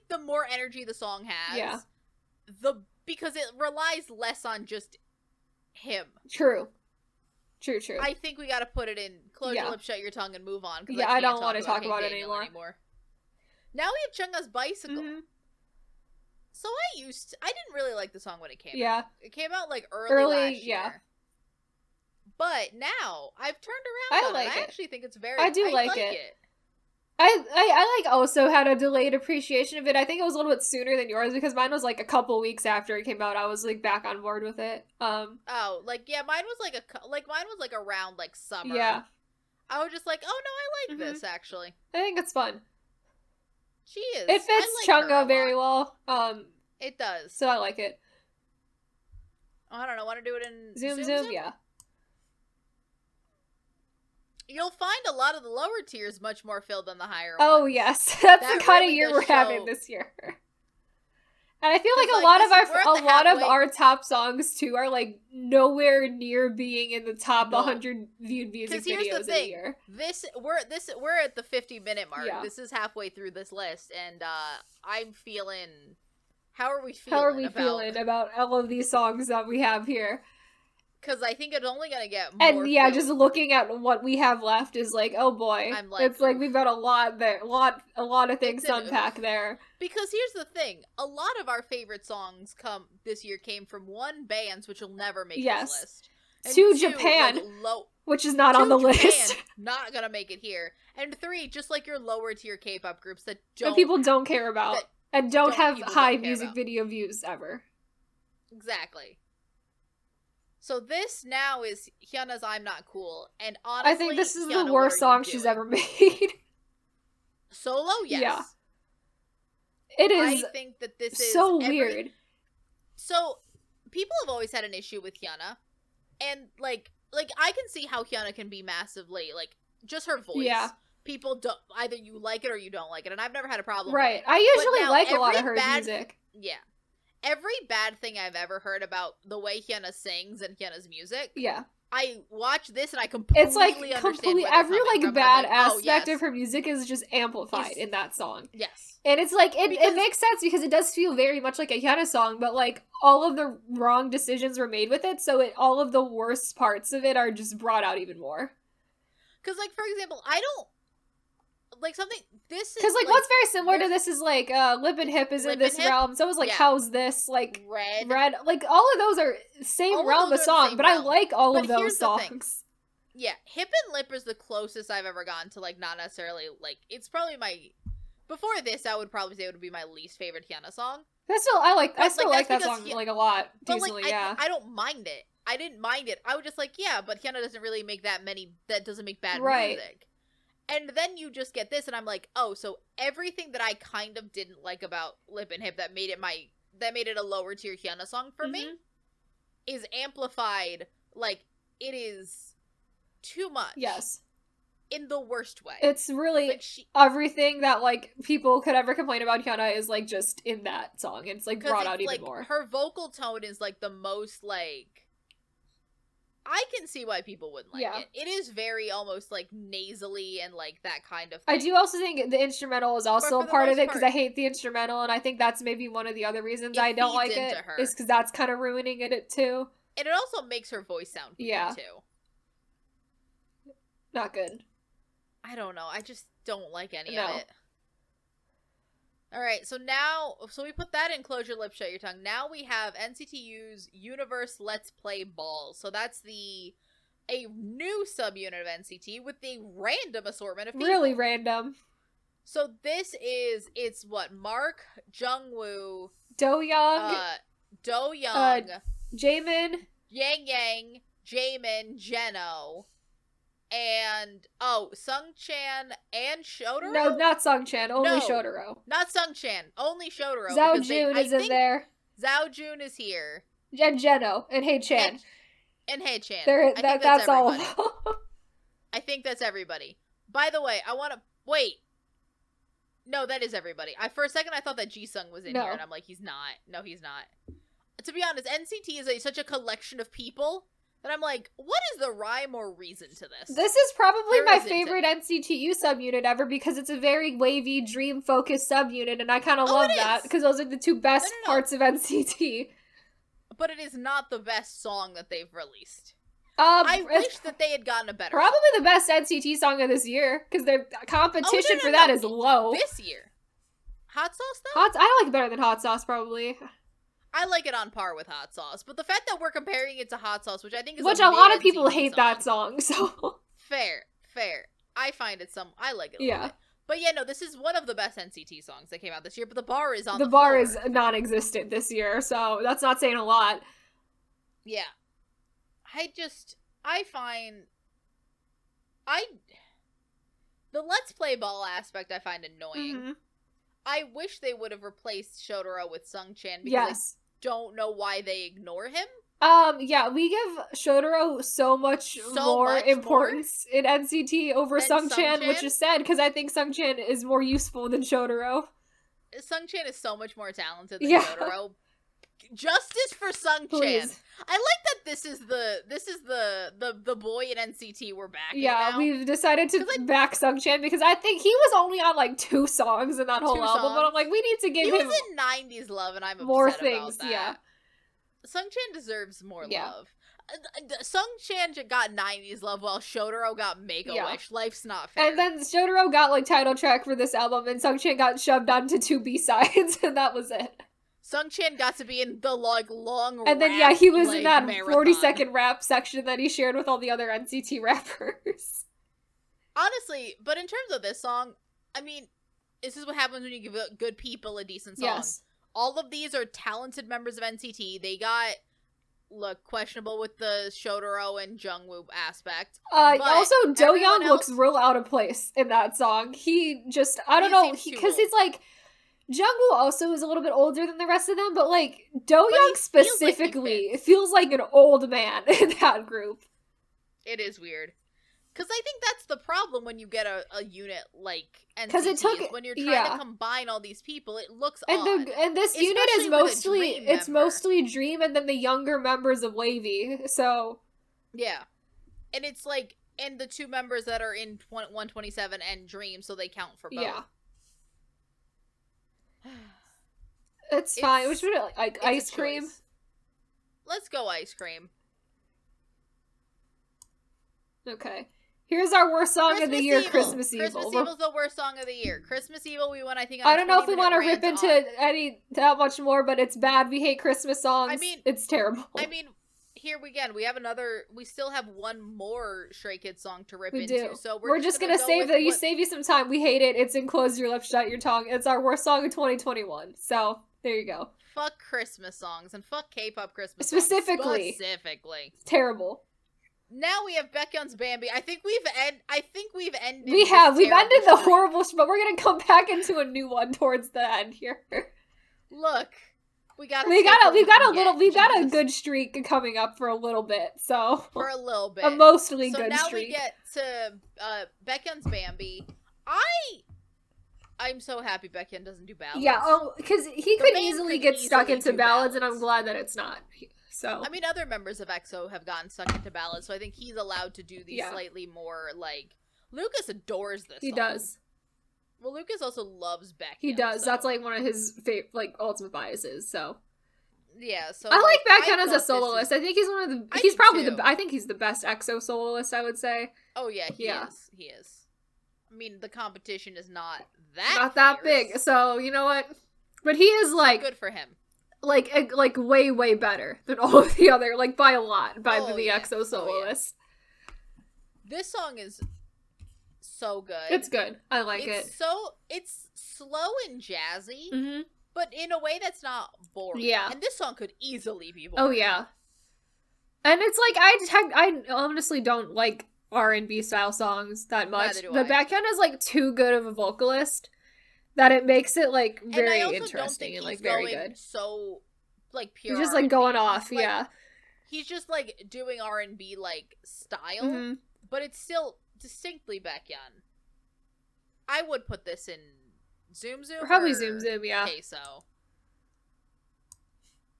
the more energy the song has, because it relies less on just him. True. I think we gotta put it in close your lips, shut your tongue, and move on. Yeah, I don't want to talk about it anymore. Now we have Chungha's Bicycle. Mm-hmm. So I didn't really like the song when it came out. Yeah. It came out early last year. Yeah. But now I've turned around on it. I actually think it's very I like it. I like also had a delayed appreciation of it. I think it was a little bit sooner than yours because mine was like a couple weeks after it came out. I was like back on board with it. Oh, like yeah, mine was like around like summer. Yeah. I was just like, oh no, I like this actually. I think it's fun. She is. It fits like Chungha very well. It does. So I like it. I don't know. Want to do it in Zoom? Yeah. You'll find a lot of the lower tiers much more filled than the higher ones. Oh, yes. That's the kind of year we're having this year. And I feel like a lot of our top songs, too, are, like, nowhere near being in the top 100 viewed music videos of the year. We're at the 50-minute mark. Yeah. This is halfway through this list, and I'm feeling... How are we feeling about all of these songs that we have here? Because I think it's only gonna get more. And yeah, just looking at what we have left is like, oh boy, it's like we've got a lot there, a lot of things to unpack there. Because here's the thing: a lot of our favorite songs this year came from one, bands which will never make this list. And two, Japan, which is not on the list, not gonna make it here. And 3, just like your lower tier K-pop groups that people don't care about and don't have high music video views ever. Exactly. So this now is Hyunna's I'm Not Cool, and honestly, I think this is the worst song she's ever made. Solo, yes. Yeah. It is. I think that this is so weird. So, people have always had an issue with Hyunna, and like I can see how Hyunna can be massively, like, just her voice. Yeah. People don't, either you like it or you don't like it, and I've never had a problem with it. I usually like a lot of her music. Yeah. Every bad thing I've ever heard about the way Hyunna sings and Hyunna's music, I watch this and I completely understand where every like bad aspect of her music is just amplified in that song. Yes. And it's like it makes sense because it does feel very much like a Hyunna song, but like all of the wrong decisions were made with it, so all of the worst parts of it are just brought out even more. Because like, for example, I don't like something this is because like what's very similar to this is like Lip and Hip is in this realm, so it was like How's This, like Red, like all of those are same realm of song, but I like all of those songs. Yeah, Hip and Lip is the closest I've ever gotten to like not necessarily like it's probably my before this I would probably say it would be my least favorite Hyunna song. I still like that song like a lot. Decently, but like I don't mind it. I didn't mind it. I was just like, yeah, but Hyunna doesn't really make that doesn't make bad music. And then you just get this, and I'm like, oh, so everything that I kind of didn't like about Lip and Hip that made it a lower tier Hyunna song for me is amplified. Like, it is too much. Yes. In the worst way. It's really like everything that like people could ever complain about Hyunna is like just in that song. It's like brought out even more. Her vocal tone is like the most like I can see why people wouldn't like it. It is very almost like nasally and like that kind of thing. I do also think the instrumental is also a part of it because I hate the instrumental, and I think that's maybe one of the other reasons I don't like it is because that's kind of ruining it too. And it also makes her voice sound weird too. Not good. I don't know. I just don't like any of it. Alright, so we put that in Close Your Lips, Shut Your Tongue. Now we have NCT U's Universe Let's Play Ball. So that's a new subunit of NCT with a random assortment of people. Really random. So it's what? Mark, Jungwoo, Taeyeon, Jaemin, Yang, Jaemin, Jeno, and Sungchan and Shotaro? No, not Sungchan, only Shotaro. Not Sungchan, only Shotaro. Zhao Jun is in there. Zhao Jun is here. And Jeno and Hei Chan. And Hei Chan. That's all. I think that's everybody. By the way, I want to wait. No, that is everybody. For a second I thought that Jisung was in here, and I'm like, he's not. No, he's not. To be honest, NCT is such a collection of people. And I'm like, what is the rhyme or reason to this? This is probably my favorite NCTU subunit ever because it's a very wavy, dream-focused subunit, and I kind of love that because those are the two best parts of NCT. But it is not the best song that they've released. I wish that they had gotten a better probably song. The best NCT song of this year because their competition for that is low. This year. Hot Sauce, though? I like it better than Hot Sauce, probably. I like it on par with Hot Sauce, but the fact that we're comparing it to Hot Sauce, which I think is a lot of people hate that song, so fair. I find it I like it a little bit. But yeah, no, this is one of the best NCT songs that came out this year, but the bar is on the bar floor. is non-existent this year, so that's not saying a lot. Yeah. The Let's Play Ball aspect I find annoying. Mm-hmm. I wish they would have replaced Shotaro with Sungchan because I don't know why they ignore him. Yeah, we give Shotaro so much more importance in NCT over Sungchan, which is sad because I think Sungchan is more useful than Shotaro. Sungchan is so much more talented than Shotaro. Justice for Sungchan. Please. I like that this is the boy in NCT we're backing. Yeah, now. We've decided to back Sungchan because I think he was only on like 2 songs in that whole album, but I'm like, we need to give him. He was in 90s Love, and I'm more upset things. About that. Yeah. Sungchan deserves more love. Sungchan got 90s love while Shotaro got Make-A-Wish. Life's not fair. And then Shotaro got like title track for this album, and Sungchan got shoved onto 2 B-sides, and that was it. Sungchan got to be in the long and then rap, he was in that 40-second rap section that he shared with all the other NCT rappers. Honestly, but in terms of this song, I mean, this is what happens when you give good people a decent song. Yes. All of these are talented members of NCT. They got questionable with the Shotaro and Jungwoo aspect. Also, Taeyeon looks real out of place in that song. He just, I don't know, because it's like, Jungwoo also is a little bit older than the rest of them, but like, Taeyeon specifically feels like an old man in that group. It is weird. Because I think that's the problem when you get a unit like NCT. When you're trying to combine all these people, it looks odd. And this unit is mostly Dream and then the younger members of Wavy, so... Yeah. And it's like, and the 2 members that are in 127 and Dream, so they count for both. Yeah. It's fine. Which would like ice cream? Choice. Let's go ice cream. Okay. Here's our worst song of the year, Evil. Christmas Evil. Christmas Evil's the worst song of the year. Christmas Evil, we won, I think, I don't know if we want to rip into that much more, but it's bad. We hate Christmas songs. I mean, it's terrible. I mean, here we still have one more Stray Kids song to rip into, so we're just gonna save you some time. We hate it. It's in Close Your Lips, Shut Your Tongue. It's our worst song of 2021. So, there you go. Fuck Christmas songs, and fuck K-pop Christmas Specifically. songs. Specifically. Terrible. Now we have Baekhyun's Bambi. I think we've ended. We've ended the horrible, but we're gonna come back into a new one towards the end here. Look, we got a good streak coming up for a little bit. So for a little bit, a mostly good streak. So now we get to Baekhyun's Bambi. I'm so happy Baekhyun doesn't do ballads. Yeah, because he could easily get stuck into ballads, and I'm glad that it's not. So I mean, other members of EXO have gotten stuck into ballads, so I think he's allowed to do these slightly more, like... Lucas adores this He song. Does. Well, Lucas also loves Baekhyun. He does. So. That's, like, one of his ultimate biases, so... Yeah, so... I like Baekhyun as a soloist. I think he's one of the... I think he's the best EXO soloist, I would say. Oh, yeah, he is. He is. I mean, the competition is not that big, so, you know what? But he is, like... Good for him. Like way, way better than all of the other, like, by a lot, by the EXO soloists. This song is so good. It's good. I like it. It's slow and jazzy, but in a way that's not boring. Yeah. And this song could easily be boring. Oh, yeah. And it's like, I honestly don't like R&B style songs that much. But Baekhyun is, like, too good of a vocalist that it makes it, like, very interesting and, like, very good. So, like, pure He's just, like, going off, like, He's just, like, doing R&B, like, style, but it's still distinctly Baekhyun. I would put this in Zoom Zoom. Probably Zoom Zoom, yeah. Queso.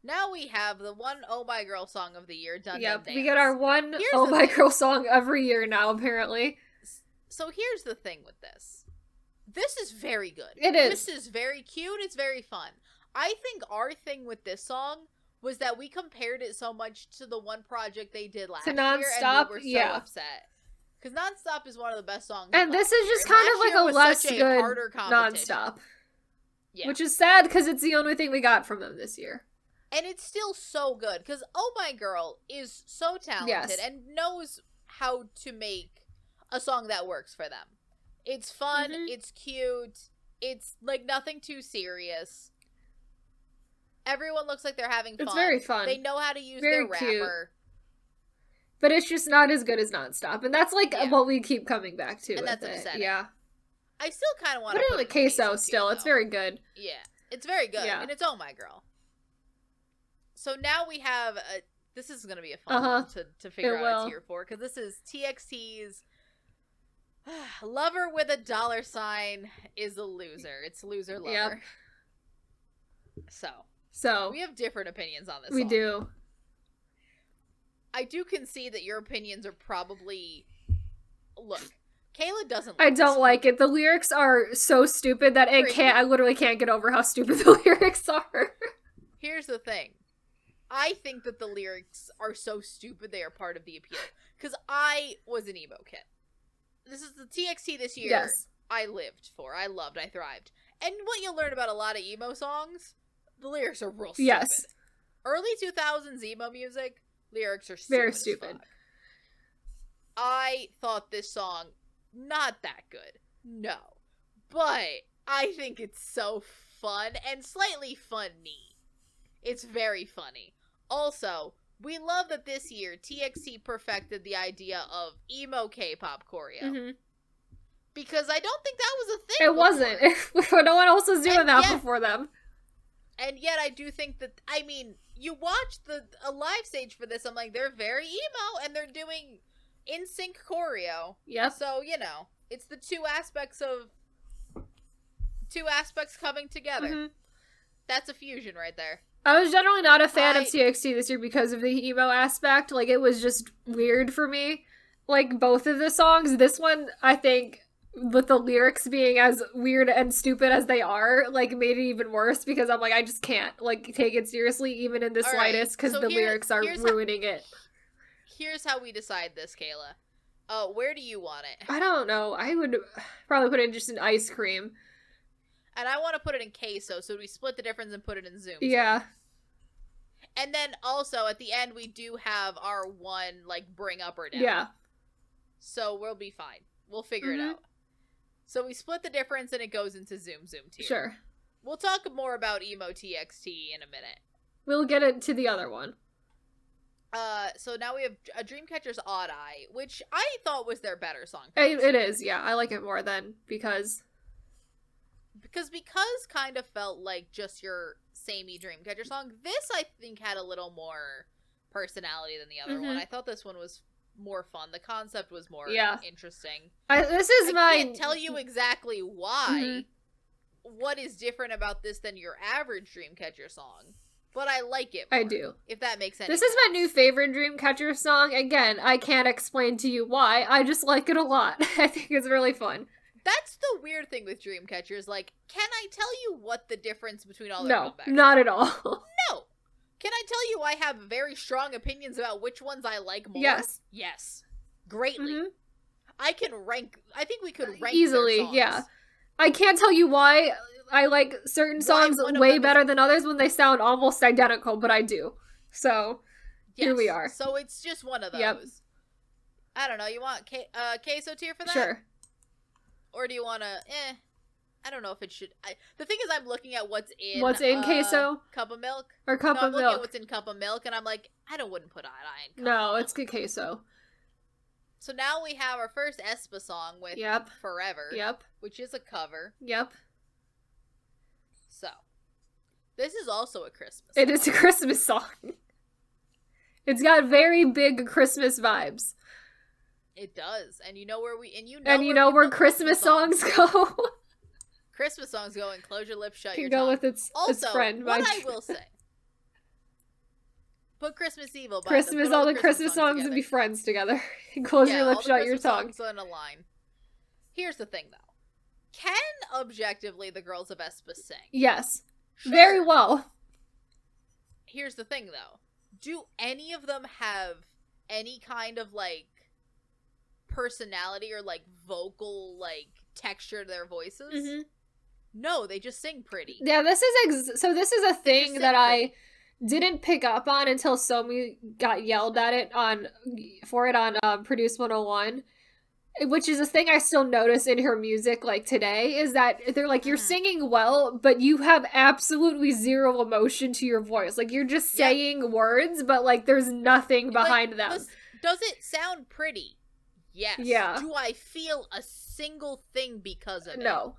Now we have the one Oh My Girl song of the year, Dun Dun Dance. We get our one Oh My Girl song every year now, apparently. So here's the thing with this. This is very good. It is. This is very cute. It's very fun. I think our thing with this song was that we compared it so much to the one project they did last year, and we were so upset. Because Nonstop is one of the best songs. And this is just kind of like a less good Nonstop. Yeah. Which is sad because it's the only thing we got from them this year. And it's still so good because Oh My Girl is so talented and knows how to make a song that works for them. It's fun, it's cute, it's, like, nothing too serious. Everyone looks like they're having fun. It's very fun. They know how to use their rapper. Cute. But it's just not as good as Nonstop. And that's, like, what we keep coming back to. And that's upsetting. Yeah. I still kind of want to put it in the queso still. It's very good. Yeah. It's very good. Yeah. And it's Oh My Girl. So now we have this is going to be a fun one to figure out a tier for, because this is TXT's Lover with a $sign is a loser. It's loser lover. Yep. So we have different opinions on this song. We do. I do concede that your opinions are probably... Look, Kayla doesn't like I don't like it. The lyrics are so stupid that I literally can't get over how stupid the lyrics are. Here's the thing. I think that the lyrics are so stupid they are part of the appeal. Because I was an emo kid. This is the TXT this year. Yes. I lived for. I loved. I thrived. And what you'll learn about a lot of emo songs, the lyrics are real stupid. Yes. Early 2000s emo music, lyrics are very stupid. I thought this song not that good. No. But I think it's so fun and slightly funny. It's very funny. Also, we love that this year TXT perfected the idea of emo K-pop choreo. Because I don't think that was a thing It wasn't. No one else was doing that before them. And yet I do think that, I mean, you watch a live stage for this, I'm like, they're very emo, and they're doing in-sync choreo. Yep. So, you know, it's the two aspects coming together. That's a fusion right there. I was generally not a fan of TXT this year because of the emo aspect. Like, it was just weird for me. Like, both of the songs. This one, I think, with the lyrics being as weird and stupid as they are, like, made it even worse because I'm like, I just can't, like, take it seriously even in the slightest because the lyrics are ruining it. Here's how we decide this, Kayla. Where do you want it? I don't know. I would probably put it in just an ice cream. And I want to put it in queso, so we split the difference and put it in Zoom. Yeah. And then also, at the end, we do have our one, like, bring up or down. Yeah. So we'll be fine. We'll figure it out. So we split the difference and it goes into Zoom tier. Sure. We'll talk more about emo TXT in a minute. We'll get it to the other one. So now we have a Dreamcatcher's Odd Eye, which I thought was their better song. It is, yeah. I like it more than because kind of felt like just your samey Dreamcatcher song. This, I think, had a little more personality than the other one. I thought this one was more fun. The concept was more interesting. I can't tell you exactly why. What is different about this than your average Dreamcatcher song? But I like it more, I do. If that makes sense. This is my new favorite Dreamcatcher song. Again, I can't explain to you why. I just like it a lot. I think it's really fun. That's the weird thing with Dreamcatchers. Like, can I tell you what the difference between all their comebacks? No, not at all. No. Can I tell you I have very strong opinions about which ones I like more? Yes. Yes. Greatly. I think we could rank easily, their songs. Yeah. I can't tell you why I like certain songs way better than others when they sound almost identical, but I do. So, here we are. So it's just one of those. Yep. I don't know. You want queso tier for that? Sure. Or do you want to, I don't know if it should. The thing is, I'm looking at what's in queso? Cup of milk. Or cup of milk. I'm looking at what's in cup of milk, and I'm like, wouldn't put Odd-Eye in cup of milk. It's good queso. So now we have our first aespa song with Forever. Yep. Which is a cover. Yep. So, this is also a Christmas song. It is a Christmas song. It's got very big Christmas vibes. It does. And you know where where Christmas songs go. Christmas songs go and Close Your Lips, Shut Your Tongue. Go with its friend. What I will say. Put Christmas Evil by Christmas, all the Christmas songs together. And be friends together. Close your lips, shut your tongue. Songs in a line. Here's the thing, though. Can, objectively, the girls of aespa sing? Yes. Sure. Very well. Here's the thing, though. Do any of them have any kind of, like, personality or, like, vocal, like, texture to their voices? No, they just sing pretty. Yeah, this is a thing that I didn't pick up on until Somi got yelled at it on Produce 101. which is a thing I still notice in her music, like, today, is that they're like, you're singing well, but you have absolutely zero emotion to your voice. Like, you're just saying words, but, like, there's nothing behind them. Does it sound pretty? Yes. Yeah. Do I feel a single thing because of it? No.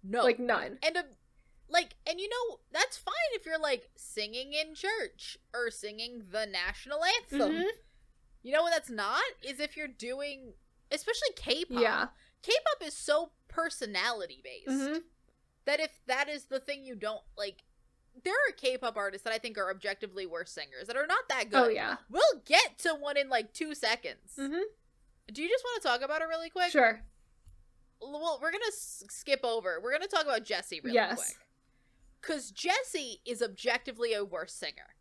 Like, none. And you know, that's fine if you're, like, singing in church or singing the national anthem. Mm-hmm. You know what that's not? Is if you're doing, especially K-pop. Yeah. K-pop is so personality-based that if that is the thing you don't, like, there are K-pop artists that I think are objectively worse singers that are not that good. Oh, yeah. We'll get to one in, like, 2 seconds. Mm-hmm. Do you just want to talk about it really quick? Sure. Well, we're going to skip over. We're going to talk about Jessie really quick. Because Jessie is objectively a worse singer.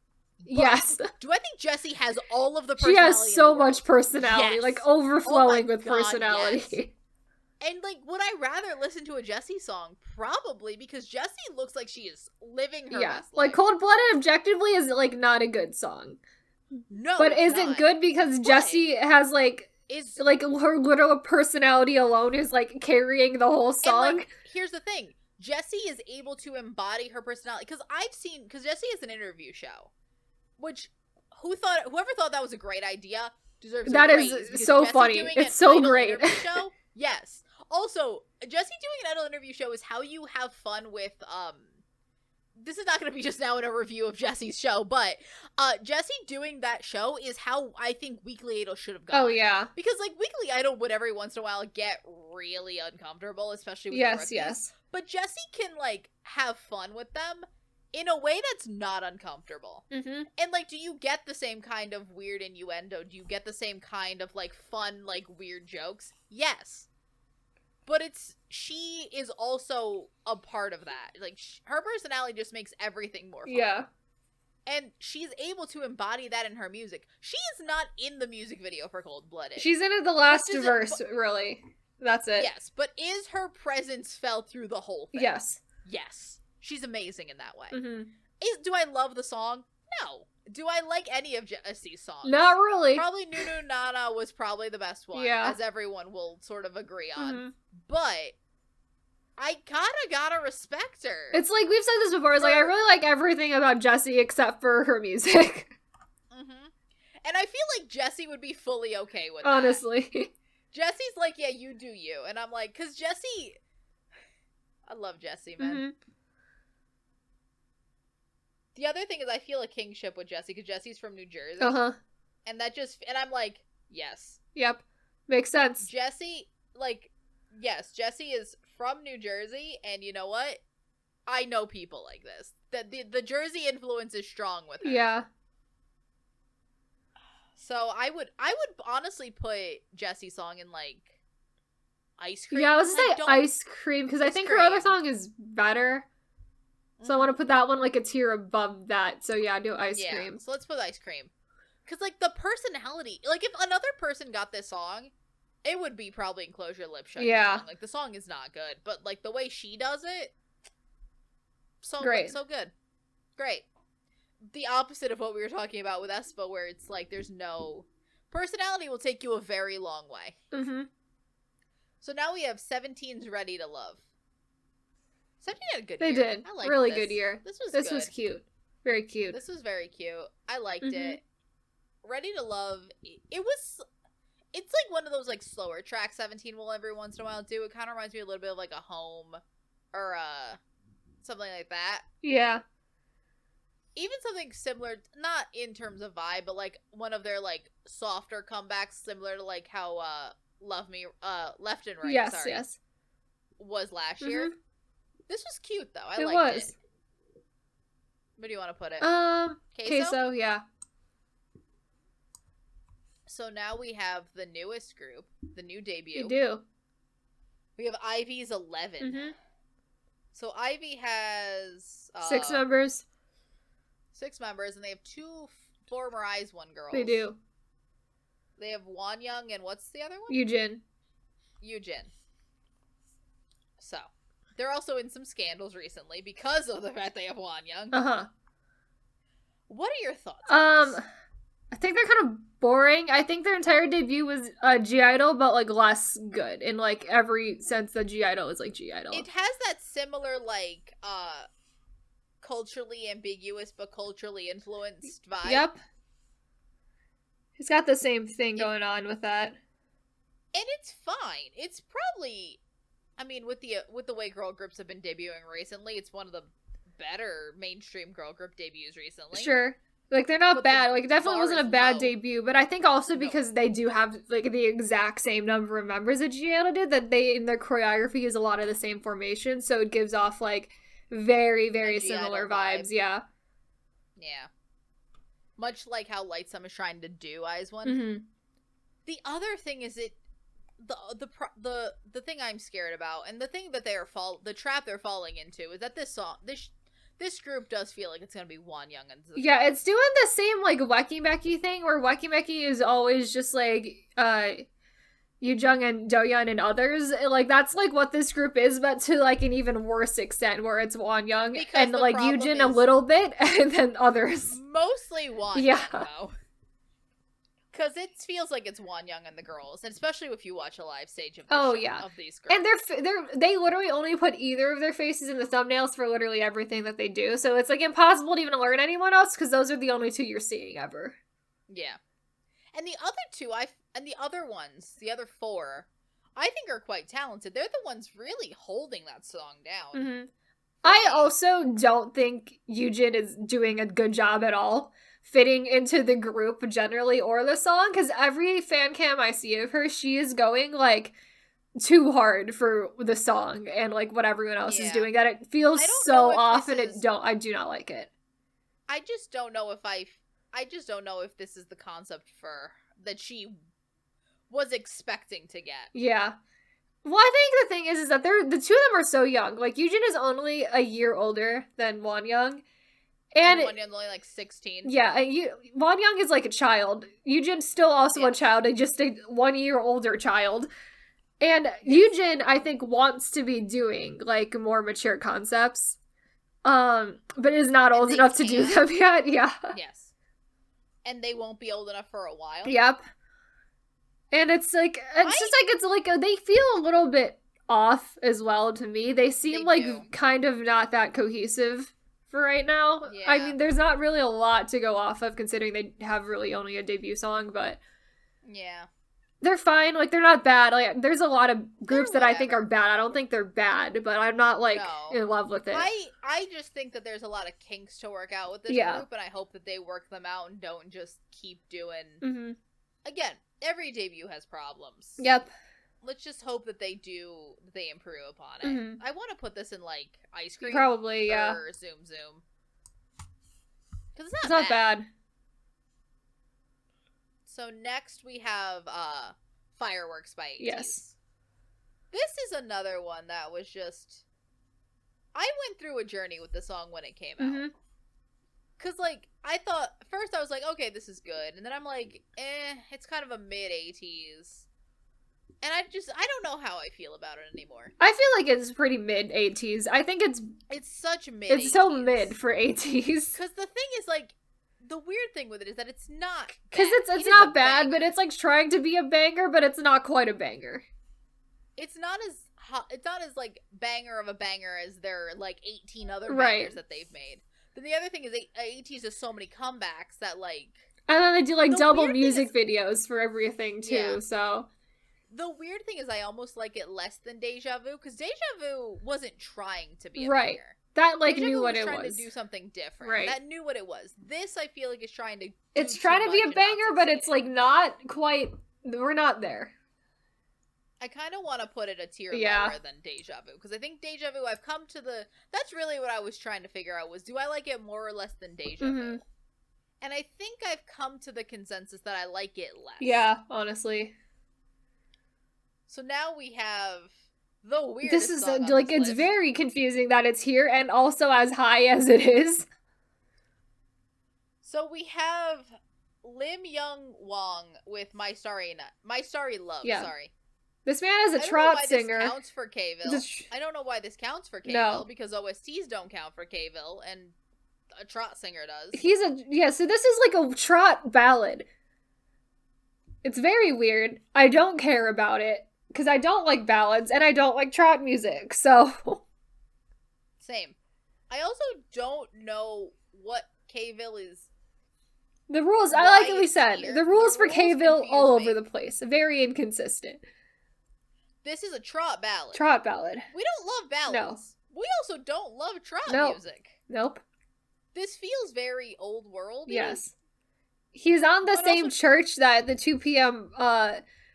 But yes. Do I think Jessie has all of the personality? She has so much personality, like overflowing with personality. Yes. And, like, would I rather listen to a Jessie song? Probably, because Jessie looks like she is living her best life. Like, Cold-Blooded objectively is, like, not a good song. No, but is it good because Jessie has, like, like, her literal personality alone is, like, carrying the whole song? And, like, here's the thing. Jessie is able to embody her personality. Because Jessie has an interview show. Which, whoever thought that was a great idea deserves that a praise. That is so Jessie funny. It's so great. Show, yes. Also, Jessie doing an idol interview show is how you have fun with, this is not going to be just now in a review of Jessie's show, but, Jessie doing that show is how I think Weekly Idol should have gone. Oh, yeah. Because, like, Weekly Idol would every once in a while get really uncomfortable, especially with the rookies. Yes. But Jessie can, like, have fun with them in a way that's not uncomfortable. Mm-hmm. And, like, do you get the same kind of weird innuendo? Do you get the same kind of, like, fun, like, weird jokes? Yes. But she is also a part of that. Like, her personality just makes everything more fun. Yeah. And she's able to embody that in her music. She is not in the music video for Cold-Blooded. She's in the last verse, really. That's it. Yes, but is her presence felt through the whole thing? Yes. Yes. She's amazing in that way. Mm-hmm. Do I love the song? No. Do I like any of Jessie's songs? Not really. Probably Nunu Nana was probably the best one, as everyone will sort of agree on. Mm-hmm. But I gotta respect her. It's like, we've said this before, it's like, I really like everything about Jessie except for her music. Mm-hmm. And I feel like Jessie would be fully okay with honestly. That. Jessie's like, yeah, you do you. And I'm like, because Jessie... I love Jessie, man. Mm-hmm. The other thing is I feel a kingship with Jessie, because Jessie's from New Jersey. Uh-huh. And I'm like, yes. Yep. Makes sense. Jessie, like, yes, Jessie is from New Jersey, and you know what? I know people like this. The Jersey influence is strong with her. Yeah. So I would honestly put Jessie's song in, like, Ice Cream. Yeah, let's say Ice Cream, because I think her other song is better. So I want to put that one, like, a tier above that. So yeah, do Ice Cream. So let's put Ice Cream. Because, like, the personality, like, if another person got this song, it would be probably Enclosure Lip Shut. Yeah. Song. Like, the song is not good, but, like, the way she does it, so great. So good. Great. The opposite of what we were talking about with Aespa, where it's like, there's no... Personality will take you a very long way. Mm-hmm. So now we have 17's Ready to Love. 17 had a good year. They did. I liked really this. Good year. This was cute. Very cute. This was very cute. I liked it. Ready to Love, it's like one of those, like, slower tracks 17 will every once in a while do. It kind of reminds me a little bit of, like, a Home or something like that. Yeah. Even something similar, not in terms of vibe, but, like, one of their, like, softer comebacks, similar to, like, how Love Me, Left and Right, yes. was last year. This was cute, though. I liked it. Where do you want to put it? Queso, yeah. So now we have the newest group, the new debut. We do. We have Ivy's 11. Mm-hmm. So Ivy has... 6 members. 6 members, and they have 2 former IZ*ONE girls. They do. They have Wonyoung and what's the other one? Yujin. So, they're also in some scandals recently because of the fact they have Wonyoung. Uh-huh. What are your thoughts on this? I think they're kind of boring. I think their entire debut was G-Idol, but, like, less good in, like, every sense that G-Idol is, like, G-Idol. It has that similar, like, culturally ambiguous but culturally influenced vibe. Yep. It's got the same thing going on with that. And it's fine. It's probably, I mean, with the way girl groups have been debuting recently, it's one of the better mainstream girl group debuts recently. Sure. Like, they're not bad. Like, it definitely wasn't a bad debut, but I think also because they do have, like, the exact same number of members that Gianna did, that they, in their choreography, is a lot of the same formation, so it gives off, like, very, very similar vibes, yeah. Yeah. Much like how Light Summer's trying to do IZ*ONE. Mm-hmm. The other thing is the thing I'm scared about, and the thing that the trap they're falling into, is that this group does feel like it's gonna be Wonyoung. Yeah, it's doing the same, like, Wacky Becky thing, where Wacky Becky is always just, like, Yoojung and Doyeon and others. Like, that's, like, what this group is, but to, like, an even worse extent, where it's Wonyoung, and, like, Yoojin a little bit, and then others. Mostly Wonyoung, though. Because it feels like it's Wonyoung and the girls, and especially if you watch a live stage of of these girls. And they literally only put either of their faces in the thumbnails for literally everything that they do, so it's, like, impossible to even learn anyone else, because those are the only two you're seeing ever. Yeah. And the other two, the other four, I think are quite talented. They're the ones really holding that song down. Mm-hmm. I also don't think Yoojin is doing a good job at all fitting into the group generally or the song, because every fan cam I see of her, she is going, like, too hard for the song and, like, what everyone else is doing, that it feels so off, and I do not like it. I just don't know if this is the concept that she was expecting to get. Yeah. Well, I think the thing is that the two of them are so young. Like, Yoojin is only a year older than Wonyoung. And Wonyoung's only, like, 16. Yeah, Wonyoung is, like, a child. Yoojin's still also a child, and just a 1 year older child. And Yoojin, I think, wants to be doing, like, more mature concepts. But is not old enough to do them yet, yeah. Yes. And they won't be old enough for a while. Yep. And it's like, they feel a little bit off as well to me. They seem kind of not that cohesive for right now. Yeah. I mean, there's not really a lot to go off of, considering they have really only a debut song, but yeah, they're fine. Like, they're not bad. Like, there's a lot of groups that I think are bad. I don't think they're bad, but I'm not, like, in love with it. I just think that there's a lot of kinks to work out with this group, and I hope that they work them out and don't just keep doing... Mm-hmm. Again, every debut has problems. Yep. Let's just hope that they improve upon it. Mm-hmm. I want to put this in, like, Ice Cream. Probably, yeah. Or Zoom Zoom. Because it's not bad. So next we have Fireworks by 80s. Yes. This is another one that was just... I went through a journey with the song when it came out. Because, like, I thought... First I was like, okay, this is good. And then I'm like, it's kind of a mid-80s. And I don't know how I feel about it anymore. I feel like it's pretty mid-80s. I think it's such mid-80s. It's so mid for 80s. Because the thing is, like, the weird thing with it is that it's not because it's not bad, but it's, like, trying to be a banger, but it's not quite a banger. It's not as like banger of a banger as their, like, 18 other bangers that they've made. But the other thing is 80s has so many comebacks that, like, and then they do, like, double music videos for everything too. So the weird thing is I almost like it less than Deja Vu, because Deja Vu wasn't trying to be a banger. That, like, knew what it was. Trying to do something different. Right. That knew what it was. This, I feel like, is trying to it's trying to be a banger, but it's, like, not quite... We're not there. I kind of want to put it a tier lower than Deja Vu, because I think Deja Vu, I've come to the... That's really what I was trying to figure out, was do I like it more or less than Deja Vu? And I think I've come to the consensus that I like it less. Yeah, honestly. So now we have... the weirdest This is, song like, it's list. very confusing that it's here and also as high as it is. So we have Lim Young Wong with My Starry Love, sorry. This man is a trot singer. I don't know why this counts for Kville. I don't know why this counts for Kville, because OSTs don't count for Kville, and a trot singer does. So this is like a trot ballad. It's very weird. I don't care about it, because I don't like ballads, and I don't like trot music, so... Same. I also don't know what Kville is... The rules, I like what we said. The rules for Kville all over the place. Very inconsistent. This is a trot ballad. Trot ballad. We don't love ballads. No. We also don't love trot music. Nope. This feels very old world. Yes. He's on the same church that the 2 p.m.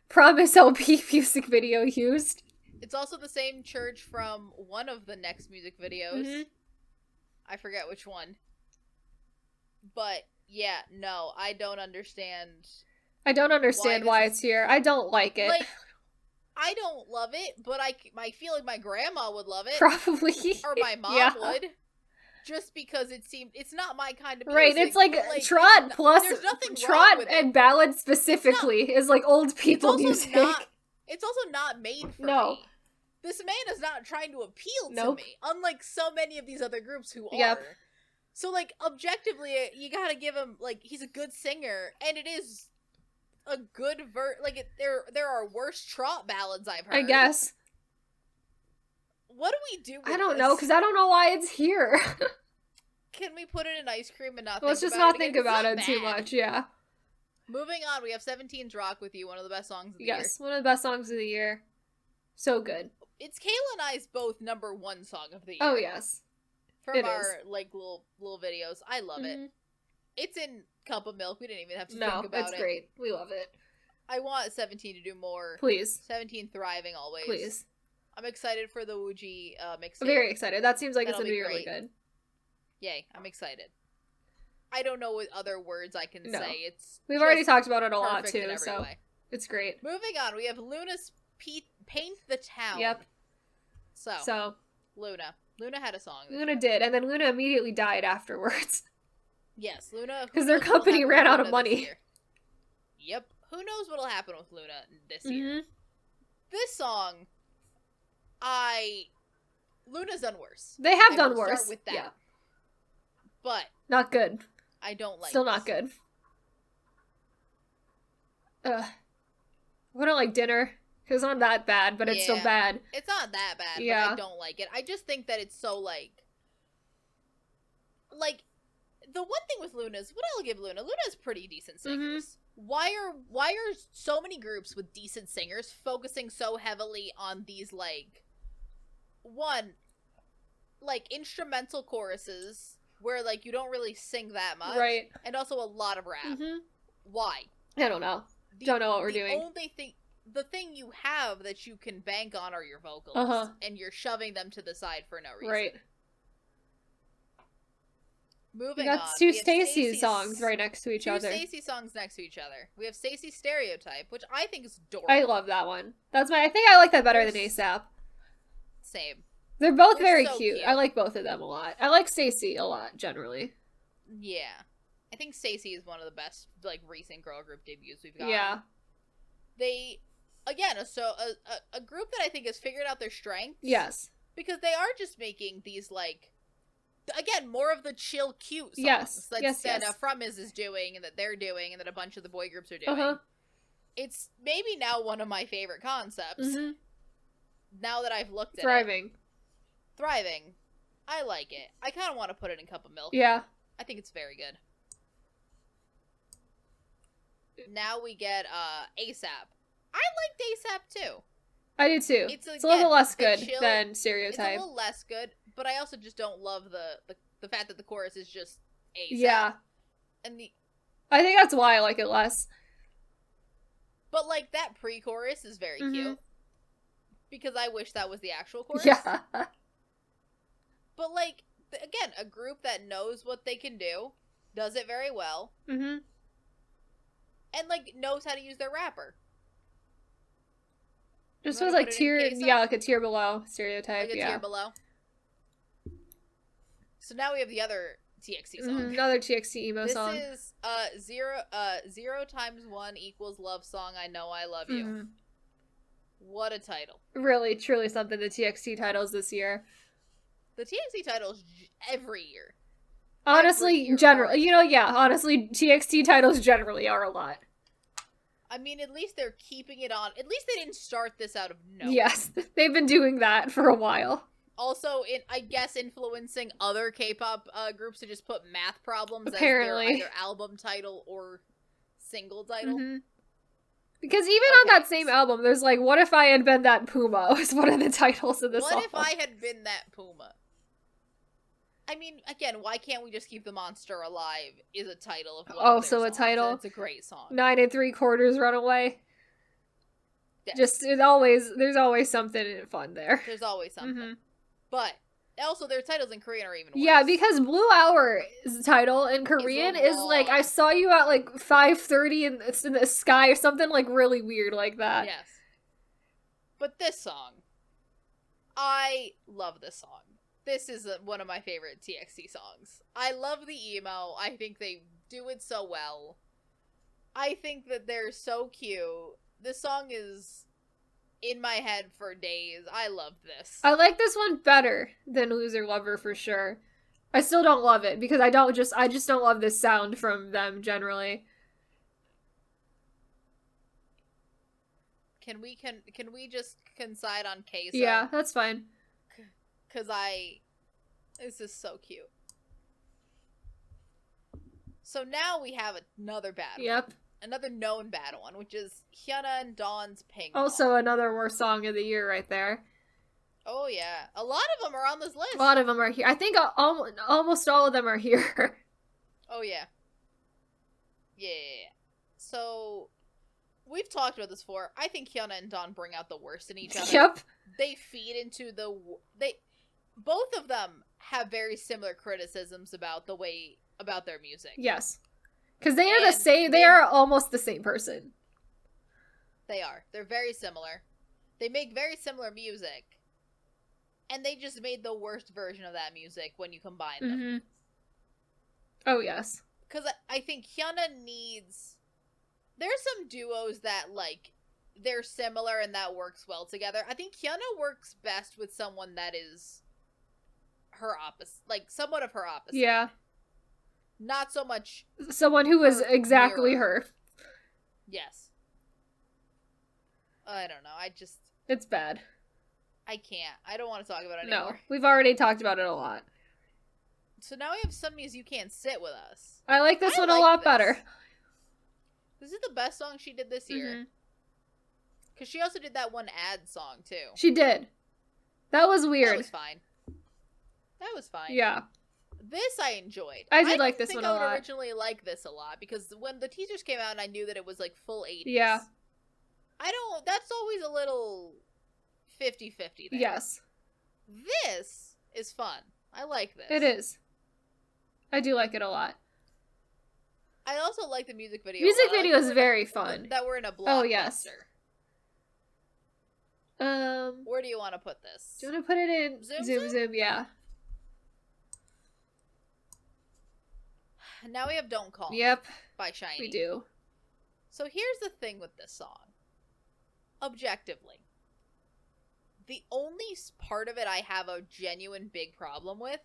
Promise LP music video used. It's also the same church from one of the next music videos. Mm-hmm. I forget which one. But, yeah, no, I don't understand. I don't understand why it's here. I don't like it. Like, I don't love it, but I feel like my grandma would love it. Probably. Or my mom would. Just because it's not my kind of music. Right, it's like trot plus trot and ballad specifically is like old people music. It's also not made for me. This man is not trying to appeal to me, unlike so many of these other groups who are. So, like, objectively, you gotta give him, like, he's a good singer, and it is a good there are worse trot ballads I've heard. I guess. What do we do with I don't know, because I don't know why it's here. Can we put it in ice cream and not Let's just not think about it too much, yeah. Moving on, we have 17's Rock With You, one of the best songs of the year. Yes, one of the best songs of the year. So good. It's Kayla and I's both #1 song of the year. Oh, yes. From our, like, little videos. I love it. It's in Cup of Milk. We didn't even have to think about it. No, it's great. We love it. I want 17 to do more. Please. 17 thriving always. Please. I'm excited for the Wooji mixtape. Very excited. That seems like it's going to be really good. Yay, I'm excited. I don't know what other words I can say. We've already talked about it a lot, too, so it's great. Moving on, we have Luna's Paint the Town. Yep. So. Luna. Luna had a song. Luna did, and then Luna immediately died afterwards. Yes, Luna. Because their company ran out of money. Yep. Who knows what'll happen with Luna this year. This song... Luna's done worse. They have done worse. Start with that. Yeah. But not good. I don't like. Still not good. I don't like Dinner. It's not that bad, but it's still bad. It's not that bad, but I don't like it. I just think that it's so like the one thing with Luna is what I'll give Luna. Luna has pretty decent singers. Why are so many groups with decent singers focusing so heavily on these instrumental choruses where you don't really sing that much, right? And also a lot of rap. Why? I don't know. Don't know what we're doing. The thing you have that you can bank on are your vocals, and you're shoving them to the side for no reason. Right. Moving on. That's two Stacey songs right next to each other. Two Stacey songs next to each other. We have Stacey's Stereotype, which I think is adorable. I love that one. I think I like that better than ASAP. Same. They're both very cute. I like both of them a lot. I like Stacey a lot, generally. Yeah. I think Stacey is one of the best, recent girl group debuts we've got. Yeah. They, again, a group that I think has figured out their strengths. Yes. Because they are just making these, again, more of the chill, cute songs. Yes. That From is doing, and that they're doing, and that a bunch of the boy groups are doing. It's maybe now one of my favorite concepts. Now that I've looked at it. Thriving. I like it. I kind of want to put it in Cup of Milk. Yeah. I think it's very good. Now we get ASAP. I liked ASAP too. I do too. It's a little less good than Stereotype. It's a little less good, but I also just don't love the fact that the chorus is just ASAP. Yeah. And I think that's why I like it less. But that pre-chorus is very cute. Because I wish that was the actual chorus. Yeah. But again, a group that knows what they can do, does it very well. And knows how to use their rapper. This was like a tier below Stereotype. Tier below. So now we have the other TXT song. Another TXT emo song. This is 0 times 1 equals love song. I know I love you. What a title! Really, truly something. The TXT titles this year. The TXT titles every year. Honestly, generally, honestly, TXT titles generally are a lot. I mean, at least they're keeping it on. At least they didn't start this out of nowhere. Yes, they've been doing that for a while. Also, I guess influencing other K-pop groups to just put math problems Apparently. as their either album title or single title. Mm-hmm. Because even on that same album, there's like, what if I had been that Puma was one of the titles of the song. What if I had been that Puma? I mean, again, why can't we just keep the monster alive is a title of one of their songs. A title? It's a great song. 9 3/4 Runaway. Yes. Just, there's always something fun there. There's always something. Mm-hmm. But also, their titles in Korean are even worse. Yeah, because Blue Hour's title in Korean is like, I saw you at like 5:30 and it's in the sky or something like really weird like that. Yes. But this song, I love this song. This is one of my favorite TXT songs. I love the emo. I think they do it so well. I think that they're so cute. This song is in my head for days. I love this. I like this one better than Loser Lover for sure. I still don't love it because I just don't love this sound from them generally. Can we just coincide on K? Yeah, that's fine. Because this is so cute. So now we have another bad one. Yep. Another known bad one, which is Hyuna and Dawn's Ping Pong. Also another worst song of the year right there. Oh yeah. A lot of them are on this list. A lot of them are here. I think almost all of them are here. Oh yeah. Yeah. So, we've talked about this before. I think Hyuna and Dawn bring out the worst in each other. Yep. They feed into both of them have very similar criticisms about their music. Yes. Because they are the same, they are almost the same person. They are. They're very similar. They make very similar music. And they just made the worst version of that music when you combine them. Mm-hmm. Oh, yes. Because I think Hyuna needs... There's some duos that, like, they're similar and that works well together. I think Hyuna works best with someone that is her opposite. Like, somewhat of her opposite. Yeah. Not so much... Someone who is exactly her. Yes. I don't know. It's bad. I can't. I don't want to talk about it anymore. No, we've already talked about it a lot. So now we have Sunmi's You Can't Sit With Us. I like this one a lot better. This is the best song she did this year. Because she also did that one ad song, too. She did. That was weird. That was fine. Yeah. This I enjoyed. I did like this one a lot. I would originally like this a lot because when the teasers came out and I knew that it was like full 80s. Yeah. That's always a little 50-50 there. Yes. This is fun. I like this. It is. I do like it a lot. I also like the music video. Music video is very fun. That we're in a blockbuster. Oh, yes. Where do you want to put this? Do you want to put it in Zoom? Yeah. Now we have Don't Call Me. Yep. By SHINee. We do. So here's the thing with this song. Objectively, the only part of it I have a genuine big problem with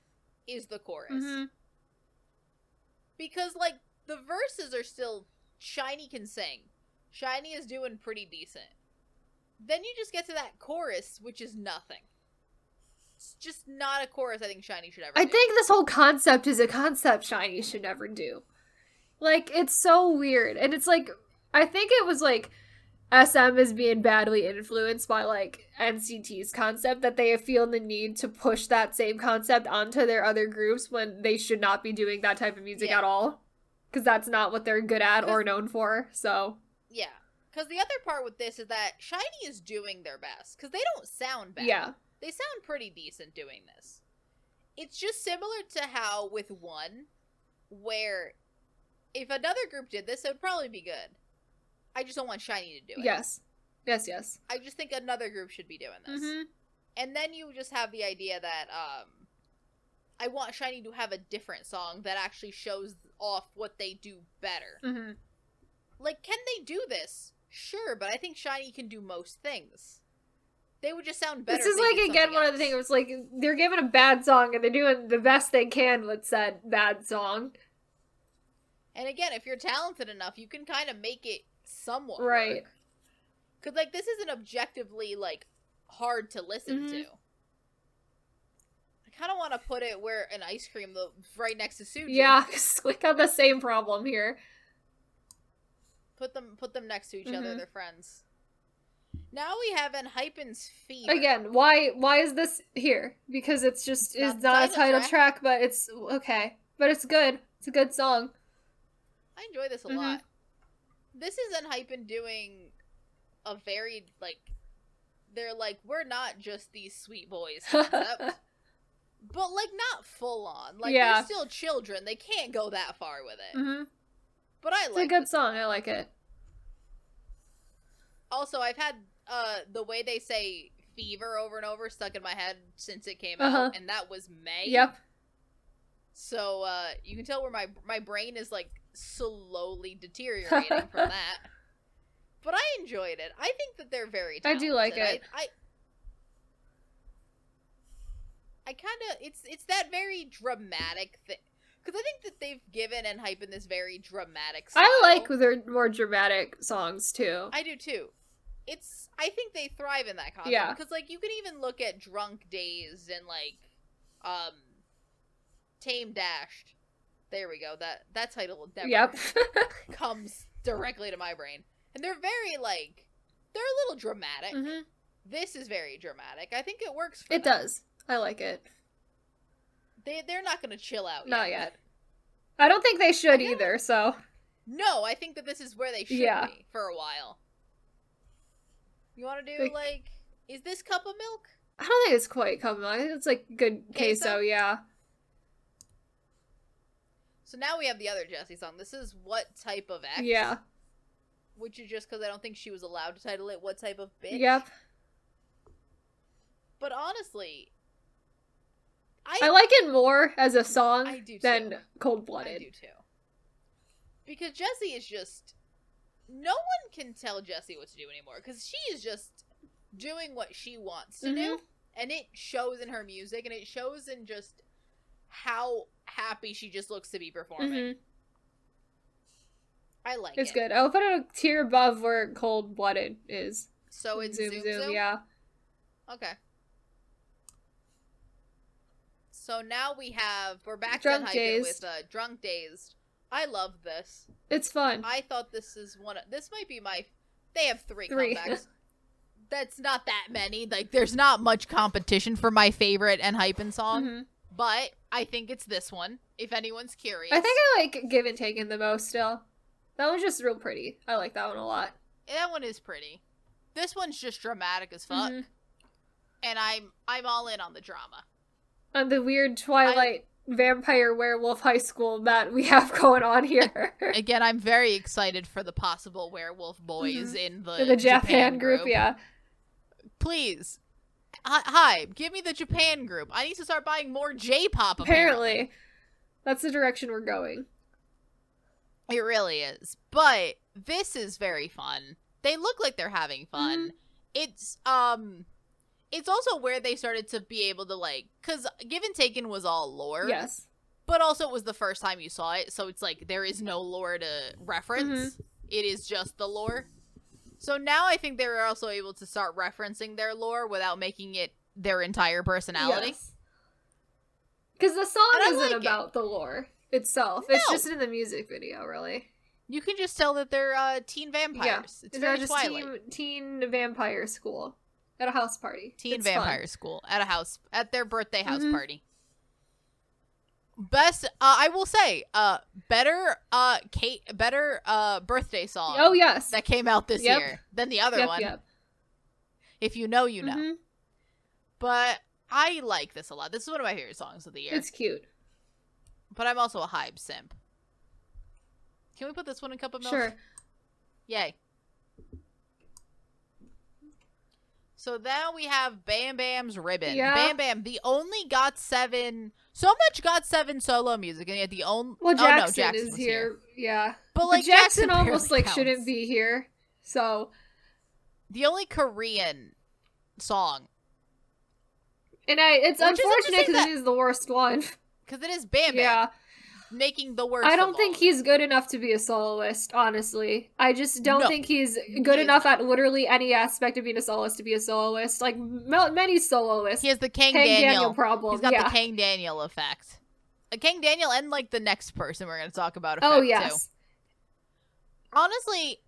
is the chorus. Mm-hmm. Because, like, the verses are still... SHINee can sing. SHINee is doing pretty decent. Then you just get to that chorus, which is nothing. It's just not a chorus I think SHINee should ever do. I think this whole concept is a concept SHINee should never do. Like, it's so weird. And it's like, I think it was like SM is being badly influenced by like NCT's concept that they feel the need to push that same concept onto their other groups when they should not be doing that type of music at all. Because that's not what they're good at or known for, so. Yeah. Because the other part with this is that SHINee is doing their best. Because they don't sound bad. Yeah. They sound pretty decent doing this. It's just similar to how with One, where if another group did this, it would probably be good. I just don't want SHINee to do it. Yes. Yes. I just think another group should be doing this. Mm-hmm. And then you just have the idea that I want SHINee to have a different song that actually shows off what they do better. Mm-hmm. Like, can they do this? Sure, but I think SHINee can do most things. They would just sound better. This is like, again, one of the things, it's like, they're given a bad song and they're doing the best they can with said bad song. And again, if you're talented enough, you can kind of make it somewhat right. work. Because, like, this isn't objectively, like, hard to listen to. I kind of want to put it where an ice cream right next to Suju. Yeah, because we got the same problem here. Put them next to each other. They're friends. Now we have Enhypen's Fever. Again, why is this here? Because it's not a title track, but it's okay. But it's good. It's a good song. I enjoy this a lot. This is Enhypen doing a very, like, they're like, we're not just these sweet boys concept. But, like, not full on. Like, they're still children. They can't go that far with it. But I like it. It's a good song. I like it. Also, I've had the way they say fever over and over stuck in my head since it came out, and that was May. Yep. So you can tell where my brain is, like, slowly deteriorating from that. But I enjoyed it. I think that they're very talented. I do like it. I kind of, it's that very dramatic thing. Because I think that they've given Enhypen this very dramatic style. I like their more dramatic songs, too. I do, too. I think they thrive in that concept. Yeah. Because, like, you can even look at Drunk Days and, like, Tame Dashed. There we go. That title never comes directly to my brain. And they're very, like, they're a little dramatic. This is very dramatic. I think it works for them. It does. I like it. They're not going to chill out yet. Not yet. I don't think they should either, so. No, I think that this is where they should be for a while. You want to do, like, is this Cup of Milk? I don't think it's quite Cup of Milk. I think it's, like, good queso, yeah. So now we have the other Jessie song. This is What Type of X? Yeah. Which is just because I don't think she was allowed to title it What Type of Bitch. Yep. But honestly, I like it more as a song than Cold-Blooded. I do too. Because Jessie is just, no one can tell Jessie what to do anymore. Because she is just doing what she wants to do. And it shows in her music. And it shows in just how happy she just looks to be performing. I like it. It's good. I'll put it a tier above where Cold-Blooded is. So it's Zoom Zoom, yeah. Okay. So now we're back Drunk to Days with Drunk Dazed. I love this. It's fun. I thought this might be they have three comebacks. That's not that many. Like, there's not much competition for my favorite Enhypen song. But I think it's this one, if anyone's curious. I think I like Give and Taken the most still. That one's just real pretty. I like that one a lot. That one is pretty. This one's just dramatic as fuck. And I'm all in on the drama. On the weird Twilight vampire werewolf high school that we have going on here. Again, I'm very excited for the possible werewolf boys in the Japan group, yeah. Please. Hi, give me the Japan group. I need to start buying more J-pop, apparently. That's the direction we're going. It really is. But this is very fun. They look like they're having fun. It's also where they started to be able to, like, because Give and Taken was all lore. Yes. But also it was the first time you saw it, so it's like there is no lore to reference. It is just the lore. So now I think they're also able to start referencing their lore without making it their entire personality. Because the song isn't about the lore itself. No. It's just in the music video, really. You can just tell that they're teen vampires. It's very just teen vampire school. At a house party. Teen vampire school. At their birthday house party. Best, I will say, better birthday song. Oh, yes. That came out this year than the other one. If you know, you know. But I like this a lot. This is one of my favorite songs of the year. It's cute. But I'm also a Hybe simp. Can we put this one in Cup of Milk? Sure. Yay. So now we have Bam Bam's Ribbon. Yeah. Bam Bam, the only GOT7, so much GOT7 solo music, and yet the only... Well, Jackson is here. Yeah. But, like, Jackson almost, like, shouldn't be here, so... The only Korean song. And it's unfortunate because it is the worst one. Because it is Bam Bam. Yeah. Making the worst. I don't think he's good enough to be a soloist, honestly. I just don't think he's good enough at literally any aspect of being a soloist to be a soloist. Like, many soloists. He has the Kang Daniel problem. He's got the Kang Daniel effect. Kang Daniel and, like, the next person we're going to talk about effect, too. Honestly,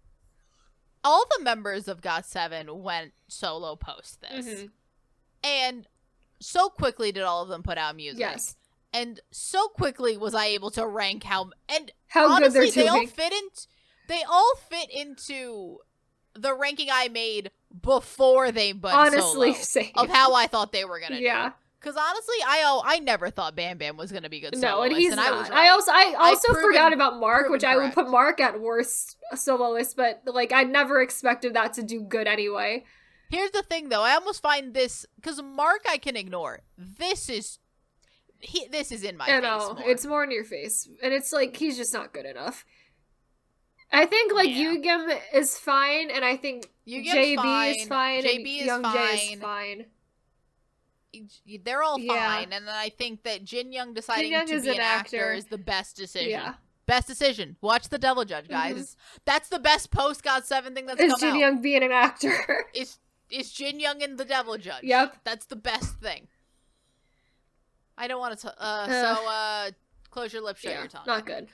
all the members of GOT7 went solo post this. Mm-hmm. And so quickly did all of them put out music. Yes. And so quickly was I able to rank how honestly, good they're doing. They all fit into the ranking I made before they went solo. Same. Of how I thought they were gonna do. Yeah. Because honestly, I never thought Bam Bam was gonna be good soloist. No, and he's not. I was right. I also forgot about Mark, which I would put Mark at worst soloist, but like I never expected that to do good anyway. Here's the thing, though. I almost find this because Mark I can ignore. This is in my face. More. It's more in your face. And it's like, he's just not good enough. I think, like, Yugim is fine, and I think JB is fine, and Young Jae is fine. They're all fine, and then I think that Jin Young deciding to be an actor is the best decision. Yeah. Best decision. Watch The Devil Judge, guys. Mm-hmm. That's the best post-GOT7 thing that's come out. Is Jin Young being an actor. Is Jin Young in The Devil Judge. Yep. That's the best thing. I don't want to close your lips, shut your tongue. Not good.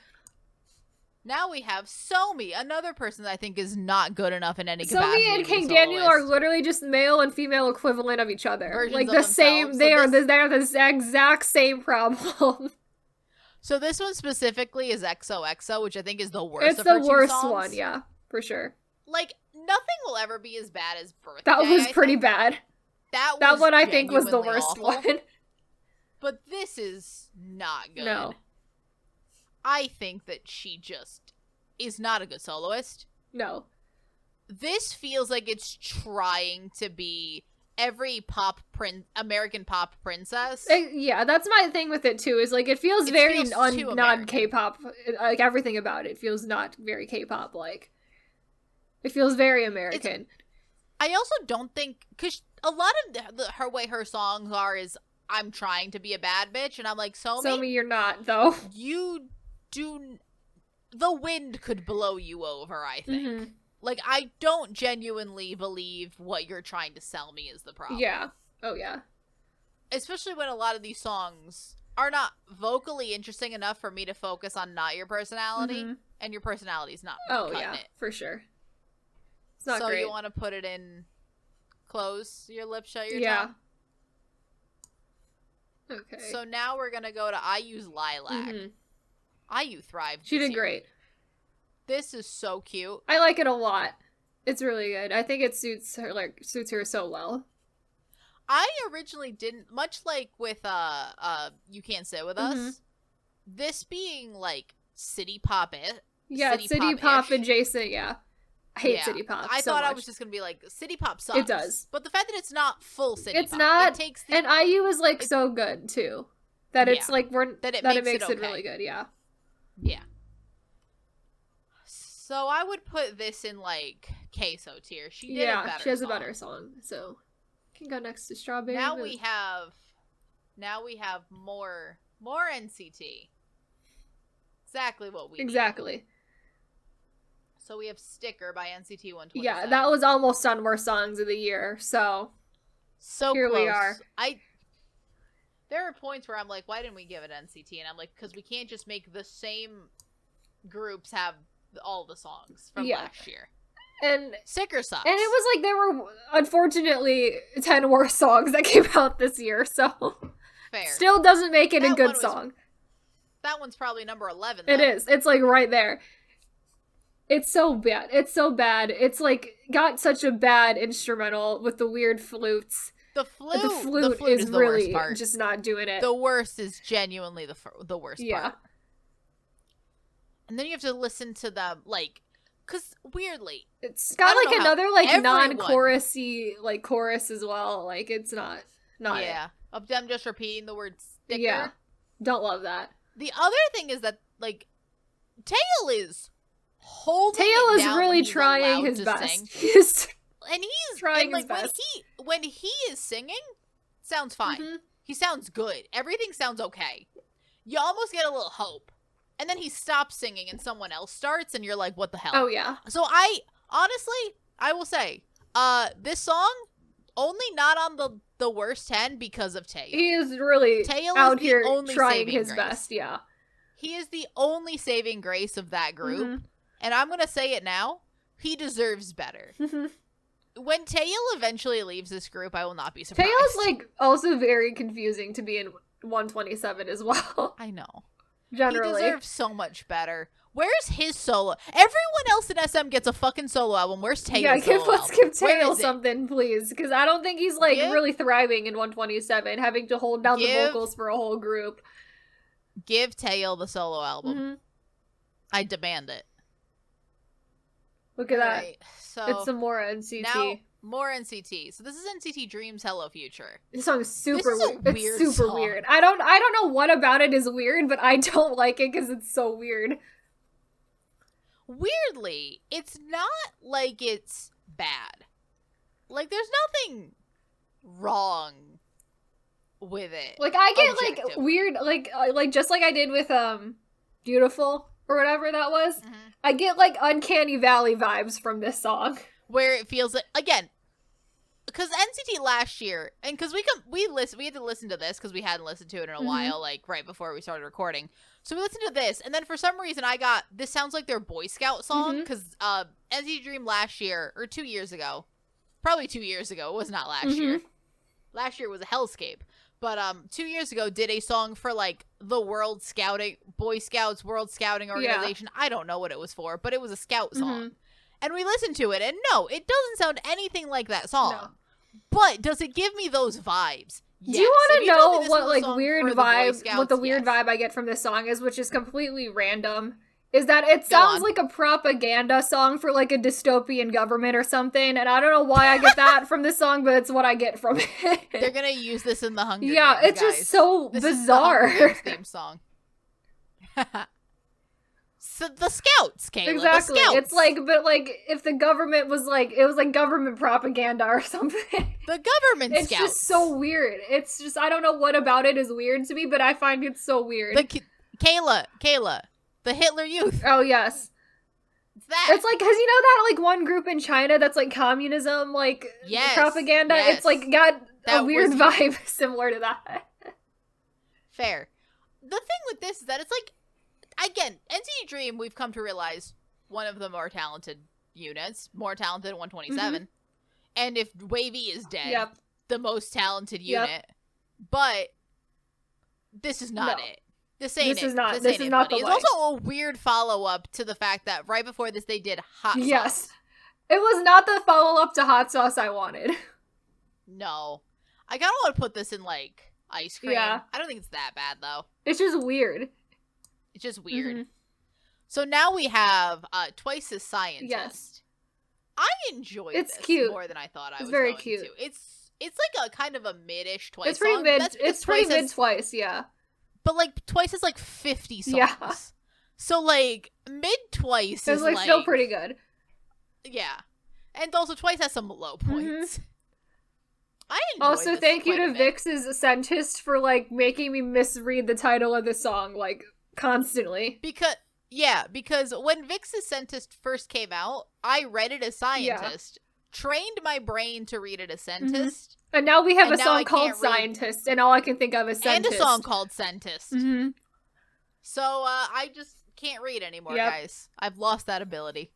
Now we have Somi, another person that I think is not good enough in any capacity. Somi and King Daniel are literally just male and female equivalent of each other. Versions like the same, they are the exact same problem. So this one specifically is XOXO, which I think is the worst. It's the worst one, yeah, for sure. Like nothing will ever be as bad as Birthday. That was pretty bad. That one I think was the worst one. But this is not good. No. I think that she just is not a good soloist. No. This feels like it's trying to be every American pop princess. Yeah, that's my thing with it too, is like it feels very non-K-pop. Like everything about it feels not very K-pop like. It feels very American. I also don't think, because a lot of her way her songs are is, I'm trying to be a bad bitch, and I'm like, Somi, you're not, though. The wind could blow you over, I think. Mm-hmm. Like, I don't genuinely believe what you're trying to sell me is the problem. Yeah. Oh, yeah. Especially when a lot of these songs are not vocally interesting enough for me to focus on not your personality, and your personality's not cutting it. For sure. It's not great. So you want to put it in, close your lips, shut your tongue? Okay. So now we're going to go to IU's Lilac. IU thrived. She did great. This is so cute. I like it a lot. It's really good. I think it suits her so well. I originally didn't, much like with You Can't Sit With Us, this being like city pop city pop adjacent, yeah. I hate city pop. I thought I was just gonna be like, city pop sucks. It does, but the fact that it's not full city pop, it's not. And IU is like so good too that it's like it makes it really good. Yeah. So I would put this in like queso tier. She did a better. She has a better song, so can go next to Strawberry. Now we have more NCT. Exactly what we need. So we have Sticker by NCT 127. Yeah, that was almost on worst songs of the year, so here close. We are. There are points where I'm like, why didn't we give it NCT? And I'm like, because we can't just make the same groups have all the songs from last year. And Sticker sucks. And it was like there were, unfortunately, 10 worst songs that came out this year, so fair. Still doesn't make it a good song. That one's probably number 11, though. It is. It's like right there. It's so bad. It's like got such a bad instrumental with the weird flutes. The flute is the really worst part. Just not doing it. The worst is genuinely the worst part. And then you have to listen to them, like, because weirdly, it's got like another like non-chorusy like chorus as well. Like it's not it. Of them just repeating the word sticker. Yeah, don't love that. The other thing is that like Taeyeon is holding. Taeyeon is really trying his best. and he's trying and, his best. When he is singing, sounds fine. Mm-hmm. He sounds good. Everything sounds okay. You almost get a little hope. And then he stops singing and someone else starts and you're like, what the hell? Oh, yeah. So honestly, I will say, this song, only not on the worst 10 because of Taeyeon. He is really out here trying his best, yeah. He is the only saving grace of that group. Mm-hmm. And I'm going to say it now. He deserves better. When Taeyeon eventually leaves this group, I will not be surprised. Taeyeon's, like, also very confusing to be in 127 as well. I know. Generally. He deserves so much better. Where's his solo? Everyone else in SM gets a fucking solo album. Where's Taeyeon's solo album? Let's give Taeyeon something, please. Because I don't think he's, like, really thriving in 127, having to hold down the vocals for a whole group. Give Taeyeon the solo album. Mm-hmm. I demand it. Look at that. So it's some more NCT. Now, more NCT. So this is NCT Dream's Hello Future. This song is super weird. It's super weird. I don't know what about it is weird, but I don't like it because it's so weird. Weirdly, it's not like it's bad. Like, there's nothing wrong with it. Like, I get, like, weird, like, just like I did with, Beautiful, or whatever that was. Mm-hmm. I get, like, Uncanny Valley vibes from this song. Where it feels like, again, because NCT last year, and because we had to listen to this because we hadn't listened to it in a while, like, right before we started recording. So we listened to this, and then for some reason this sounds like their Boy Scout song, because NCT Dream last year, or 2 years ago, probably 2 years ago, it was not last year. Last year was a hellscape. But 2 years ago did a song for, like, the World Scouting, Boy Scouts World Scouting Organization. Yeah. I don't know what it was for, but it was a scout song. And we listened to it, and no, it doesn't sound anything like that song. No. But does it give me those vibes? Yes. Do you want to know what, like, weird vibe, what the weird vibe I get from this song is, which is completely random? Is that it sounds like a propaganda song for, like, a dystopian government or something, and I don't know why I get that from this song, but it's what I get from it. They're gonna use this in the Hunger Games, yeah, it's guys. Just so this bizarre. Is the Hunger Games theme song. So the Scouts, Kayla. Exactly. The Scouts. It's like, but like, if the government was like, it was like government propaganda or something. The government It's Scouts. Just so weird. It's just, I don't know what about it is weird to me, but I find it so weird. Kayla. The Hitler Youth. Oh, yes. It's that. It's like, because you know that, like, one group in China that's, like, communism, like, propaganda? Yes. It's, like, got a weird vibe similar to that. Fair. The thing with this is that it's, like, again, NCT Dream, we've come to realize, one of the more talented units, more talented than 127. And if Wavy is dead, the most talented unit. But this is not it. This ain't it. This is not the life. It's also a weird follow-up to the fact that right before this they did Hot Sauce. Yes. It was not the follow-up to Hot Sauce I wanted. No. I kind of want to put this in, like, ice cream. Yeah. I don't think it's that bad, though. It's just weird. It's just weird. So now we have Twice's Scientist. Yes. I enjoyed this cute. More than I thought I was very going cute. to. It's like a kind of a mid-ish Twice it's pretty song. Mid. It's pretty mid Twice, yeah. But, like, Twice is, like, 50 songs. Yeah. So, like, mid-Twice is, like... still pretty good. Yeah. And also, Twice has some low points. I enjoyed Also, thank you to Vix's Scientist for, like, making me misread the title of the song, like, constantly. Because when Vix's Scientist first came out, I read it as Scientist, trained my brain to read it as Scientist, and now we have a song called Scientist, and all I can think of is Scientist. And a song called Scientist. So, I just can't read anymore, guys. I've lost that ability.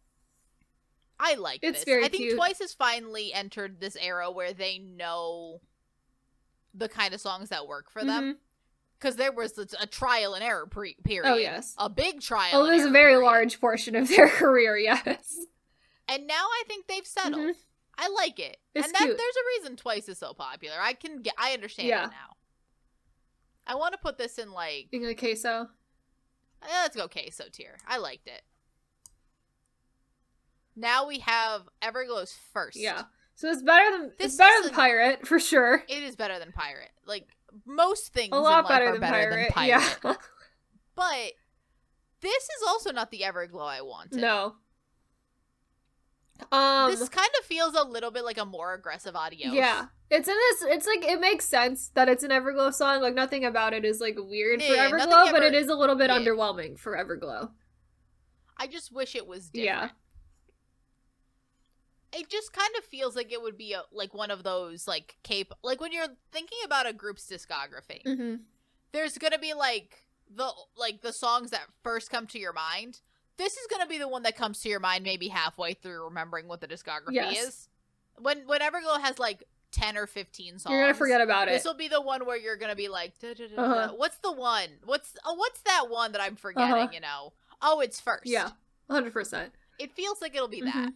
I like this. Very I think cute. Twice has finally entered this era where they know the kind of songs that work for them. Because there was a trial and error period. Oh, yes. A big trial and error. It was a very large portion of their career, yes. And now I think they've settled. I like it. It's and cute. There's a reason Twice is so popular. I understand it now. I want to put this in, like... In a queso? Let's go queso tier. I liked it. Now we have Everglow's first. Yeah. So it's better than Pirate, for sure. It is better than Pirate. Like, most things a lot in life better are than better Pirate. than Pirate. Yeah. But this is also not the Everglow I wanted. No. This kind of feels a little bit like a more aggressive Adios. Yeah. It's in this, it's like, it makes sense that it's an Everglow song. Like, nothing about it is, like, weird for Everglow, but it is a little bit underwhelming for Everglow. I just wish it was different. Yeah. It just kind of feels like it would be, like, one of those, like, like, when you're thinking about a group's discography, there's gonna be, like, the songs that first come to your mind. This is gonna be the one that comes to your mind maybe halfway through remembering what the discography is. When Everglow has, like, 10 or 15 songs, you're gonna forget about it. This will be the one where you're gonna be like, what's the one? What's that one that I'm forgetting, you know? Oh, it's First. Yeah, 100%. It feels like it'll be that.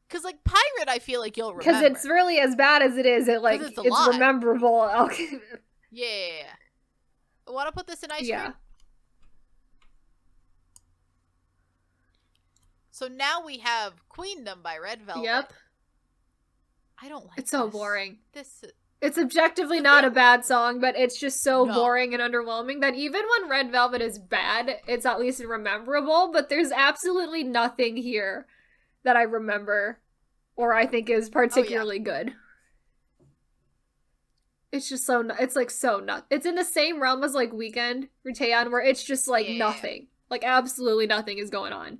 Because, like, Pirate, I feel like you'll remember. Because it's really, as bad as it is, it's rememberable. Yeah. Want to put this in ice cream? Yeah. So now we have Queendom by Red Velvet. Yep. I don't like It's so boring. This. It's objectively not a bad song, but it's just so boring and underwhelming that even when Red Velvet is bad, it's at least memorable, but there's absolutely nothing here that I remember or I think is particularly good. It's just so, it's like so not. It's in the same realm as like Weekend for Taeyeon, where it's just like nothing. Like absolutely nothing is going on.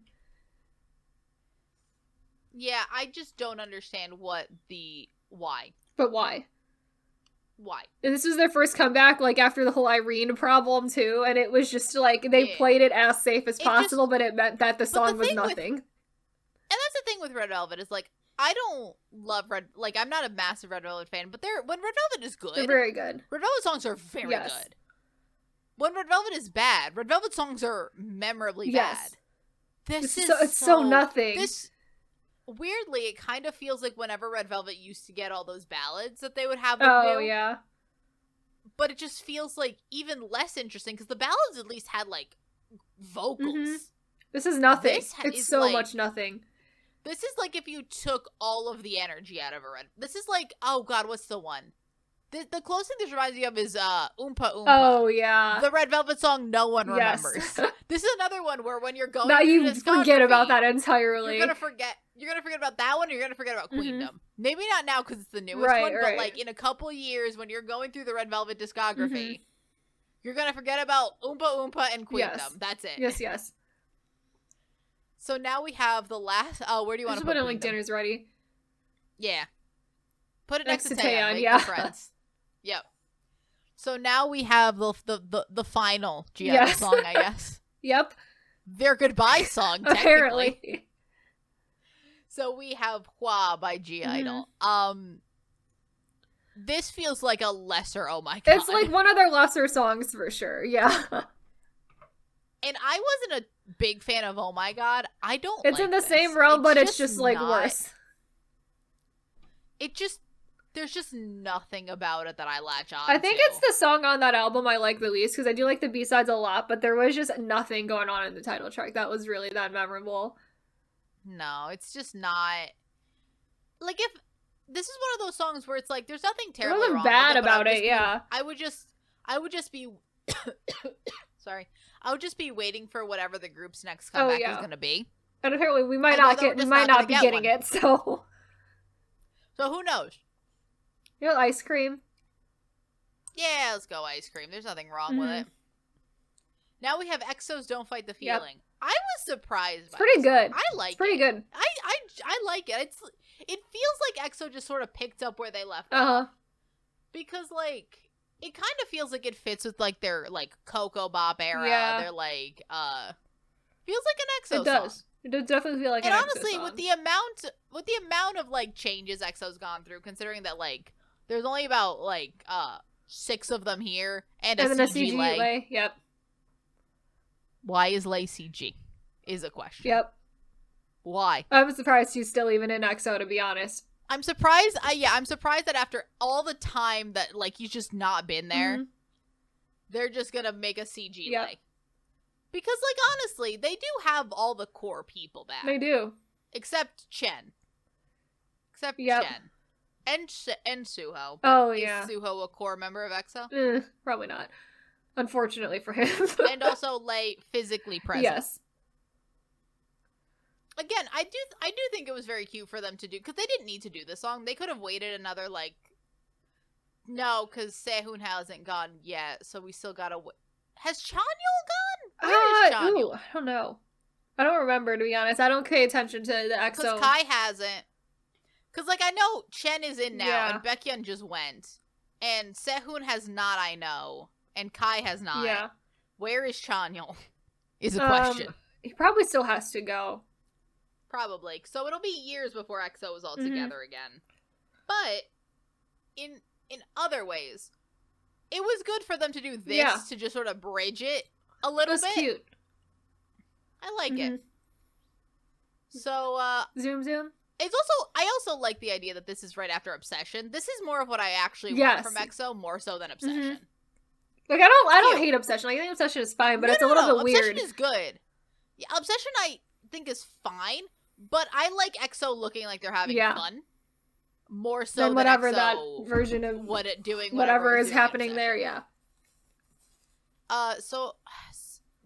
Yeah, I just don't understand why. But why? Why? And this was their first comeback, like, after the whole Irene problem, too, and it was just, like, they played it as safe as possible, but it meant that the song was nothing. And that's the thing with Red Velvet, is, like, I don't love I'm not a massive Red Velvet fan, but when Red Velvet is good... They're very good. Red Velvet songs are very good. When Red Velvet is bad, Red Velvet songs are memorably bad. It's so nothing. Weirdly, it kind of feels like whenever Red Velvet used to get all those ballads that they would have. Yeah. But it just feels like even less interesting because the ballads at least had like vocals. This is nothing. It's so like, much nothing. This is like if you took all of the energy out of a Red. This is like, oh god, what's the one? The closest thing this reminds me of is Oompa Oompa. Oh, yeah. The Red Velvet song no one remembers. This is another one where when you're going now you forget about that entirely. You're gonna forget about that one, or you're gonna forget about Queendom. Maybe not now because it's the newest one, but like in a couple years when you're going through the Red Velvet discography, you're gonna forget about Oompa Oompa and Queendom. Yes. That's it. Yes. So now we have the last... Oh, where do you want to put it? Like Dinner's Ready. Yeah. Put it next to Taeyeon. Make friends. Yep. So now we have the final G-Idol song, I guess. Yep. Their goodbye song, apparently. So we have Hwa by G-Idol. This feels like a lesser Oh My God. It's like one of their lesser songs for sure, yeah. And I wasn't a big fan of Oh My God. I don't It's like in the this. same realm, but it's just like worse. There's just nothing about it that I latch on I think it's the song on that album I like the least, because I do like the B-sides a lot, but there was just nothing going on in the title track that was really that memorable. No, it's just not... Like, if... This is one of those songs where it's like, there's nothing terribly wrong bad with it, about it, yeah. I would just be... Sorry. I would just be waiting for whatever the group's next comeback is going to be. And apparently we might not be getting it, so... So who knows? You know, ice cream? Yeah, let's go ice cream. There's nothing wrong with it. Now we have EXO's Don't Fight the Feeling. Yep. I was surprised by it. Pretty good. I like it. It's pretty good. I like it. It feels like EXO just sort of picked up where they left off. Because, like, it kind of feels like it fits with, like, their, like, Coco Bop era. Yeah. They're, like, feels like an EXO song. It does. It does definitely feel like an EXO song. And honestly, with the amount of, like, changes EXO's gone through, considering that, like, there's only about, like, 6 of them here, and a CG Lay. Yep. Why is Lay CG? Is a question. Yep. Why? I'm surprised he's still even in EXO, to be honest. I'm surprised. I'm surprised that after all the time that, like, he's just not been there, they're just gonna make a CG Lay. Because, like, honestly, they do have all the core people back. They do. Except Chen. Chen. And Suho. Oh, yeah. Is Suho a core member of EXO? Probably not. Unfortunately for him. And also Lay physically present. Yes. again, I do think it was very cute for them to do, because they didn't need to do this song. They could have waited another, like, no, because Sehun hasn't gone yet, so we still gotta wait. Has Chanyeol gone? Where is Chanyeol? I don't know. I don't remember, to be honest. I don't pay attention to the EXO. Because Kai hasn't. Because, like, I know Chen is in now, and Baekhyun just went. And Sehun has not, I know. And Kai has not. Yeah. Where is Chanyeol? Is a question. He probably still has to go. Probably. So it'll be years before EXO is all together again. But, in other ways, it was good for them to do this to just sort of bridge it a little bit. It was cute. I like it. So, Zoom. It's also, I also like the idea that this is right after Obsession. This is more of what I actually want from EXO, more so than Obsession. Like, I don't hate Obsession. Like, I think Obsession is fine, but it's a little bit weird. Obsession is good. Yeah, Obsession I think is fine, but I like EXO looking like they're having fun. More so than whatever EXO that version of whatever is happening there, yeah. So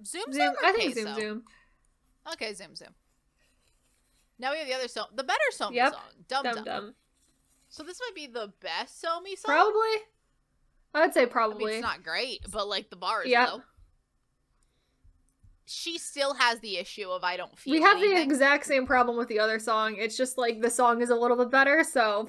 Zoom. I think Zoom. Okay, Zoom. Now we have the other song, the better Somi song, Dum Dum. So this might be the best Somi song. Probably. I would say probably. I mean, it's not great, but like the bars though. She still has the issue of I don't feel. We have the exact same problem with the other song. It's just like the song is a little bit better, so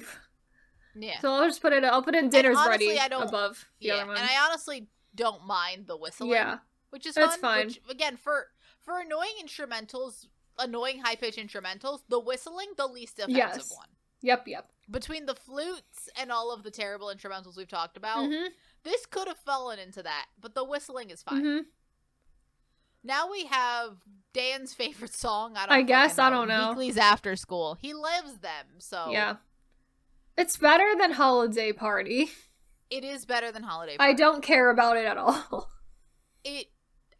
yeah. So I'll just put it. I'll put in Dinner's Ready above the other one. And I honestly don't mind the whistling. Yeah, which is fun. It's fine. Which, again, for annoying instrumentals, annoying high pitch instrumentals, the whistling the least offensive one. Yep. Between the flutes and all of the terrible instrumentals we've talked about, this could have fallen into that, but the whistling is fine. Now we have Dan's favorite song. I don't know. Weekly's After School. He lives them, so yeah. It's better than Holiday Party. It is better than Holiday Party. I don't care about it at all.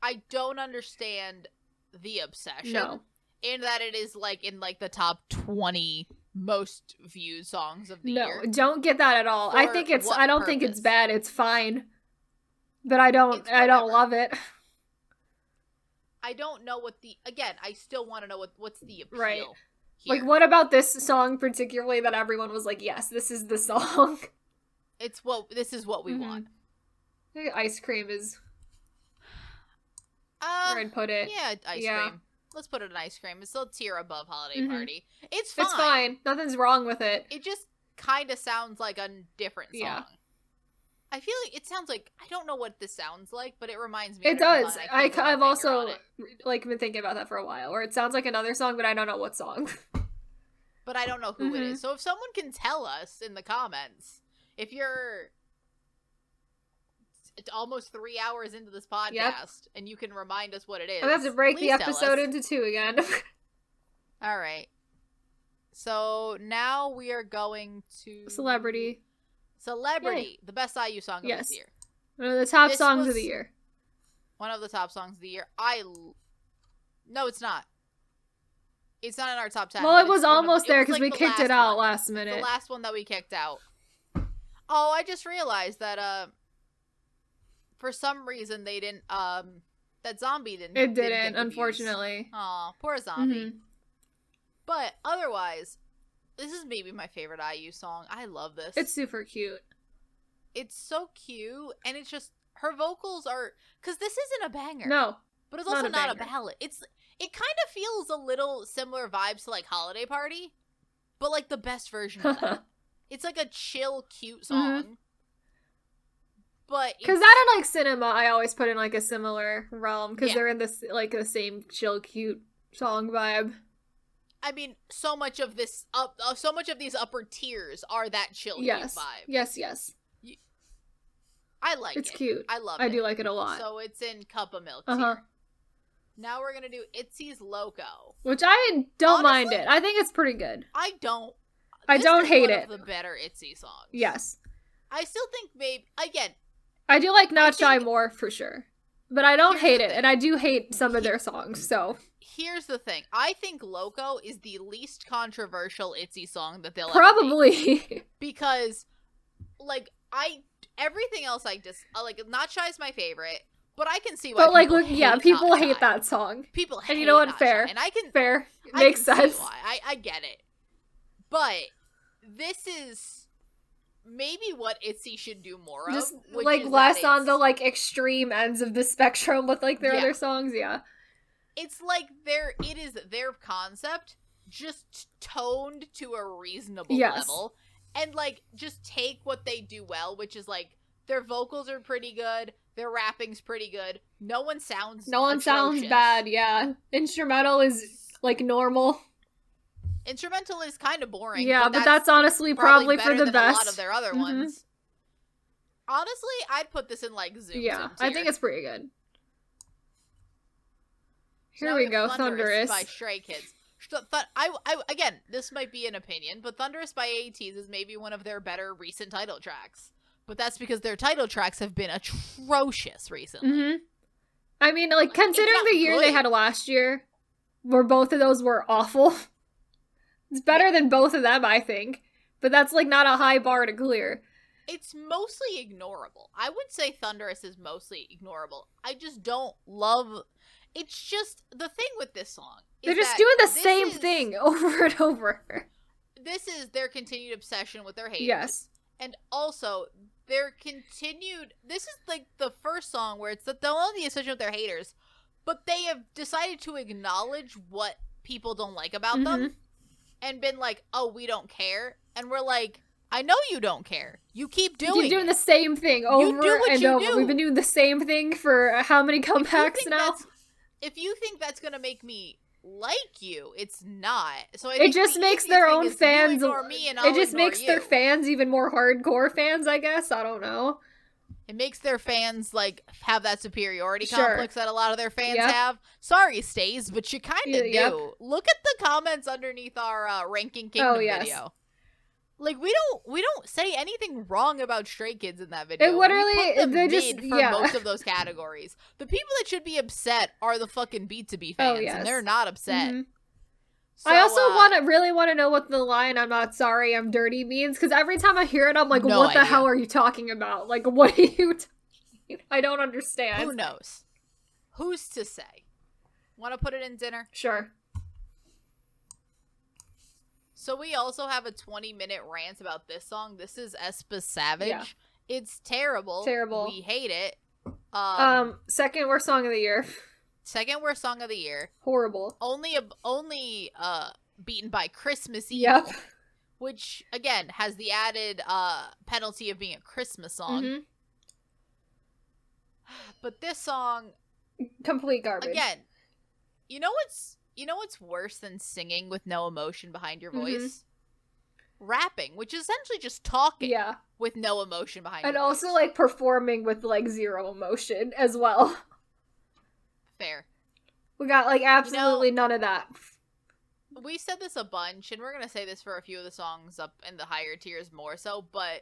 I don't understand the obsession. No. In that it is like in like the top 20 most viewed songs of the year. No, don't get that at all. I don't think it's bad. It's fine. But I don't love it. I don't know I still want to know what's the appeal. Right. Here. Like, what about this song particularly that everyone was like, yes, this is the song? This is what we want. I think Ice Cream is where I'd put it. Yeah, Ice Cream. Let's put it in Ice Cream. It's still a tier above Holiday Party. It's fine. It's fine. Nothing's wrong with it. It just kind of sounds like a different song. Yeah. I feel like it sounds like, I don't know what this sounds like, but it reminds me. It does. I've also like been thinking about that for a while, where it sounds like another song, but I don't know what song. But I don't know who it is. So if someone can tell us in the comments, if you're almost 3 hours into this podcast and you can remind us what it is, I have to break the episode into 2 again. All right. So now we are going to Celebrity, Yay. The best IU song of this year. One of the top songs of the year. One of the top songs of the year. No, it's not. It's not in our top 10. Well, it was almost there because we kicked it out last minute. The last one that we kicked out. Oh, I just realized that for some reason they didn't that Zombie didn't. It didn't, unfortunately. Aw, poor Zombie. But otherwise, this is maybe my favorite IU song. I love this. It's super cute. It's so cute, and it's just her vocals are, because this isn't a banger. No, but it's also not a ballad. It kind of feels a little similar vibes to like Holiday Party, but like the best version of that. It's like a chill, cute song. But because that and like Cinema, I always put in like a similar realm because they're in this like the same chill, cute song vibe. I mean, so much of these upper tiers are that chill cute vibe. Yes. I like it. It's cute. I love it. I do like it a lot. So it's in Cup of Milk tier. Now we're gonna do ITZY's Loco, which I don't mind it. I think it's pretty good. I don't hate it. Of the better ITZY songs. Yes. I still think maybe again. I do like Not Shy more for sure, but I don't hate it, and I do hate some of their songs. So here's the thing: I think Loco is the least controversial ITZY song that they'll probably ever make. Because, like, everything else I like. Not Shy is my favorite. But I can see why. But like, look, yeah, people hate that song. People hate. And you know what? Fair. And I can fair. It makes sense. I get it. But this is maybe what ITZY should do more of. Just like less on the like extreme ends of the spectrum with like their other songs. Yeah. It's like it is their concept just toned to a reasonable level, and like just take what they do well, which is like their vocals are pretty good, their rapping's pretty good. No one sounds bad. Yeah, instrumental is like normal. Instrumental is kind of boring. Yeah, but that's honestly probably for the best. A lot of their other ones. Honestly, I'd put this in like Zoom. Yeah, I think it's pretty good. Here we go, Thunderous by Stray Kids. Again, this might be an opinion, but Thunderous by ATEEZ is maybe one of their better recent title tracks. But that's because their title tracks have been atrocious recently. Mm-hmm. I mean, like, considering the year they had last year, where both of those were awful, it's better than both of them, I think. But that's, like, not a high bar to clear. It's mostly ignorable. I would say Thunderous is mostly ignorable. I just don't love... It's just, the thing with this song is they're just doing the same thing over and over. This is their continued obsession with their haters. Yes. And also, their continued... This is, like, the first song where it's they'll only the obsession with their haters, but they have decided to acknowledge what people don't like about them, and been like, oh, we don't care. And we're like, I know you don't care. You keep doing the same thing over and over. We've been doing the same thing for how many comebacks now? If you think that's gonna make me like you, it's not. So it just makes their own fans. It just makes their fans even more hardcore fans, I guess. I don't know. It makes their fans like have that superiority complex that a lot of their fans have. Sorry, Stays, but you kind of do. Look at the comments underneath our Ranking Kingdom video. Like we don't say anything wrong about Stray Kids in that video. It literally they just for most of those categories. The people that should be upset are the fucking B2B fans, and they're not upset. Mm-hmm. So, I also really want to know what the line "I'm not sorry, I'm dirty" means, because every time I hear it, I'm like, what the hell are you talking about? Like, what are you? I don't understand. Who knows? Who's to say? Want to put it in dinner? Sure. So we also have a 20-minute rant about this song. This is aespa Savage. Yeah. It's terrible. Terrible. We hate it. Second worst song of the year. Second worst song of the year. Horrible. Only beaten by Christmas Eve. Yep. Which, again, has the added penalty of being a Christmas song. Mm-hmm. But this song... Complete garbage. Again, you know what's worse than singing with no emotion behind your voice? Rapping, which is essentially just talking with no emotion behind your voice. And also, like, performing with, like, zero emotion as well. Fair. We got, like, absolutely none of that. We said this a bunch, and we're gonna say this for a few of the songs up in the higher tiers more so, but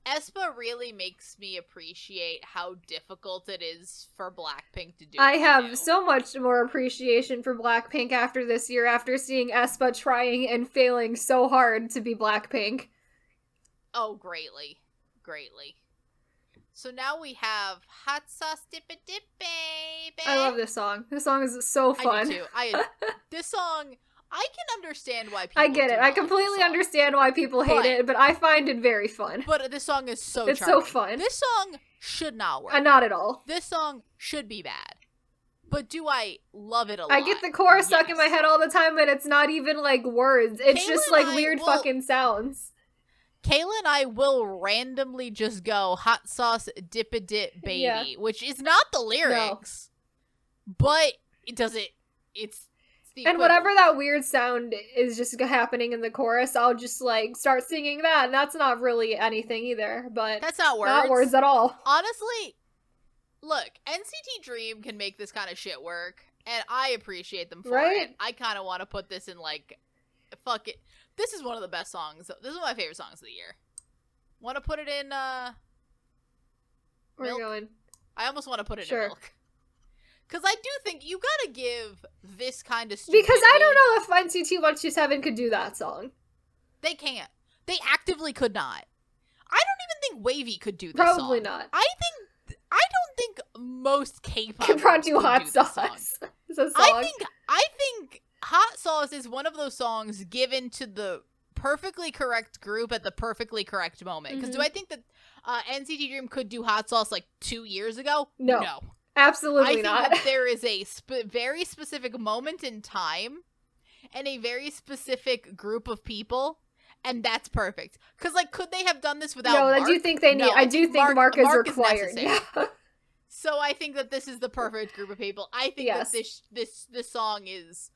aespa really makes me appreciate how difficult it is for Blackpink to do. I have so much more appreciation for Blackpink after this year, after seeing aespa trying and failing so hard to be Blackpink. Oh, greatly. Greatly. So now we have Hot Sauce Dip It Dip Baby. I love this song. This song is so fun. I do too. This song... I can understand why people I get it. I completely understand why people hate it, but I find it very fun. But this song is so It's so fun. This song should not work. Not at all. This song should be bad. But do I love it a lot? I get the chorus stuck in my head all the time, and it's not even, like, words. It's just, like, weird fucking sounds. Kayla and I will randomly just go, Hot Sauce Dip-a-Dip Baby, which is not the lyrics. No. But it's and whatever that weird sound is just happening in the chorus, I'll just, like, start singing that, and that's not really anything either, but... That's not words. Not words at all. Honestly, look, NCT Dream can make this kind of shit work, and I appreciate them for it. I kind of want to put this in, like, fuck it. This is one of the best songs. This is one of my favorite songs of the year. Want to put it in, Where are you going? I almost want to put it in Milk. Because I do think you gotta give this kind of stupidity. Because I don't know if NCT 127 could do that song. They can't. They actively could not. I don't even think Wavy could do this Probably song. Not. I don't think most K-pop Could probably do groups Hot do this Sauce. song. It's a song. I think Hot Sauce is one of those songs given to the perfectly correct group at the perfectly correct moment. Because do I think that NCT Dream could do Hot Sauce like 2 years ago? No. Absolutely not. I think that there is a very specific moment in time and a very specific group of people, and that's perfect. Because, like, could they have done this without Mark? I do think they need. No, I do think Mark is required. Yeah. So I think that this is the perfect group of people. I think that this song is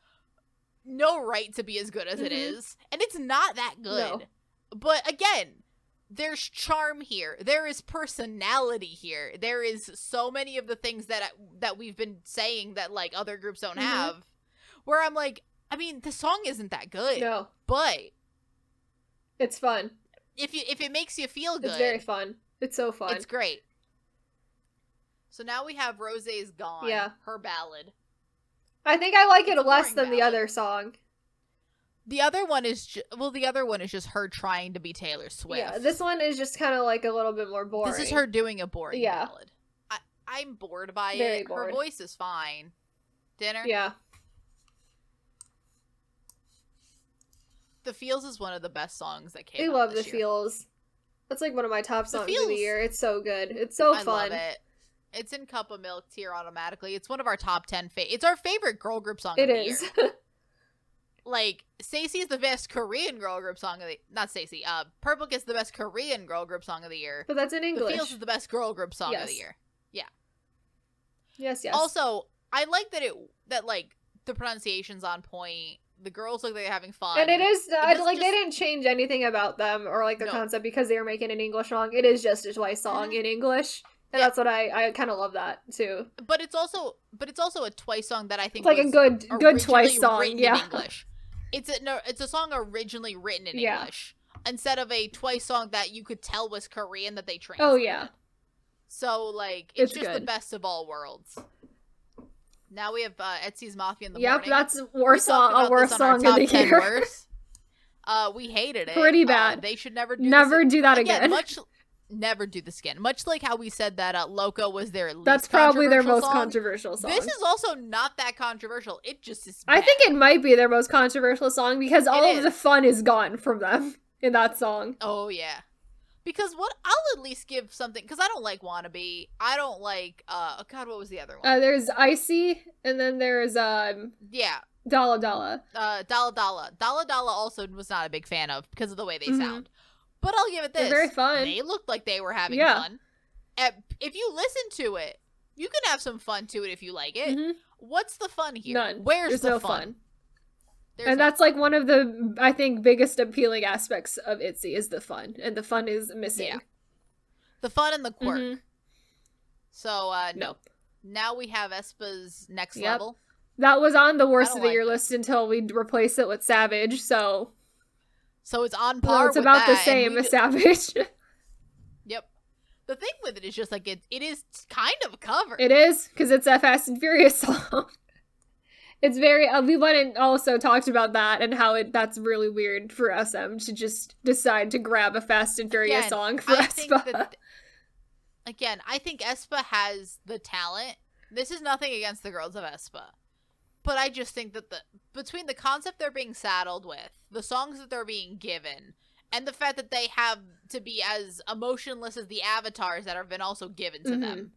no right to be as good as it is, and it's not that good. No. But again, there's charm here. There is personality here. There is so many of the things that we've been saying that like other groups don't have. Where I'm like, I mean, the song isn't that good. No, but it's fun. If it makes you feel good, it's very fun. It's so fun. It's great. So now we have Rosé's Gone. Yeah, her ballad. I think I like it less than the other song. The other one is just her trying to be Taylor Swift. Yeah, this one is just kind of like a little bit more boring. This is her doing a boring ballad. I'm bored by it. Bored. Her voice is fine. Dinner? Yeah. The Feels is one of the best songs that came out I love this The year. Feels. That's like one of my top songs of the year. It's so good. It's so fun. I love it. It's in Cup of Milk tier automatically. It's one of our top 10 it's our favorite girl group song of the year. Like, Stacey is the best Korean girl group song of the not Stacey, Purple is the best Korean girl group song of the year. But that's in English. The Feels is the best girl group song of the year. Yeah. Yes. Also, I like that like the pronunciation's on point. The girls look like they're having fun. And it is like they didn't change anything about them or like the concept because they were making an English song. It is just a Twice song in English. And that's what I kind of love that too. But it's also a Twice song that I think like a good Twice song. Yeah. In English. It's a song originally written in English instead of a Twice song that you could tell was Korean that they translated. Oh yeah. So like it's just good. The best of all worlds. Now we have Etsy's Mafia in the Morning. Yep, that's a worst song of the year. We hated it. Pretty bad. They should never do that again. Never do this again. Much like how we said that Loco was their least That's probably their most song. controversial song. This is also not that controversial. It just is bad. I think it might be their most controversial song because all of the fun is gone from them in that song. Oh, yeah. Because I'll at least give something, because I don't like Wannabe. I don't like, God, what was the other one? There's Icy, and then there's, Dalla Dalla. Dalla Dalla also was not a big fan of because of the way they sound. But I'll give it this. They're very fun. They looked like they were having fun. If you listen to it, you can have some fun to it if you like it. What's the fun here? None. There's the fun? And that's like one of the, I think, biggest appealing aspects of ITZY is the fun. And the fun is missing. Yeah. The fun and the quirk. So, nope. Now we have aespa's Next Level. That was on the worst of the year list until we replaced it with Savage, so it's on par with that. It's about the same as Savage. Yep. The thing with it is just like it is kind of a cover. It is, because it's a Fast and Furious song. It's very, we went and also talked about that and how that's really weird for SM to just decide to grab a Fast and Furious song for aespa. I think aespa has the talent. This is nothing against the girls of aespa. But I just think that between the concept they're being saddled with, the songs that they're being given, and the fact that they have to be as emotionless as the avatars that have been also given to them,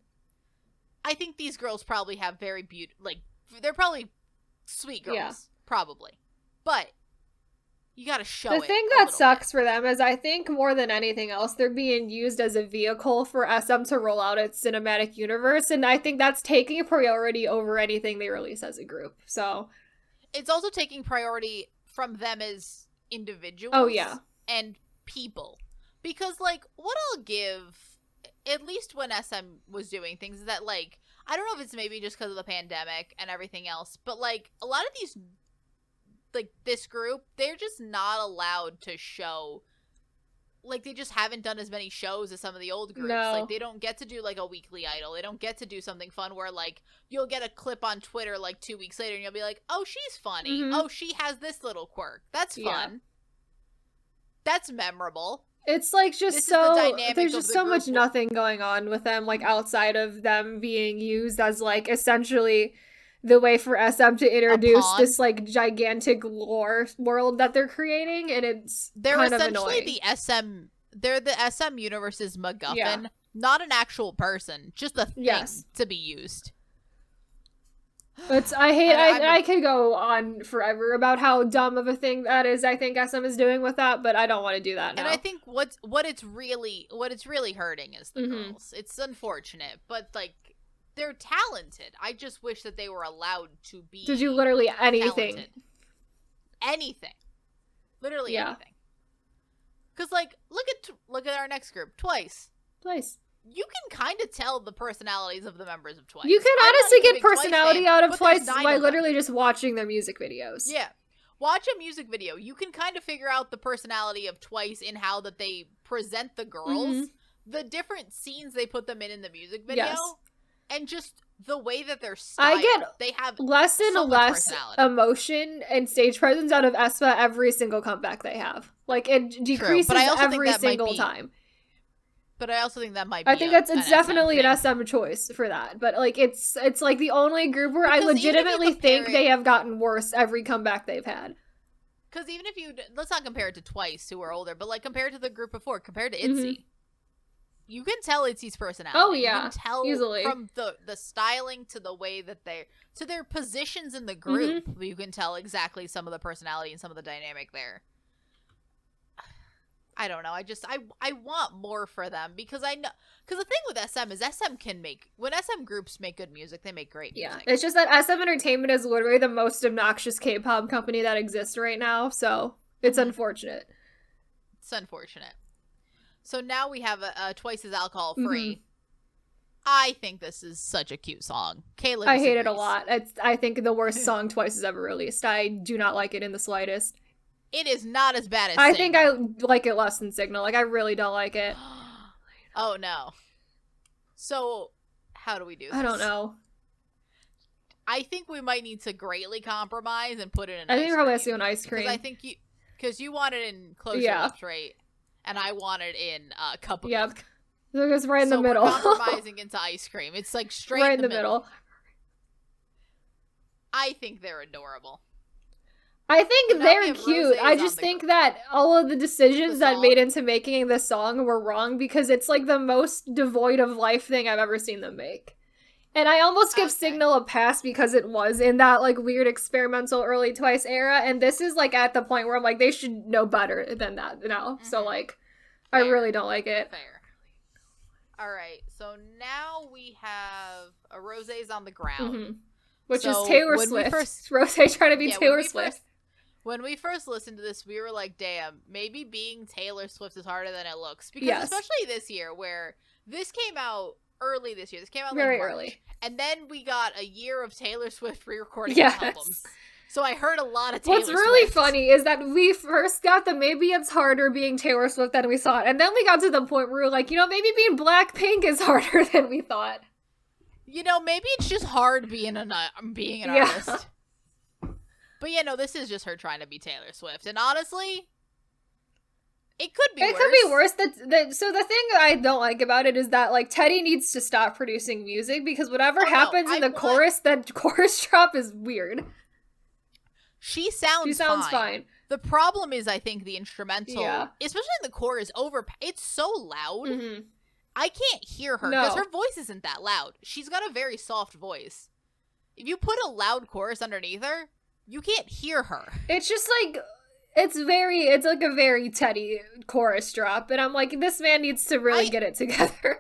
I think these girls probably have very they're probably sweet girls, probably. But you gotta show it. The thing that sucks for them is I think more than anything else, they're being used as a vehicle for SM to roll out its cinematic universe, and I think that's taking priority over anything they release as a group. So it's also taking priority from them as individuals. Oh, yeah. And people. Because, like, what I'll give, at least when SM was doing things, is that, like, I don't know if it's maybe just because of the pandemic and everything else, but, like, a lot of these, like, this group, they're just not allowed to show, like, they just haven't done as many shows as some of the old groups. No. Like, they don't get to do, like, a weekly idol. They don't get to do something fun where, like, you'll get a clip on Twitter, like, 2 weeks later, and you'll be like, oh, she's funny. Oh, she has this little quirk. That's fun. That's memorable. It's like just there's just so much nothing going on with them, like outside of them being used as like essentially the way for SM to introduce this like gigantic lore world that they're creating, and they're kind essentially of annoying. They're the SM universe's MacGuffin, not an actual person, just a thing to be used. I could go on forever about how dumb of a thing that is. I think SM is doing with that, but I don't want to do that now. And I think what it's really hurting is the girls. It's unfortunate, but like they're talented. I just wish that they were allowed to do literally anything. Talented. Anything, literally anything. Because like look at our next group, Twice. You can kind of tell the personalities of the members of Twice. You can honestly get personality out of Twice by literally just watching their music videos. Yeah. Watch a music video. You can kind of figure out the personality of Twice in how that they present the girls, the different scenes they put them in the music video, and just the way that they're styled. They have less and less emotion and stage presence out of aespa every single comeback they have. Like, it decreases every single time. But I also think that might be I think it's definitely an SM choice for that. But, like, it's like the only group where I legitimately think they have gotten worse every comeback they've had. Because even if let's not compare it to Twice, who are older, but, like, compared to the group before, compared to ITZY, you can tell ITZY's personality. Oh, yeah. You can tell easily. From the styling to the way that to their positions in the group, you can tell exactly some of the personality and some of the dynamic there. I don't know. I want more for them because I know. Because the thing with SM is SM when SM groups make good music, they make great music. It's just that SM Entertainment is literally the most obnoxious K-pop company that exists right now, so it's unfortunate. It's unfortunate. So now we have a Twice is Alcohol Free. I think this is such a cute song. Kayla I hate it a lot. I think the worst song Twice has ever released. I do not like it in the slightest. It is not as bad as I think I like it less than Signal. Like, I really don't like it. Oh, no. So, how do we do this? I don't know. I think we might need to greatly compromise and put it in I think probably has to go in Ice Cream. Because you want it in Close Your Lips, right? And I want it in Cup of Milk. So it's right in the middle. We're compromising into Ice Cream. It's like straight in the middle. I think they're adorable. I think they're cute. I just think that all of the decisions that made into making this song were wrong because it's like the most devoid of life thing I've ever seen them make. And I almost give Signal a pass because it was in that like weird experimental early Twice era, and this is like at the point where I'm like, they should know better than that now. So like, I really don't like it. Fair. Alright, so now we have a Rosé's on the Ground. Which is Taylor Swift. Rosé trying to be Taylor Swift. When we first listened to this, we were like, damn, maybe being Taylor Swift is harder than it looks. Because especially this year, where this came out early this year. This came out very March, early. And then we got a year of Taylor Swift re-recording albums. So I heard a lot of Taylor Swift. What's really funny is that we first got the maybe it's harder being Taylor Swift than we thought. And then we got to the point where we were like, maybe being Blackpink is harder than we thought. Maybe it's just hard being an artist. But this is just her trying to be Taylor Swift. And honestly, it could be worse. It could be worse. So the thing that I don't like about it is that, like, Teddy needs to stop producing music because whatever happens in the chorus, that chorus drop is weird. She sounds fine. The problem is, I think, the instrumental, especially in the chorus, it's so loud. I can't hear her because her voice isn't that loud. She's got a very soft voice. If you put a loud chorus underneath her, you can't hear her. It's just like, it's like a very Teddy chorus drop. And I'm like, this man needs to really get it together.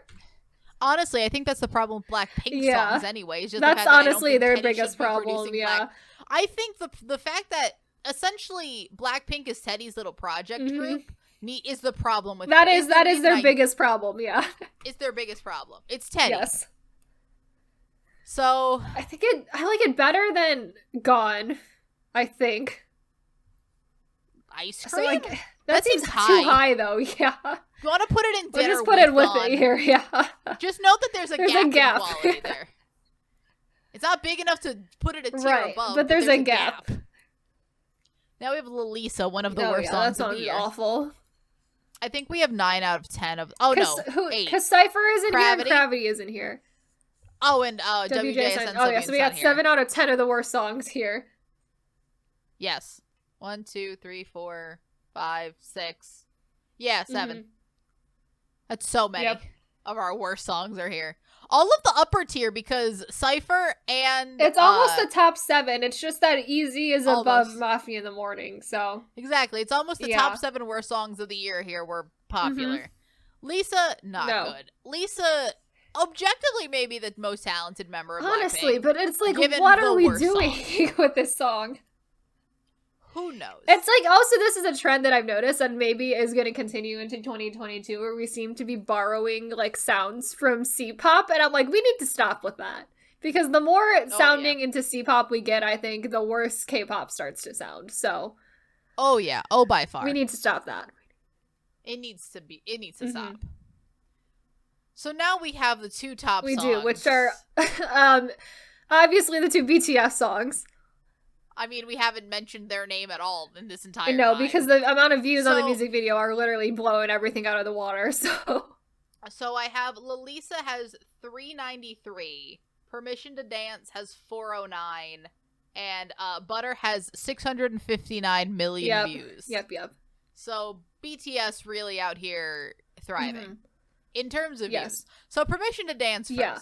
Honestly, I think that's the problem with Blackpink songs anyway. Just that's honestly their biggest problem, I think the fact that essentially Blackpink is Teddy's little project group is the problem with that is their biggest problem, It's their biggest problem. It's Teddy. Yes. So I like it better than Gone, I think. Ice Cream? So, like, that seems too high though, yeah. You want to put it in dinner? We'll just put it with it here, Just note that there's a gap in quality there. It's not big enough to put it a tier above, but there's a gap. Now we have Lalisa, one of the worst songs of the year. That song is awful. I think we have 9 out of 10 of. Oh no, 8. Because Cypher isn't here and Gravity isn't here. Oh, and WJSN. Oh yeah, so we got 7 out of 10 of the worst songs here. Yes. 1, 2, 3, 4, 5, 6. Yeah, 7. Mm-hmm. That's so many of our worst songs are here. All of the upper tier because Cypher and it's almost the top 7. It's just that Easy is above Mafia in the Morning. So exactly, it's almost the top 7 worst songs of the year here were popular. Mm-hmm. Lisa, not good. Lisa, objectively, maybe the most talented member of honestly, Blackpink, but it's like, what are we doing with this song? Who knows? It's like, also, this is a trend that I've noticed and maybe is going to continue into 2022 where we seem to be borrowing, like, sounds from C-pop, and I'm like, we need to stop with that. Because the more sounding into C-pop we get, I think, the worse K-pop starts to sound, so. Oh, yeah. Oh, by far. We need to stop that. It needs to stop. So now we have the 2 top songs. We do, which are, obviously the 2 BTS songs. I mean, we haven't mentioned their name at all in this entire time. No, because the amount of views on the music video are literally blowing everything out of the water, so. So I have Lalisa has 393, Permission to Dance has 409, and Butter has 659 million views. Yep. So BTS really out here thriving. In terms of views. So Permission to Dance first. Yeah.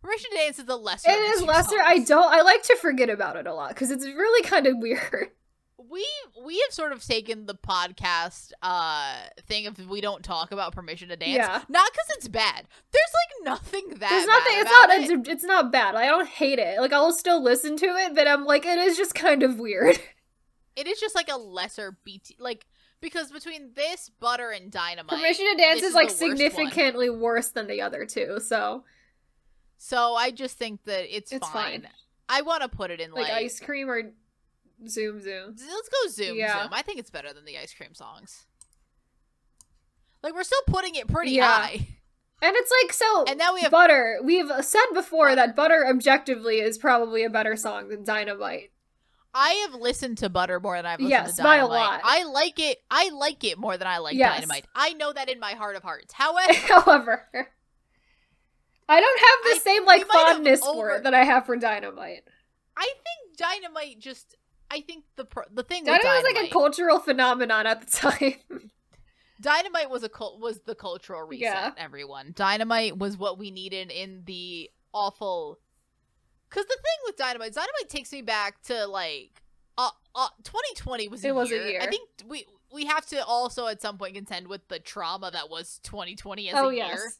Permission to Dance is the lesser. It is lesser. Songs. I like to forget about it a lot because it's really kind of weird. We have sort of taken the podcast thing of we don't talk about Permission to Dance. Yeah. Not because it's bad. There's like nothing that there's nothing. It's not bad. I don't hate it. Like I'll still listen to it, but I'm like it is just kind of weird. It is just like a lesser BT like. Because between this, Butter, and Dynamite... Permission to Dance is like significantly worse than the other two, so... So I just think that it's fine. I want to put it in like... Ice Cream or Zoom Zoom? Let's go Zoom Zoom. I think it's better than the Ice Cream songs. Like, we're still putting it pretty high. And it's like, so... And now we have... Butter. We've said before that Butter objectively is probably a better song than Dynamite. I have listened to Butter more than I've listened to Dynamite. By a lot. I like it more than I like Dynamite. I know that in my heart of hearts. However, I don't have the same like fondness for it that I have for Dynamite. I think Dynamite just. I think the thing with Dynamite was like a cultural phenomenon at the time. Dynamite was the cultural reset. Everyone, Dynamite was what we needed in the awful. Because the thing with Dynamite takes me back to, like, 2020 was a year. I think we have to also at some point contend with the trauma that was 2020 as a year.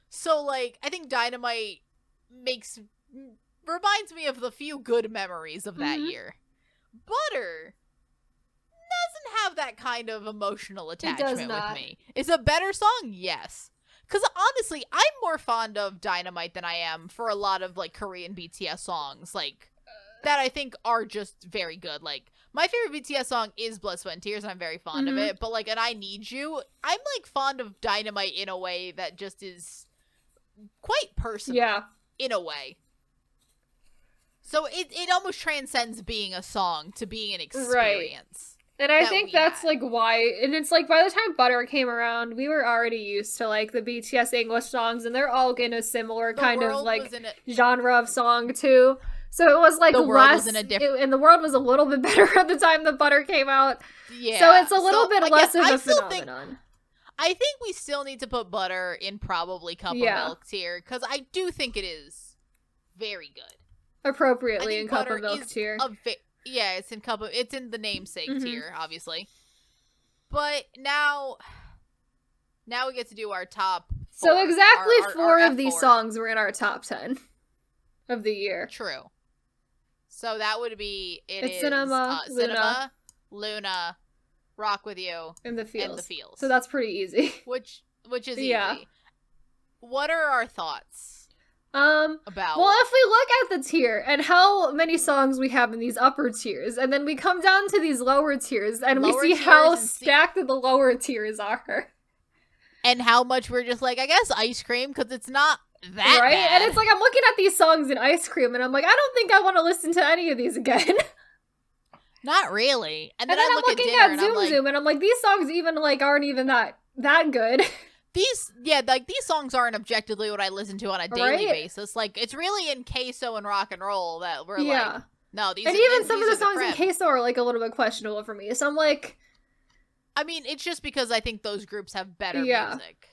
So, like, I think Dynamite reminds me of the few good memories of that year. Butter doesn't have that kind of emotional attachment with me. Is a better song? Yes. Because honestly, I'm more fond of Dynamite than I am for a lot of, like, Korean BTS songs, like, that I think are just very good. Like, my favorite BTS song is Blood, Sweat, and Tears, and I'm very fond of it. But, like, and I Need You, I'm, like, fond of Dynamite in a way that just is quite personal. Yeah. In a way. So it almost transcends being a song to being an experience. Right. And I think that's, like, why... And it's, like, by the time Butter came around, we were already used to, like, the BTS English songs, and they're all in a similar kind of, like, genre of song, too. So it was, like, less... and the world was a little bit better at the time that Butter came out. Yeah. So it's a little bit less of a phenomenon. I think we still need to put Butter in probably Cup of Milk tier, because I do think it is very good. Appropriately in Cup of Milk tier. Yeah, it's in the namesake tier, obviously. But now we get to do our top 4. So exactly four of these songs were in our top 10 of the year. True. So that would be Cinema, Luna, Rock With You, and The Feels. So that's pretty easy. Which is easy. What are our thoughts? About well, if we look at the tier and how many songs we have in these upper tiers, and then we come down to these lower tiers, and we see how stacked the lower tiers are. And how much we're just like, I guess Ice Cream, because it's not that right? bad. And it's like, I'm looking at these songs in Ice Cream, and I'm like, I don't think I want to listen to any of these again. Not really. And then I'm looking at Zoom Zoom, and I'm like, these songs even, like, aren't even that that good. These songs aren't objectively what I listen to on a daily basis. Like, it's really in queso and rock and roll that we're like, no, these. And even some of the songs in queso are like a little bit questionable for me. So I'm like, I mean, it's just because I think those groups have better music.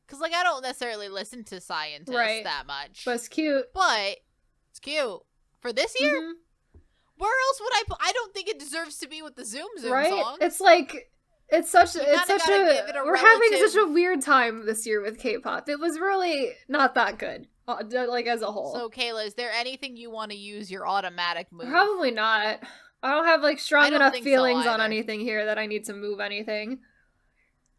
Because, like, I don't necessarily listen to Scientists that much. But it's cute. But it's cute. For this year? Mm-hmm. Where else would I don't think it deserves to be with the Zoom song. It's like, we're having such a weird time this year with K-pop. It was really not that good, like, as a whole. So, Kayla, is there anything you want to use your automatic move? Probably not. I don't have, like, strong enough feelings on anything here that I need to move anything.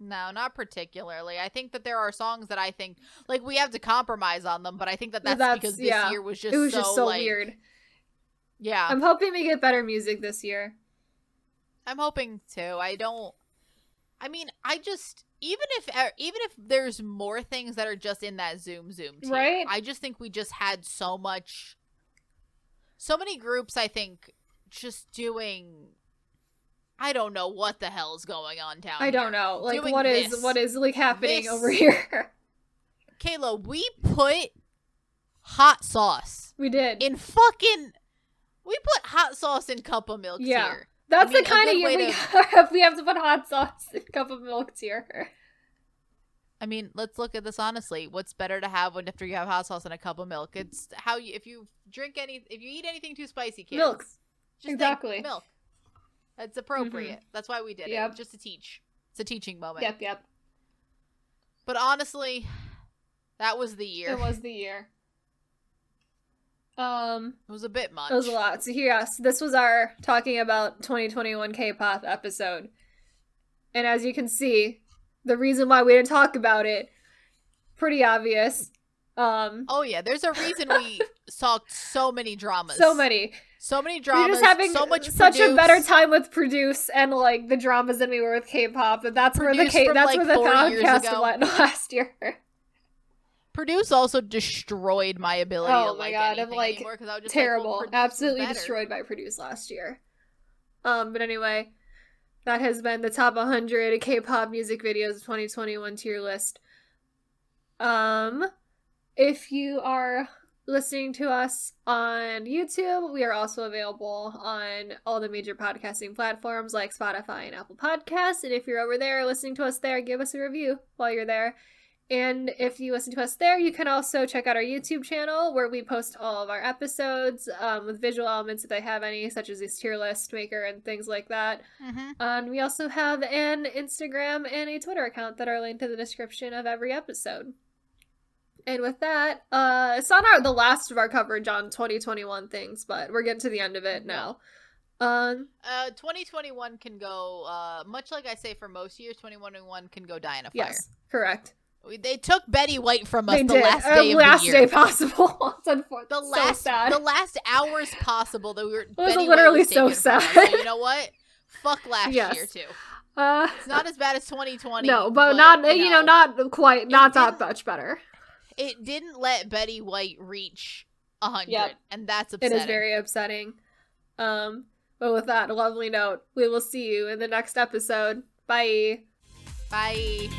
No, not particularly. I think that there are songs that I think, like, we have to compromise on them, but I think that's because this year was just so like, weird. Yeah. I'm hoping we get better music this year. I'm hoping too. Even if there's more things that are just in that Zoom tier, right? I just think we just had so many groups, I think, just doing, I don't know what the hell is going on down here. I don't know. Like, what is like happening over here? Kayla, we put hot sauce. We did. We put hot sauce in cup of milk tier. That's the kind of year we have to put hot sauce in cup of milk tier. I mean, let's look at this honestly. What's better to have after you have hot sauce in a cup of milk? It's if you eat anything too spicy, kids. Milk. Just exactly. Milk. That's appropriate. Mm-hmm. That's why we did it. Just to teach. It's a teaching moment. Yep. But honestly, that was the year. It was the year. It was a bit much. It was a lot. So yes, this was our talking about 2021 K-pop episode. And as you can see, the reason why we didn't talk about it, pretty obvious. Oh yeah, there's a reason we saw so many dramas. So many dramas. We're just having such a better time with Produce and like the dramas than we were with K-pop. And that's where the podcast went last year. Produce also destroyed my ability to like anything anymore because I was just terrible. Like, absolutely destroyed by Produce last year. But anyway, that has been the top 100 K-pop music videos of 2021 tier list. If you are listening to us on YouTube, we are also available on all the major podcasting platforms like Spotify and Apple Podcasts. And if you're over there listening to us there, give us a review while you're there. And if you listen to us there, you can also check out our YouTube channel where we post all of our episodes with visual elements if they have any, such as this tier list maker and things like that. Mm-hmm. And we also have an Instagram and a Twitter account that are linked in the description of every episode. And with that, it's not the last of our coverage on 2021 things, but we're getting to the end of it now. 2021 can go, much like I say for most years, 2021 can go die in a fire. Yes, correct. They took Betty White from us last day of the year. Last day possible. The last hours possible that we were. It was literally so sad. So you know what? Fuck last year too. It's not as bad as 2020. No, but not not quite, not that much better. It didn't let Betty White reach 100, and that's upsetting. It is very upsetting. But with that lovely note, we will see you in the next episode. Bye. Bye.